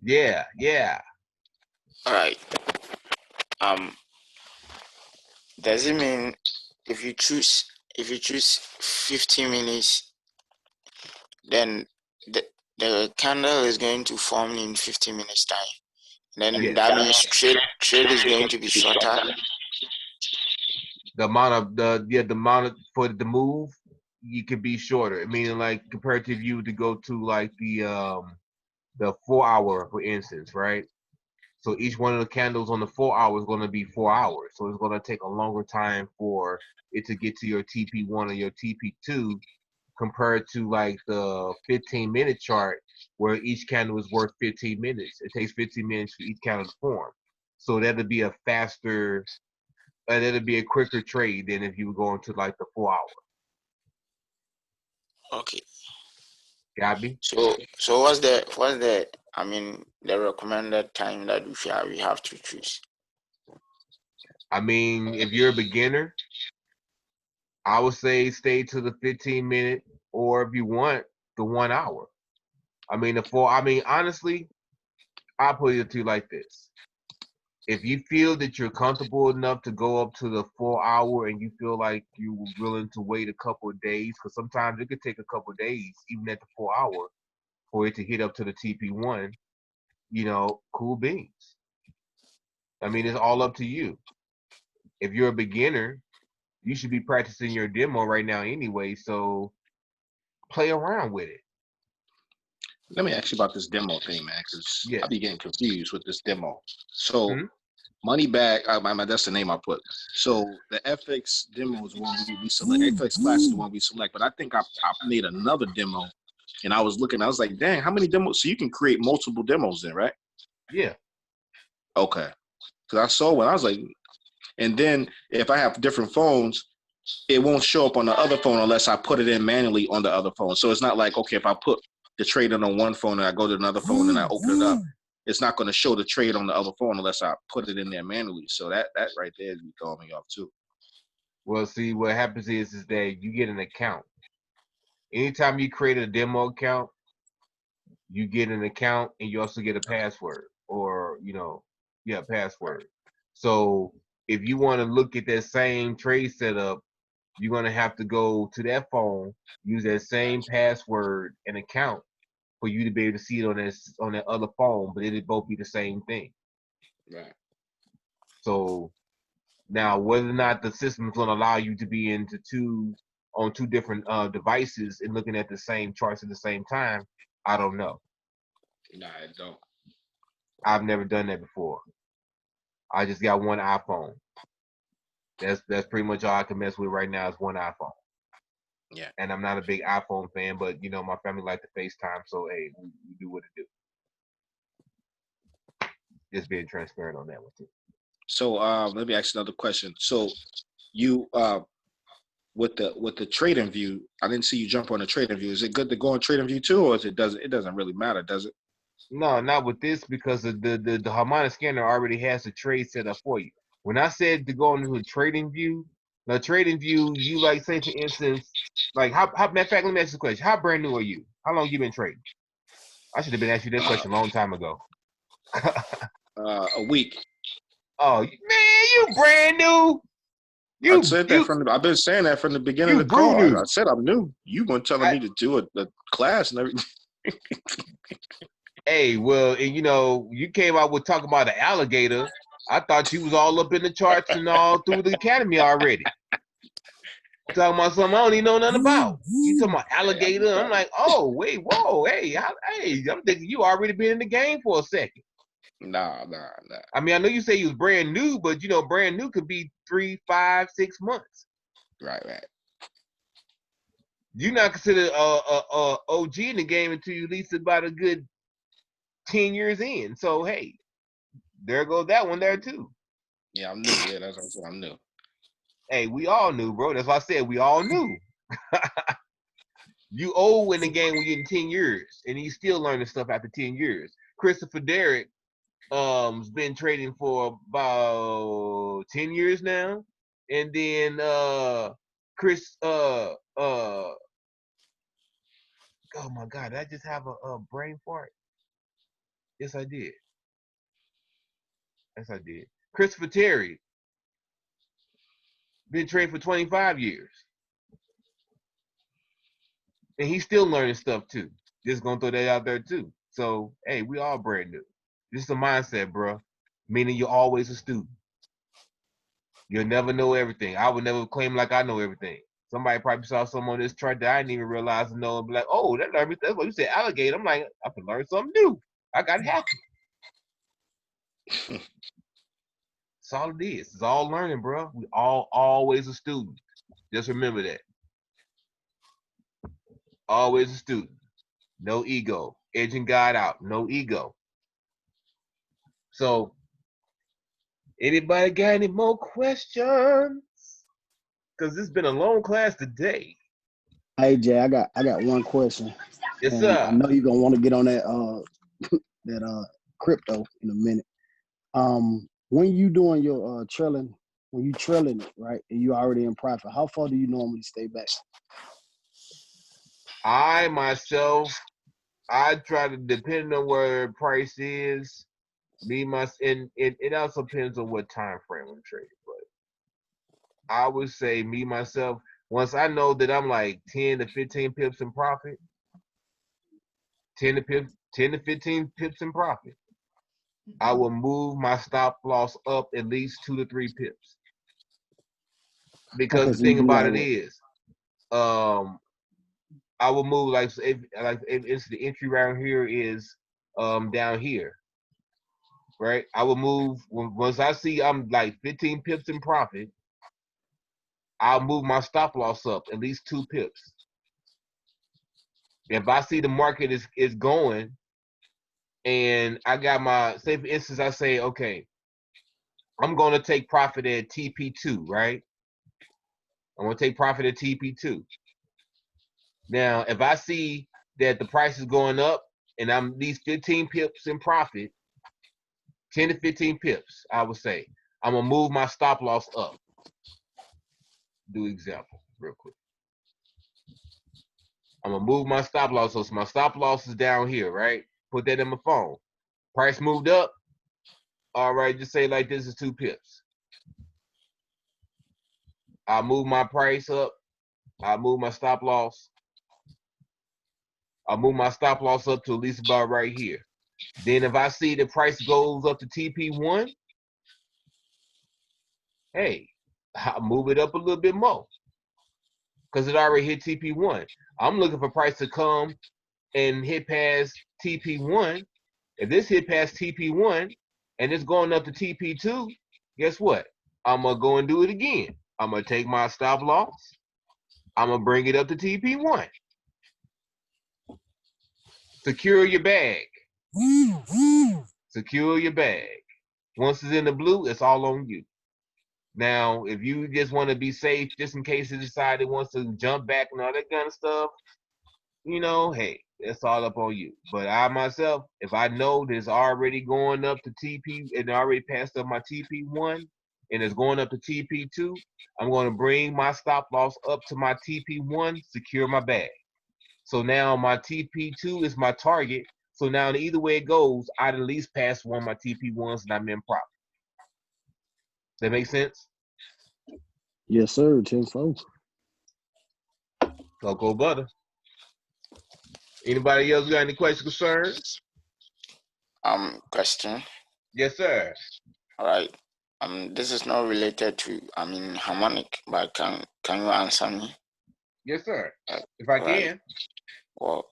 [SPEAKER 2] Yeah.
[SPEAKER 12] All right. Does it mean if you choose 15 minutes, then the candle is going to form in 15 minutes time? Then that means trade is going to be shorter.
[SPEAKER 2] The amount of for the move, you could be shorter. Meaning like comparative you to go to like the 4 hour, for instance, right? So each one of the candles on the 4 hour is going to be 4 hours. So it's going to take a longer time for it to get to your TP1 or your TP2 compared to like the 15-minute chart where each candle is worth 15 minutes. It takes 15 minutes for each candle to form. So that'll be a faster, that'll be a quicker trade than if you were going to like the 4 hour.
[SPEAKER 12] Okay.
[SPEAKER 2] Got me?
[SPEAKER 12] So what's the I mean the recommended time that we have to choose?
[SPEAKER 2] I mean, if you're a beginner, I would say stay to the 15-minute, or if you want, the 1 hour. I mean, honestly, I'll put it to you like this. If you feel that you're comfortable enough to go up to the 4 hour and you feel like you're willing to wait a couple of days, because sometimes it could take a couple of days, even at the 4 hour, for it to hit up to the TP1, cool beans. I mean, it's all up to you. If you're a beginner, you should be practicing your demo right now anyway, so play around with it.
[SPEAKER 11] Let me ask you about this demo thing, man, because I be getting confused with this demo. So, Money Bag, that's the name I put. So the FX demo is the one we select. FX class is the one we select. But I think I made another demo, and I was looking. I was like, dang, how many demos? So you can create multiple demos then, right?
[SPEAKER 2] Yeah.
[SPEAKER 11] Okay. Because I saw one. I was like, and then if I have different phones, it won't show up on the other phone unless I put it in manually on the other phone. So it's not like, okay, if I put the trade in on one phone and I go to another phone and I open it up, it's not going to show the trade on the other phone unless I put it in there manually. So that right there is throwing me off too.
[SPEAKER 2] Well, see, what happens is that you get an account. Anytime you create a demo account, you get an account and you also get a password, or password. So if you want to look at that same trade setup, you're going to have to go to that phone, use that same password and account for you to be able to see it on that other phone, but it'll both be the same thing.
[SPEAKER 11] Right.
[SPEAKER 2] So now, whether or not the system is going to allow you to be on two different devices and looking at the same charts at the same time, I don't know.
[SPEAKER 11] Nah, I don't.
[SPEAKER 2] I've never done that before. I just got one iPhone. That's pretty much all I can mess with right now is one iPhone.
[SPEAKER 11] Yeah.
[SPEAKER 2] And I'm not a big iPhone fan, but my family like to FaceTime, so hey, we do what it do. Just being transparent on that one too.
[SPEAKER 11] So let me ask another question. So you with the trading view, I didn't see you jump on the trading view. Is it good to go on trading view too, or it doesn't really matter, does it?
[SPEAKER 2] No, not with this, because the Harmonic Scanner already has a trade set up for you. When I said to go into a trading view, the trading view, you like say for instance, like matter of fact, let me ask you a question. How brand new are you? How long you been trading? I should have been asking you that question a long time ago.
[SPEAKER 11] A week.
[SPEAKER 2] Oh man, you brand new.
[SPEAKER 11] I've been saying that from the beginning of the call. I said I'm new. You weren't telling me to do a class and everything.
[SPEAKER 2] Hey, well, and you came out with talking about the alligator. I thought you was all up in the charts and all through the academy already. Talking about something I don't even know nothing about. You talking about alligator? I'm like, oh wait, whoa, hey, I'm thinking you already been in the game for a second.
[SPEAKER 11] Nah.
[SPEAKER 2] I mean, I know you say you was brand new, but brand new could be 3, 5, 6 months.
[SPEAKER 11] Right.
[SPEAKER 2] You're not considered a OG in the game until you at least about a good 10 years in. So hey, there goes that one there too.
[SPEAKER 11] Yeah, I'm new. Yeah, that's what I'm saying. I'm new.
[SPEAKER 2] Hey, we all knew, bro. That's why I said we all knew. You old in the game when you're in 10 years, and you still learning stuff after 10 years. Christopher Derrick has been trading for about 10 years now. And then Chris oh my God, did I just have a brain fart? Yes, I did. Christopher Terry been trading for 25 years. And he's still learning stuff too. Just gonna throw that out there too. So hey, we all brand new. This is a mindset, bro. Meaning you're always a student. You'll never know everything. I would never claim like I know everything. Somebody probably saw something on this chart that I didn't even realize and know and be like, oh, that's what you said, alligator. I'm like, I can learn something new. I got happy. That's all it is. It's all learning, bro. We all always a student. Just remember that. Always a student. No ego. Edging God out. No ego. So, anybody got any more questions? Because it's been a long class today.
[SPEAKER 3] Hey Jay, I got one question.
[SPEAKER 2] Yes,
[SPEAKER 3] And I
[SPEAKER 2] sir.
[SPEAKER 3] know you're gonna want to get on that crypto in a minute. When you doing your trailing, when you trailing it, right, and you already in profit, how far do you normally stay back?
[SPEAKER 2] I myself, I try to, depending on where price is, and it also depends on what time frame I'm trading. But I would say me myself, once I know that I'm like 10 to 15 pips in profit, 10 to 15 pips in profit, I will move my stop loss up at least 2 to 3 pips. Because
[SPEAKER 3] Okay,
[SPEAKER 2] the
[SPEAKER 3] so you
[SPEAKER 2] thing
[SPEAKER 3] do
[SPEAKER 2] about
[SPEAKER 3] like
[SPEAKER 2] it
[SPEAKER 3] what?
[SPEAKER 2] is, I will move like if it's the entry round here is down here, right? I will move once I see I'm like 15 pips in profit, I'll move my stop loss up at least 2 pips. If I see the market is going and I got my, say for instance, I say, okay, I'm gonna take profit at TP2, right? I'm gonna take profit at TP2. Now, if I see that the price is going up and I'm these 15 pips in profit, 10 to 15 pips, I would say, I'm gonna move my stop loss up. Do example real quick. I'm gonna move my stop loss. So my stop loss is down here, right? Put that in my phone. Price moved up. All right, just say like this is 2 pips. I move my price up. I move my stop loss. I move my stop loss up to at least about right here. Then if I see the price goes up to TP1, hey, I move it up a little bit more because it already hit TP1. I'm looking for price to come and hit past TP1. If this hit past TP1 and it's going up to TP2, guess what? I'm going to go and do it again. I'm going to take my stop loss. I'm going to bring it up to TP1. Secure your bag. Secure your bag. Once it's in the blue, it's all on you. Now, if you just want to be safe, just in case it decide it wants to jump back and all that kind of stuff, you know, hey, it's all up on you. But I myself, if I know that it's already going up to TP and already passed up my TP1 and it's going up to TP2, I'm going to bring my stop loss up to my TP1, secure my bag. So now my TP2 is my target. So now either way it goes, I'd at least pass one of my TP1s and I'm in profit. That make sense?
[SPEAKER 3] Yes, sir. 10-4.
[SPEAKER 2] Cocoa butter. Anybody else got any questions, concerns?
[SPEAKER 12] Question.
[SPEAKER 2] Yes, sir.
[SPEAKER 12] All right. This is not related to, harmonic, but can you answer me?
[SPEAKER 2] Yes, sir. If I
[SPEAKER 12] Right.
[SPEAKER 2] can.
[SPEAKER 12] Well,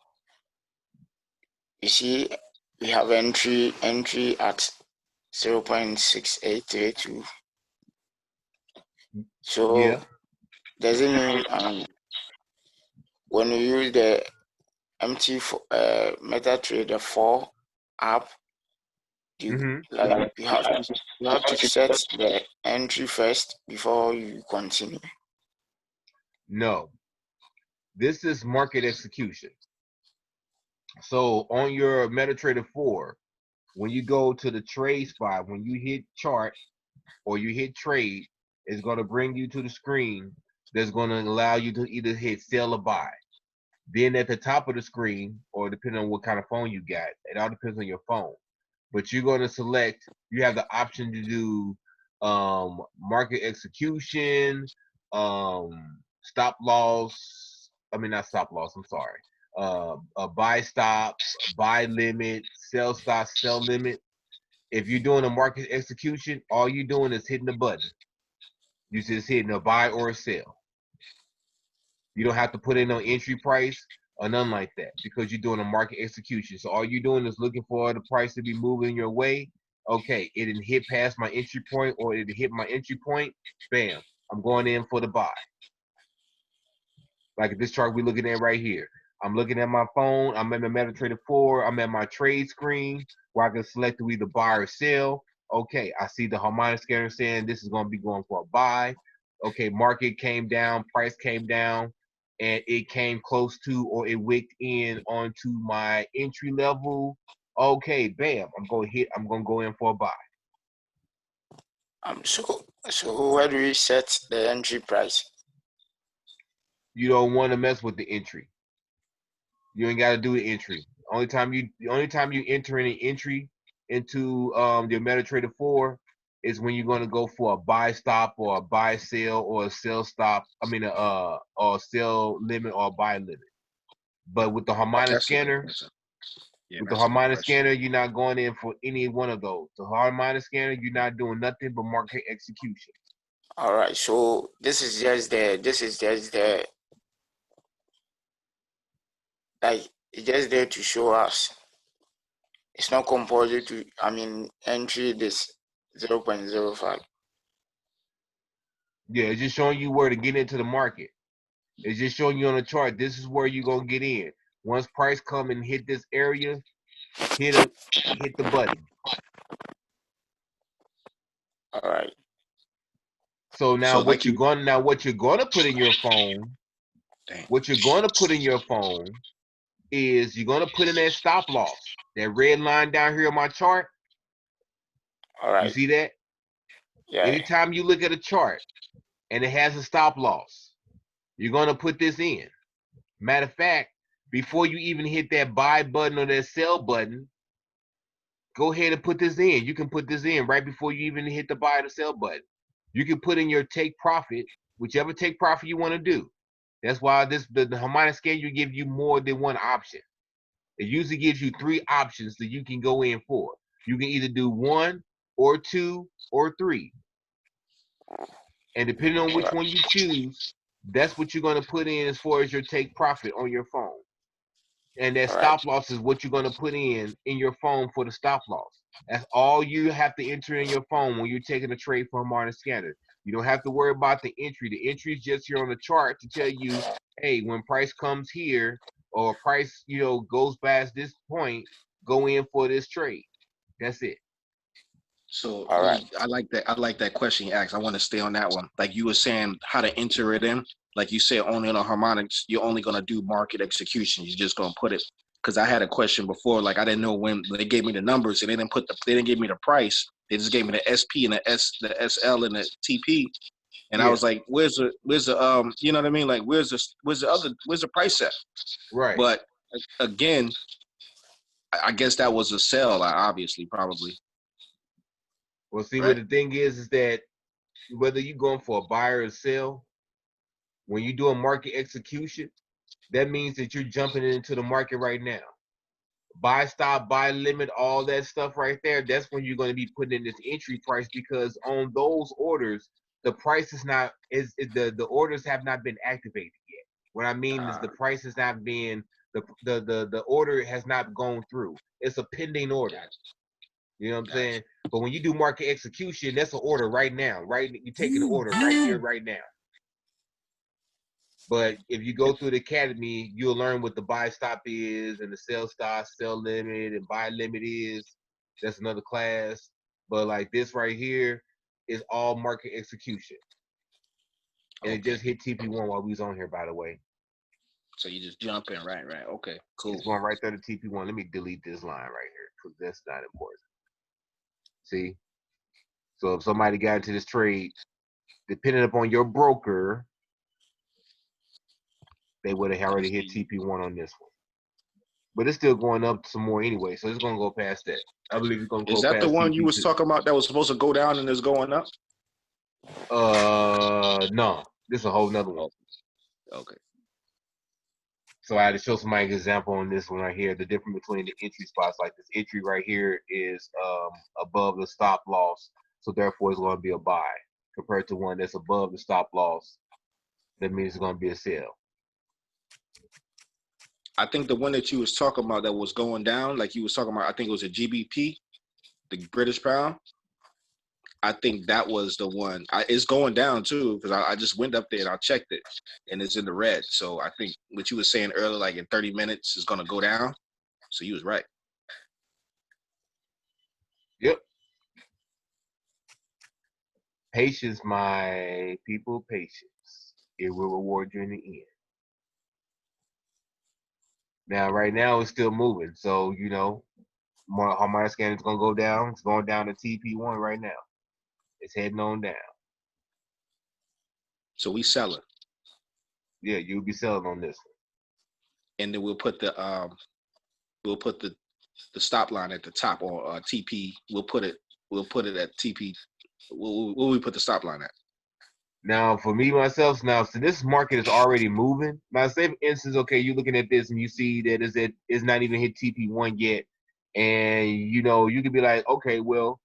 [SPEAKER 12] you see, we have entry at 0.6832. So
[SPEAKER 2] yeah.
[SPEAKER 12] does it mean when you use the MetaTrader 4 app, you have to set the entry first before you continue?
[SPEAKER 2] No. This is market execution. So on your MetaTrader 4, when you go to the trade spot, when you hit chart or you hit trade, it's going to bring you to the screen that's going to allow you to either hit sell or buy. Then at the top of the screen, or depending on what kind of phone you got, it all depends on your phone. But you're going to select, you have the option to do market execution, stop loss. I mean, not stop loss, I'm sorry. Buy stop, buy limit, sell stop, sell limit. If you're doing a market execution, all you're doing is hitting the button. You're just hitting a buy or a sell. You don't have to put in no entry price or nothing like that because you're doing a market execution. So all you're doing is looking for the price to be moving your way. Okay, it didn't hit past my entry point or it hit my entry point. Bam, I'm going in for the buy. Like this chart we're looking at right here. I'm looking at my phone. I'm at my MetaTrader 4. I'm at my trade screen where I can select to either buy or sell. Okay, I see the Harmonic Scanner saying this is going to be going for a buy. Okay, market came down, price came down. and it came close to or it wicked in onto my entry level, okay, bam, I'm gonna go in for a buy.
[SPEAKER 12] So where do we set the entry price?
[SPEAKER 2] You don't want to mess with the entry. You ain't got to do the entry. The only time you enter an entry into your MetaTrader 4 is when you're going to go for a buy stop or a buy sell or a sell stop. I mean, or sell limit or buy limit. But with the Harmonic Scanner, you're not going in for any one of those. The Harmonic Scanner, you're not doing nothing but market execution.
[SPEAKER 12] All right. So this is just the like it's just there to show us. It's not compulsory to, entry this 0.05.
[SPEAKER 2] Yeah, it's just showing you where to get into the market. It's just showing you on the chart, this is where you're going to get in. Once price come and hit this area, hit the button.
[SPEAKER 12] All right.
[SPEAKER 2] So now
[SPEAKER 11] So
[SPEAKER 2] what you're going to put in your phone, is you're going to put in that stop loss. That red line down here on my chart.
[SPEAKER 12] All right.
[SPEAKER 2] You see that?
[SPEAKER 12] Yeah.
[SPEAKER 2] Anytime you look at a chart and it has a stop loss, you're going to put this in. Matter of fact, before you even hit that buy button or that sell button, go ahead and put this in. You can put this in right before you even hit the buy or the sell button. You can put in your take profit, whichever take profit you want to do. That's why the Harmonic Scanner give you more than one option. It usually gives you 3 options that you can go in for. You can either do 1 or 2 or 3. And depending on which one you choose, that's what you're going to put in as far as your take profit on your phone. And that stop loss is what you're going to put in your phone for the stop loss. That's all you have to enter in your phone when you're taking a trade from Harmonic Scanner. You don't have to worry about the entry. The entry is just here on the chart to tell you, hey, when price comes here or price, goes past this point, go in for this trade. That's it.
[SPEAKER 11] So I like that question you asked. I want to stay on that one. Like you were saying, how to enter it in. Like you said, only on the harmonics, you're only gonna do market execution. You're just gonna put it. Because I had a question before, like I didn't know when they gave me the numbers and they didn't give me the price. They just gave me the SP and the SL and the TP. And I was like, where's the you know what I mean? Like where's the price at?
[SPEAKER 2] Right.
[SPEAKER 11] But again, I guess that was a sell, obviously, probably.
[SPEAKER 2] Well, see, what the thing is that whether you're going for a buy or a sell, when you're doing market execution, that means that you're jumping into the market right now. Buy stop, buy limit, all that stuff right there, that's when you're going to be putting in this entry price, because on those orders, the price is not, the orders have not been activated yet. What I mean is the price has not been, the order has not gone through. It's a pending order. You know what I'm saying? But when you do market execution, that's an order right now, right? You're taking the order right here, right now. But if you go through the academy, you'll learn what the buy stop is and the sell stop, sell limit, and buy limit is. That's another class. But like this right here is all market execution. And it just hit TP1 while we was on here, by the way.
[SPEAKER 11] So you just jump in, right? Okay, cool.
[SPEAKER 2] It's going right there to TP1. Let me delete this line right here because that's not important. See? So if somebody got into this trade, depending upon your broker, they would have already hit TP1 on this one. But it's still going up some more anyway, so it's going to go past that. I believe it's going to go past
[SPEAKER 11] Is that the one
[SPEAKER 2] TP2.
[SPEAKER 11] you was talking about that was supposed to go down and is going up?
[SPEAKER 2] No. This is a whole nother one.
[SPEAKER 11] Okay.
[SPEAKER 2] So I had to show somebody an example on this one right here. The difference between the entry spots, like this entry right here is above the stop loss, so therefore it's going to be a buy, compared to one that's above the stop loss. That means it's going to be a sell.
[SPEAKER 11] I think the one that you was talking about that was going down, like you was talking about, I think it was a GBP, the British pound. I think that was the one. It's going down too, because I just went up there and I checked it, and it's in the red. So I think what you were saying earlier, like in 30 minutes, is going to go down. So you was right.
[SPEAKER 2] Yep. Patience, my people, patience. It will reward you in the end. Now, right now, it's still moving. So, you know, Harmonic Scanner is going to go down. It's going down to TP1 right now. It's heading on down.
[SPEAKER 11] So we selling.
[SPEAKER 2] Yeah, you'll be selling on this one.
[SPEAKER 11] And then we'll put the stop line at the top, or TP. We'll put it at TP. Where we put the stop line at?
[SPEAKER 2] Now, for me, myself, so this market is already moving. Now, say for instance, okay, you're looking at this and you see that it's not even hit TP1 yet. And, you know, you could be like, okay, well,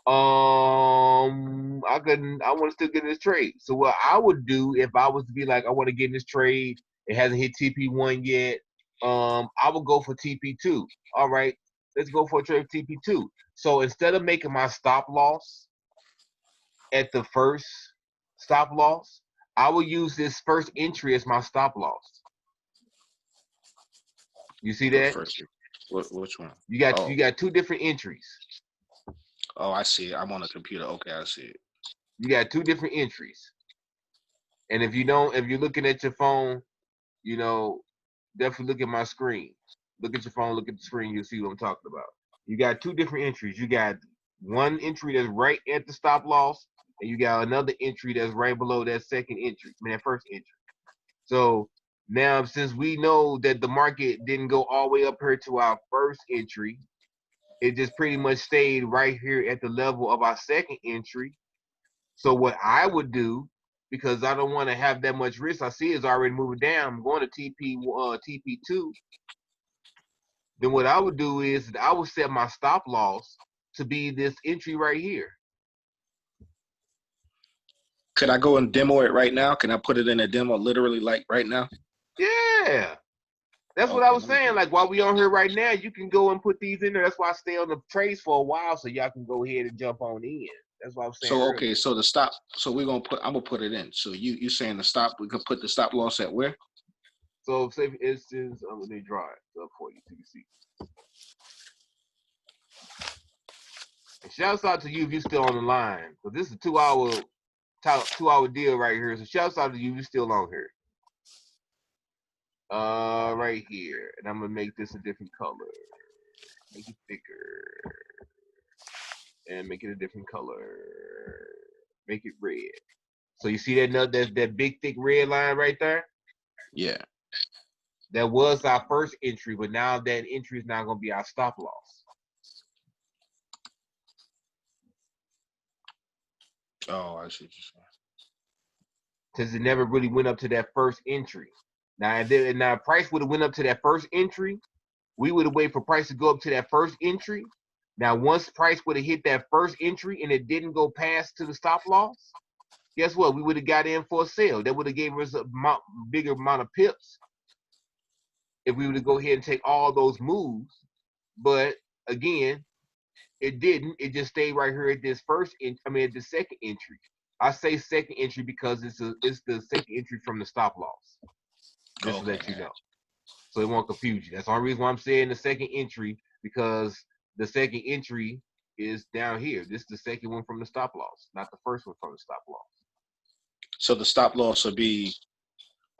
[SPEAKER 2] I want to still get in this trade. So what I would do if I was to be like, I want to get in this trade, it hasn't hit TP1 yet, I would go for TP2. All right, let's go for a trade for TP2. So instead of making my stop loss at the first stop loss, I will use this first entry as my stop loss. You see that?
[SPEAKER 11] Which one?
[SPEAKER 2] You got two different entries.
[SPEAKER 11] Oh, I see it. I'm on a computer. Okay, I see it.
[SPEAKER 2] You got two different entries. And if you're looking at your phone, you know, definitely look at my screen. Look at your phone, look at the screen, you'll see what I'm talking about. You got two different entries. You got one entry that's right at the stop loss, and you got another entry that's right below that second entry, that first entry. So now, since we know that the market didn't go all the way up here to our first entry, it just pretty much stayed right here at the level of our second entry. So what I would do, because I don't want to have that much risk, I see it's already moving down. I'm going to TP2. Then what I would do is I would set my stop loss to be this entry right here.
[SPEAKER 11] Could I go and demo it right now? Can I put it in a demo literally like right now?
[SPEAKER 2] Yeah. That's what I was saying. Like while we on here right now, you can go and put these in there. That's why I stay on the trades for a while so y'all can go ahead and jump on in. That's what I was saying.
[SPEAKER 11] So
[SPEAKER 2] earlier.
[SPEAKER 11] so the stop. So I'm gonna put it in. So you saying the stop? We can put the stop loss at where?
[SPEAKER 2] So say for instance, let me draw it up for you so you can see. And shouts out to you if you're still on the line, because this is a 2-hour deal right here. So shouts out to you if you're still on here. Right here, and I'm gonna make this a different color. Make it thicker, and make it a different color. Make it red. So you see that big thick red line right there?
[SPEAKER 11] Yeah.
[SPEAKER 2] That was our first entry, but now that entry is now gonna be our stop loss.
[SPEAKER 11] Oh, I see what you're saying.
[SPEAKER 2] Because it never really went up to that first entry. Now price would have went up to that first entry. We would have waited for price to go up to that first entry. Now, once price would have hit that first entry and it didn't go past to the stop loss, guess what? We would have got in for a sale. That would have gave us a bigger amount of pips if we were to go ahead and take all those moves. But again, it didn't. It just stayed right here at this at the second entry. I say second entry because it's the second entry from the stop loss. Just to let you know. So it won't confuse you. That's the only reason why I'm saying the second entry, because the second entry is down here. This is the second one from the stop loss, not the first one from the stop loss.
[SPEAKER 11] So the stop loss would be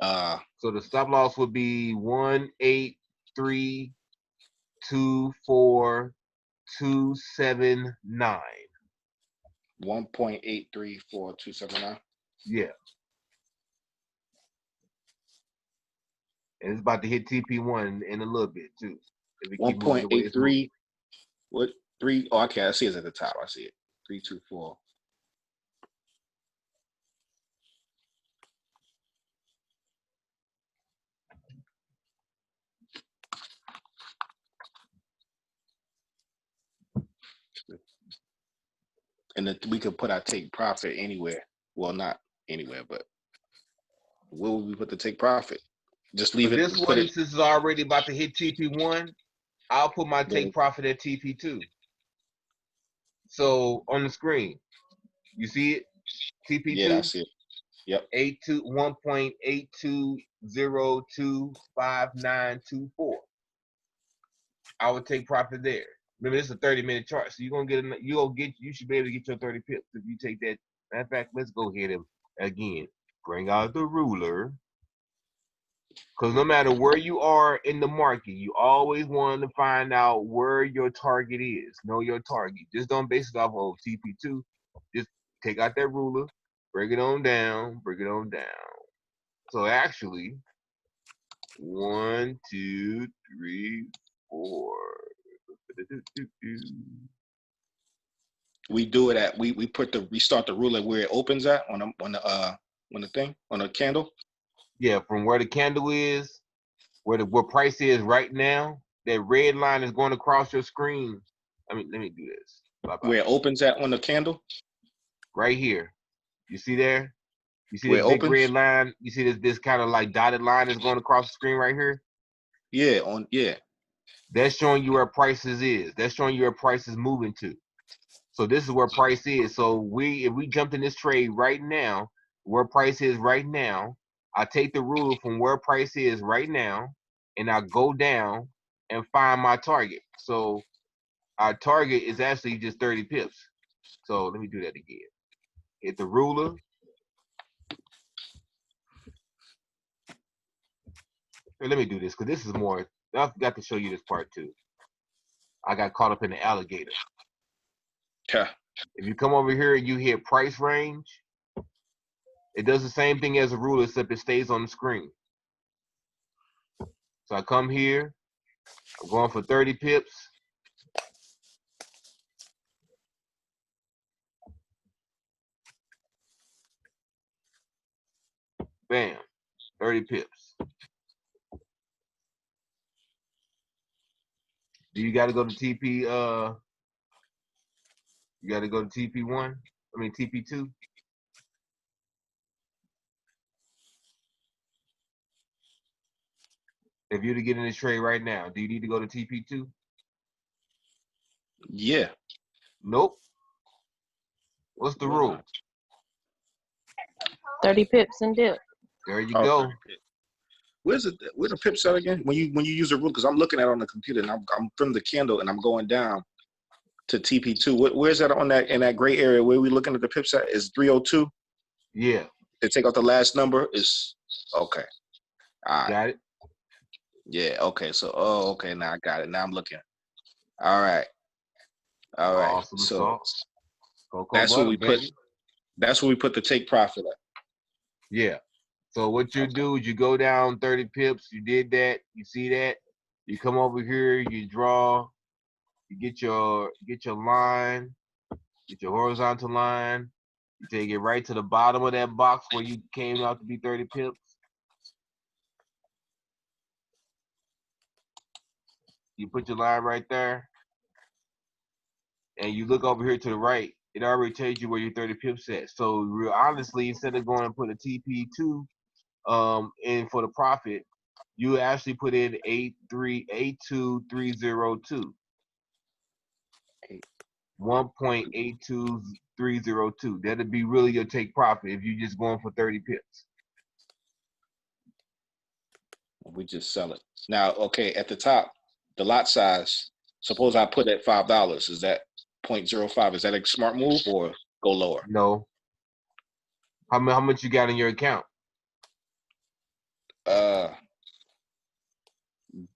[SPEAKER 2] so the stop loss would be 183.24279.
[SPEAKER 11] 1.834279.
[SPEAKER 2] Yeah. And it's about to hit TP1 in a little bit too.
[SPEAKER 11] 1.83. What 3? Oh, okay. I see it at the top. I see it. 324. And we could put our take profit anywhere. Well, not anywhere, but where would we put the take profit? Just leave it.
[SPEAKER 2] This one, since it's already about to hit TP1, I'll put my take profit at TP2. So on the screen, you see it? TP2?
[SPEAKER 11] Yeah, I see it. Yep.
[SPEAKER 2] 1.82025924. I would take profit there. Remember, this is a 30-minute chart, so you should be able to get your 30 pips if you take that. Matter of fact, let's go ahead and again bring out the ruler. Because no matter where you are in the market, you always want to find out where your target is. Know your target. Just don't base it off of TP2. Just take out that ruler, break it on down, break it on down. So actually, 1, 2, 3, 4.
[SPEAKER 11] We do it at we start the ruler where it opens at on the candle.
[SPEAKER 2] Yeah, from where the candle is, what price is right now. That red line is going across your screen. I mean, let me do this. Bye-bye.
[SPEAKER 11] Where it opens at on the candle.
[SPEAKER 2] Right here. You see there? You see
[SPEAKER 11] Where
[SPEAKER 2] this
[SPEAKER 11] it
[SPEAKER 2] big
[SPEAKER 11] opens?
[SPEAKER 2] red line? You see this kind of like dotted line that's going across the screen right here?
[SPEAKER 11] Yeah.
[SPEAKER 2] That's showing you where prices is. That's showing you where price is moving to. So this is where price is. So if we jumped in this trade right now, where price is right now, I take the ruler from where price is right now, and I go down and find my target. So our target is actually just 30 pips. So let me do that again. Hit the ruler. Here, let me do this because this is more. I forgot to show you this part too. I got caught up in the alligator.
[SPEAKER 11] Yeah.
[SPEAKER 2] If you come over here and you hit price range, it does the same thing as a ruler, except it stays on the screen. So I come here, I'm going for 30 pips. Bam, 30 pips. Do you got to go to TP? You got to go to TP1? I mean TP2? If you're to get in this trade right now, do you need to go to TP2?
[SPEAKER 11] Yeah.
[SPEAKER 2] Nope. What's the rule?
[SPEAKER 10] 30 pips and dip.
[SPEAKER 2] There you go.
[SPEAKER 11] Where's the pips at again? When you use a rule, because I'm looking at it on the computer and I'm from the candle and I'm going down to TP2. Where's that on that in that gray area where we looking at the pips at? Is 302?
[SPEAKER 2] Yeah.
[SPEAKER 11] They take out the last number is okay. All right.
[SPEAKER 2] Got it?
[SPEAKER 11] Yeah, okay. So okay, now I got it. Now I'm looking. All right.
[SPEAKER 2] Awesome
[SPEAKER 11] So
[SPEAKER 2] sauce. Cocoa
[SPEAKER 11] that's
[SPEAKER 2] butter,
[SPEAKER 11] what we
[SPEAKER 2] baby.
[SPEAKER 11] that's where we put the take profit at.
[SPEAKER 2] Yeah. So what you do is you go down 30 pips. You did that. You see that? You come over here. You draw. You get your line. Get your horizontal line. You take it right to the bottom of that box where you came out to be 30 pips. You put your line right there. And you look over here to the right. It already tells you where your 30 pips at. So real honestly, instead of going and put a TP2 in for the profit, you actually put in 82302. 1.82302. That'd be really your take profit if you're just going for 30 pips.
[SPEAKER 11] We just sell it. Now, okay, at the top, the lot size, suppose I put at $5. Is that 0.05? Is that a smart move or go lower?
[SPEAKER 2] No. How much you got in your account?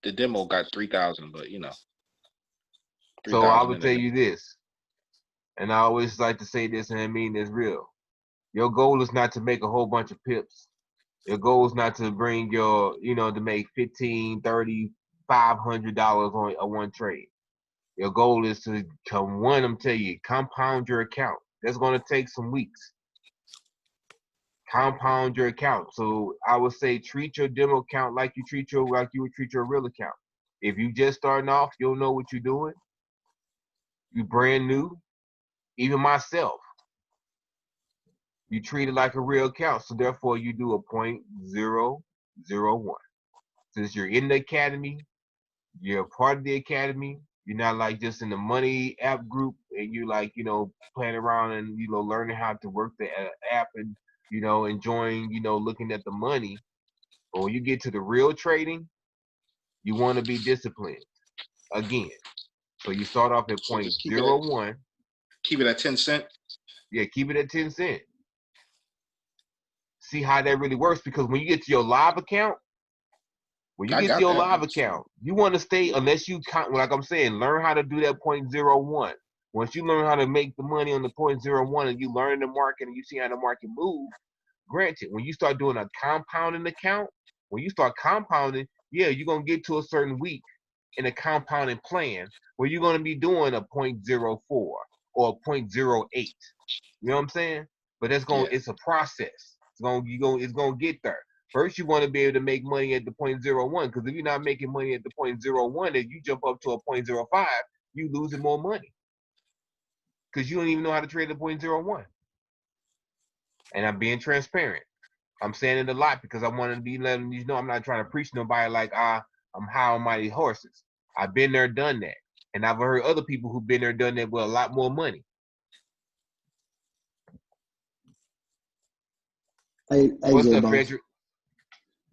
[SPEAKER 11] The demo got 3,000, but you know.
[SPEAKER 2] So I would tell you this, and I always like to say this, and I mean this real. Your goal is not to make a whole bunch of pips. Your goal is not to bring to make $15, $30, $500 on one trade. Your goal is to compound your account. That's going to take some weeks. Compound your account. So I would say treat your demo account like you would treat your real account. If you just starting off, you'll know what you're doing. You brand new. Even myself, you treat it like a real account. So therefore, you do a 0.001. Since you're in the academy, you're a part of the academy. You're not like just in the money app group and you playing around and learning how to work the app and enjoying looking at the money. But when you get to the real trading, you want to be disciplined again. So you start off at 0.01.
[SPEAKER 11] Keep it at 10 cents.
[SPEAKER 2] Yeah, keep it at 10 cents. See how that really works, because when you get to your live account, When you
[SPEAKER 11] I
[SPEAKER 2] get to
[SPEAKER 11] got
[SPEAKER 2] your
[SPEAKER 11] that.
[SPEAKER 2] live account, you want to stay, unless you count, like I'm saying, learn how to do that 0.01. Once you learn how to make the money on the 0.01 and you learn the market and you see how the market move, granted, when you start doing a compounding account, when you start compounding, yeah, you're going to get to a certain week in a compounding plan where you're going to be doing a 0.04 or a 0.08. You know what I'm saying? But that's going, it's a process. It's going to get there. First, you want to be able to make money at the 0.01, because if you're not making money at the 0.01, and you jump up to a 0.05, you losing more money because you don't even know how to trade at 0.01. And I'm being transparent. I'm saying it a lot because I want to be letting you know I'm not trying to preach nobody like I'm high on mighty horses. I've been there, done that, and I've heard other people who've been there, done that with a lot more money.
[SPEAKER 3] Hey,
[SPEAKER 2] what's up,
[SPEAKER 3] Boss?
[SPEAKER 2] Frederick?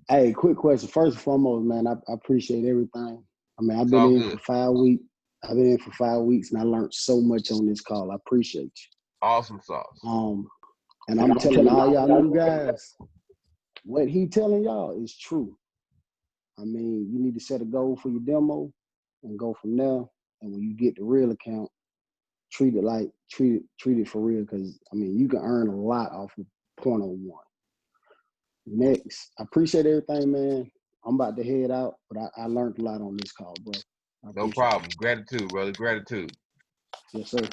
[SPEAKER 3] Hey, quick question. First and foremost, man, I appreciate everything. I mean, I've been in for 5 weeks. I've been in for 5 weeks, and I learned so much on this call. I appreciate you.
[SPEAKER 2] Awesome sauce.
[SPEAKER 3] And I'm telling all y'all new guys, what he telling y'all is true. I mean, you need to set a goal for your demo and go from there. And when you get the real account, treat it for real, because I mean, you can earn a lot off of 0.01. Next, I appreciate everything, man. I'm about to head out, but I learned a lot on this call, bro.
[SPEAKER 2] No problem. Gratitude, brother. Gratitude.
[SPEAKER 3] Yes, sir.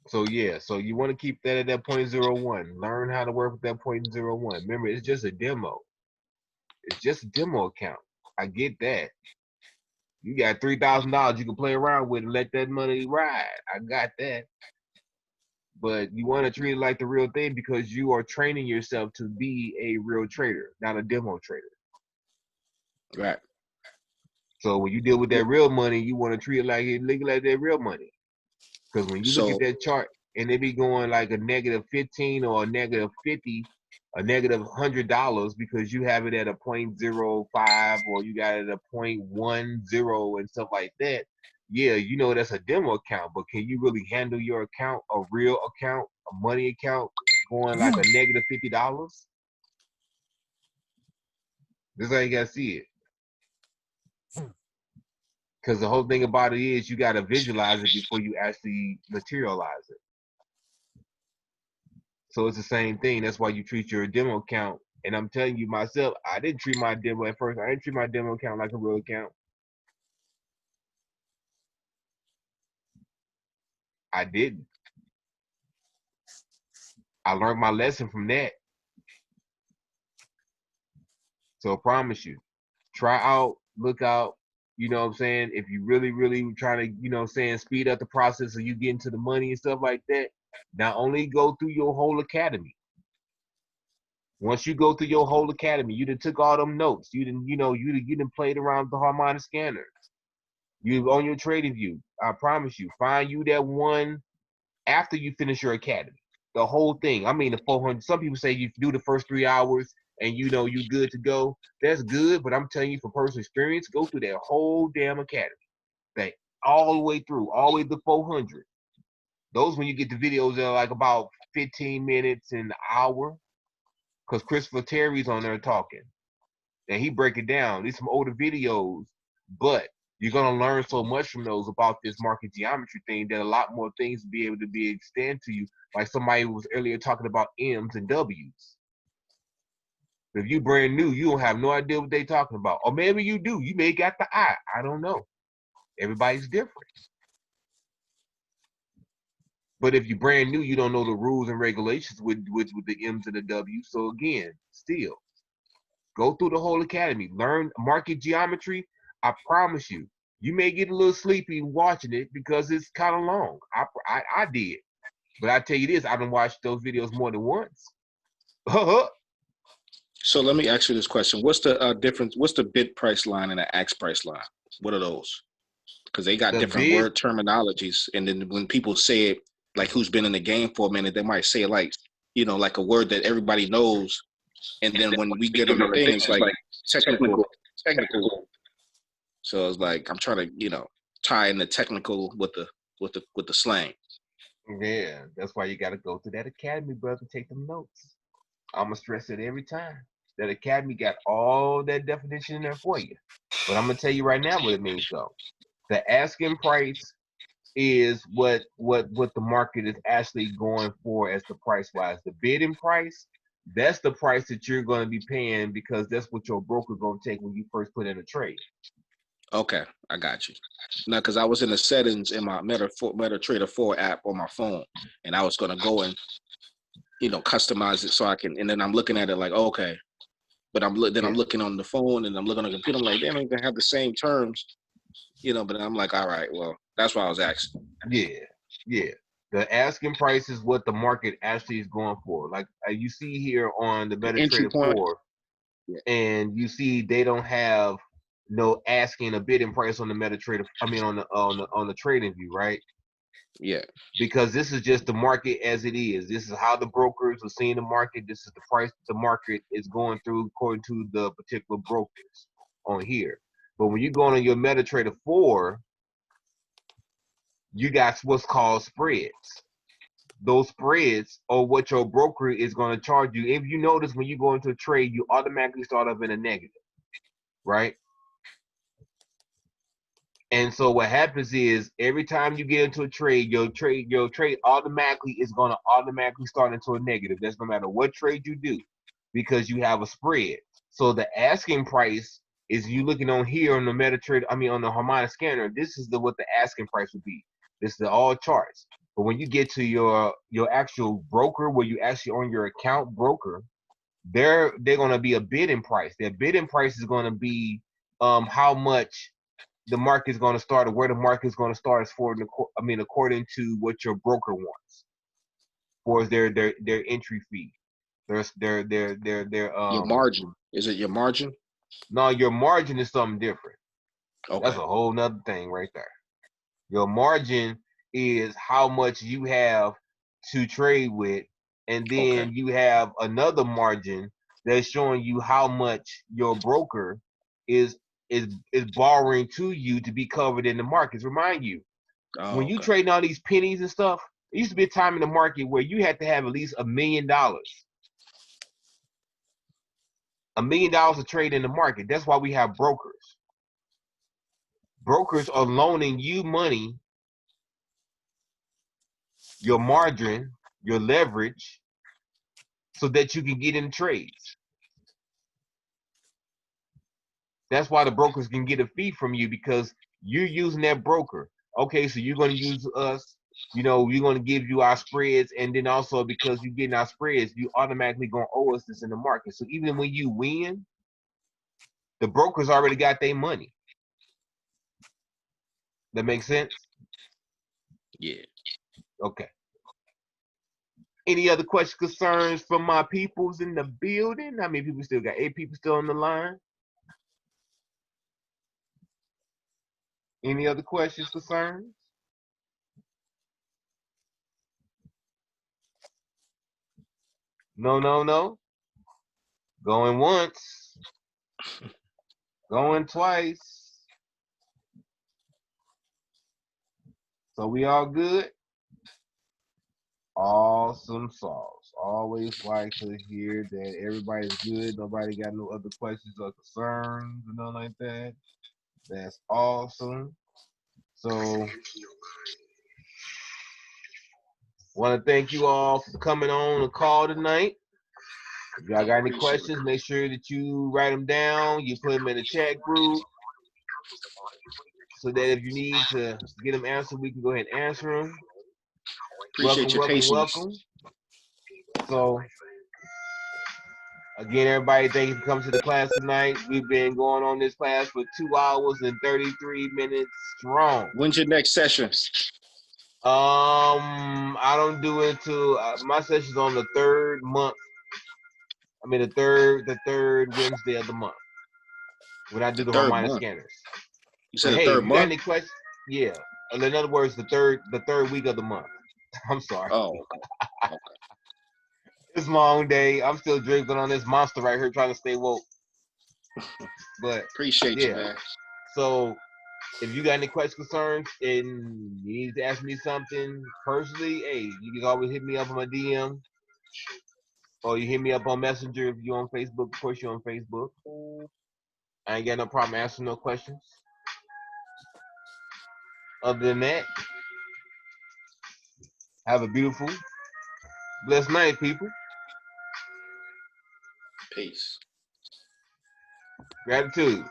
[SPEAKER 2] So yeah, so you want to keep that at that 0.01. Learn how to work with that 0.01. Remember, it's just a demo. It's just a demo account. I get that. You got $3,000 you can play around with and let that money ride. I got that. But you want to treat it like the real thing, because you are training yourself to be a real trader, not a demo trader.
[SPEAKER 11] Right.
[SPEAKER 2] So when you deal with that real money, you want to treat it like that real money. Because when you look at that chart and they be going like a -15 or a -50, a -$100 because you have it at a 0.05 or you got it at a 0.10 and stuff like that. Yeah, you know that's a demo account, but can you really handle your account, a real account, a money account, going like a -$50? This is how you gotta see it. Because the whole thing about it is you gotta visualize it before you actually materialize it. So it's the same thing. That's why you treat your demo account. And I'm telling you myself, I didn't treat my demo at first. I didn't treat my demo account like a real account. I didn't. I learned my lesson from that. So I promise you, try out, look out, you know what I'm saying? If you really, really trying to, you know what I'm saying, speed up the process of you getting to the money and stuff like that, not only go through your whole academy. Once you go through your whole academy, you done took all them notes. You didn't, you done played around with the Harmonic Scanner. You on your trading view. I promise you, find you that one after you finish your academy. The whole thing. I mean, the 400. Some people say you do the first 3 hours and you good to go. That's good, but I'm telling you, from personal experience, go through that whole damn academy thing all the way through, all the way to 400. Those when you get the videos that are like about 15 minutes an hour, because Christopher Terry's on there talking, and he break it down. These some older videos, but you're gonna learn so much from those about this market geometry thing that a lot more things will be able to be extend to you. Like somebody was earlier talking about M's and W's. If you brand new, you don't have no idea what they talking about. Or maybe you do. You may got the eye. I don't know. Everybody's different. But if you're brand new, you don't know the rules and regulations with the M's and the W's. So again, still, go through the whole academy. Learn market geometry. I promise you, you may get a little sleepy watching it because it's kind of long. I did. But I tell you this, I've been watching those videos more than once.
[SPEAKER 11] So let me ask you this question. What's the difference? What's the bid price line and the ask price line? What are those? Because they got different word terminologies. And then when people say it, like who's been in the game for a minute, they might say like, like a word that everybody knows. And then when we get on the thing, it's like technical. So it's like I'm trying to, tie in the technical with the slang.
[SPEAKER 2] Yeah, that's why you got to go to that academy, brother. Take them notes. I'm gonna stress it every time. that Academy got all that definition in there for you. But I'm gonna tell you right now what it means though. The asking price is what the market is actually going for as the price wise. The bidding price, that's the price that you're going to be paying because that's what your broker going to take when you first put in a trade.
[SPEAKER 11] Okay, I got you. Now, because I was in the settings in my MetaTrader 4 app on my phone, and I was going to go and, you know, customize it so I can, and then I'm looking at it like, okay, but I'm looking on the phone and I'm looking on the computer. I'm like, they don't even have the same terms, you know. But I'm like, all right, well, that's why I was asking.
[SPEAKER 2] Yeah. The asking price is what the market actually is going for. Like you see here on the MetaTrader 4, and you see they don't have no asking a bidding price on the MetaTrader. I mean on the trading view, right?
[SPEAKER 11] Yeah.
[SPEAKER 2] Because this is just the market as it is. This is how the brokers are seeing the market. This is the price the market is going through according to the particular brokers on here. But when you go on your MetaTrader 4, you got what's called spreads. Those spreads are what your broker is going to charge you. If you notice, when you go into a trade, you automatically start off in a negative, right? And so what happens is every time you get into a trade, your trade automatically is going to automatically start into a negative. That's no matter what trade you do, because you have a spread. So the asking price is, you looking on here on the MetaTrader, I mean on the Harmonic Scanner, this is what the asking price would be. This is all charts. But when you get to your actual broker, where you actually on your account broker, they're going to be a bidding price. Their bidding price is going to be how much the market is going to start, or where the market is going to start, as for according to what your broker wants for their entry fee. Their
[SPEAKER 11] your margin. Is it your margin?
[SPEAKER 2] No, your margin is something different.
[SPEAKER 11] Okay.
[SPEAKER 2] That's a whole nother thing right there. Your margin is how much you have to trade with, and then you have another margin that's showing you how much your broker is borrowing to you to be covered in the markets. Remind you, when you trading all these pennies and stuff, it used to be a time in the market where you had to have at least $1 million. $1 million to trade in the market. That's why we have brokers. Brokers are loaning you money, your margin, your leverage, so that you can get in trades. That's why the brokers can get a fee from you, because you're using that broker. Okay, so you're going to use us, you know, we're going to give you our spreads, and then also because you're getting our spreads, you automatically going to owe us this in the market. So even when you win, the brokers already got their money. That makes sense?
[SPEAKER 11] Yeah.
[SPEAKER 2] Okay. Any other questions, concerns from my peoples in the building? How many people still got? 8 people still on the line? Any other questions, concerns? No. Going once. Going twice. So we all good? Awesome sauce. Always like to hear that everybody's good. Nobody got no other questions or concerns or nothing like that. That's awesome. So want to thank you all for coming on the call tonight. If y'all got any questions, make sure that you write them down. You put them in the chat group, so that if you need to get them answered, we can go ahead and answer them.
[SPEAKER 11] Appreciate your patience.
[SPEAKER 2] Welcome. So, again, everybody, thank you for coming to the class tonight. We've been going on this class for 2 hours and 33 minutes strong.
[SPEAKER 11] When's your next session?
[SPEAKER 2] I don't do it until my session's on the third month. I mean the third Wednesday of the month, when I do the Harmonic Scanners.
[SPEAKER 11] You said the third month?
[SPEAKER 2] Got any questions? Yeah. In other words, the third week of the month. I'm sorry.
[SPEAKER 11] Oh, okay.
[SPEAKER 2] It's a long day. I'm still drinking on this monster right here, trying to stay woke. But
[SPEAKER 11] appreciate you, man.
[SPEAKER 2] So if you got any questions, concerns, and you need to ask me something personally, hey, you can always hit me up on my DM. Or you hit me up on Messenger if you're on Facebook. Of course, you're on Facebook. I ain't got no problem answering no questions. Other than that, have a beautiful, blessed night, people.
[SPEAKER 11] Peace.
[SPEAKER 2] Gratitude.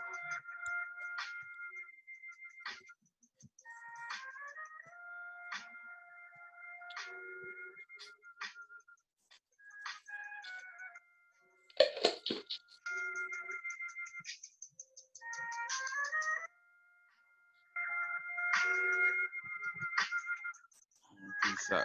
[SPEAKER 14] Peace out.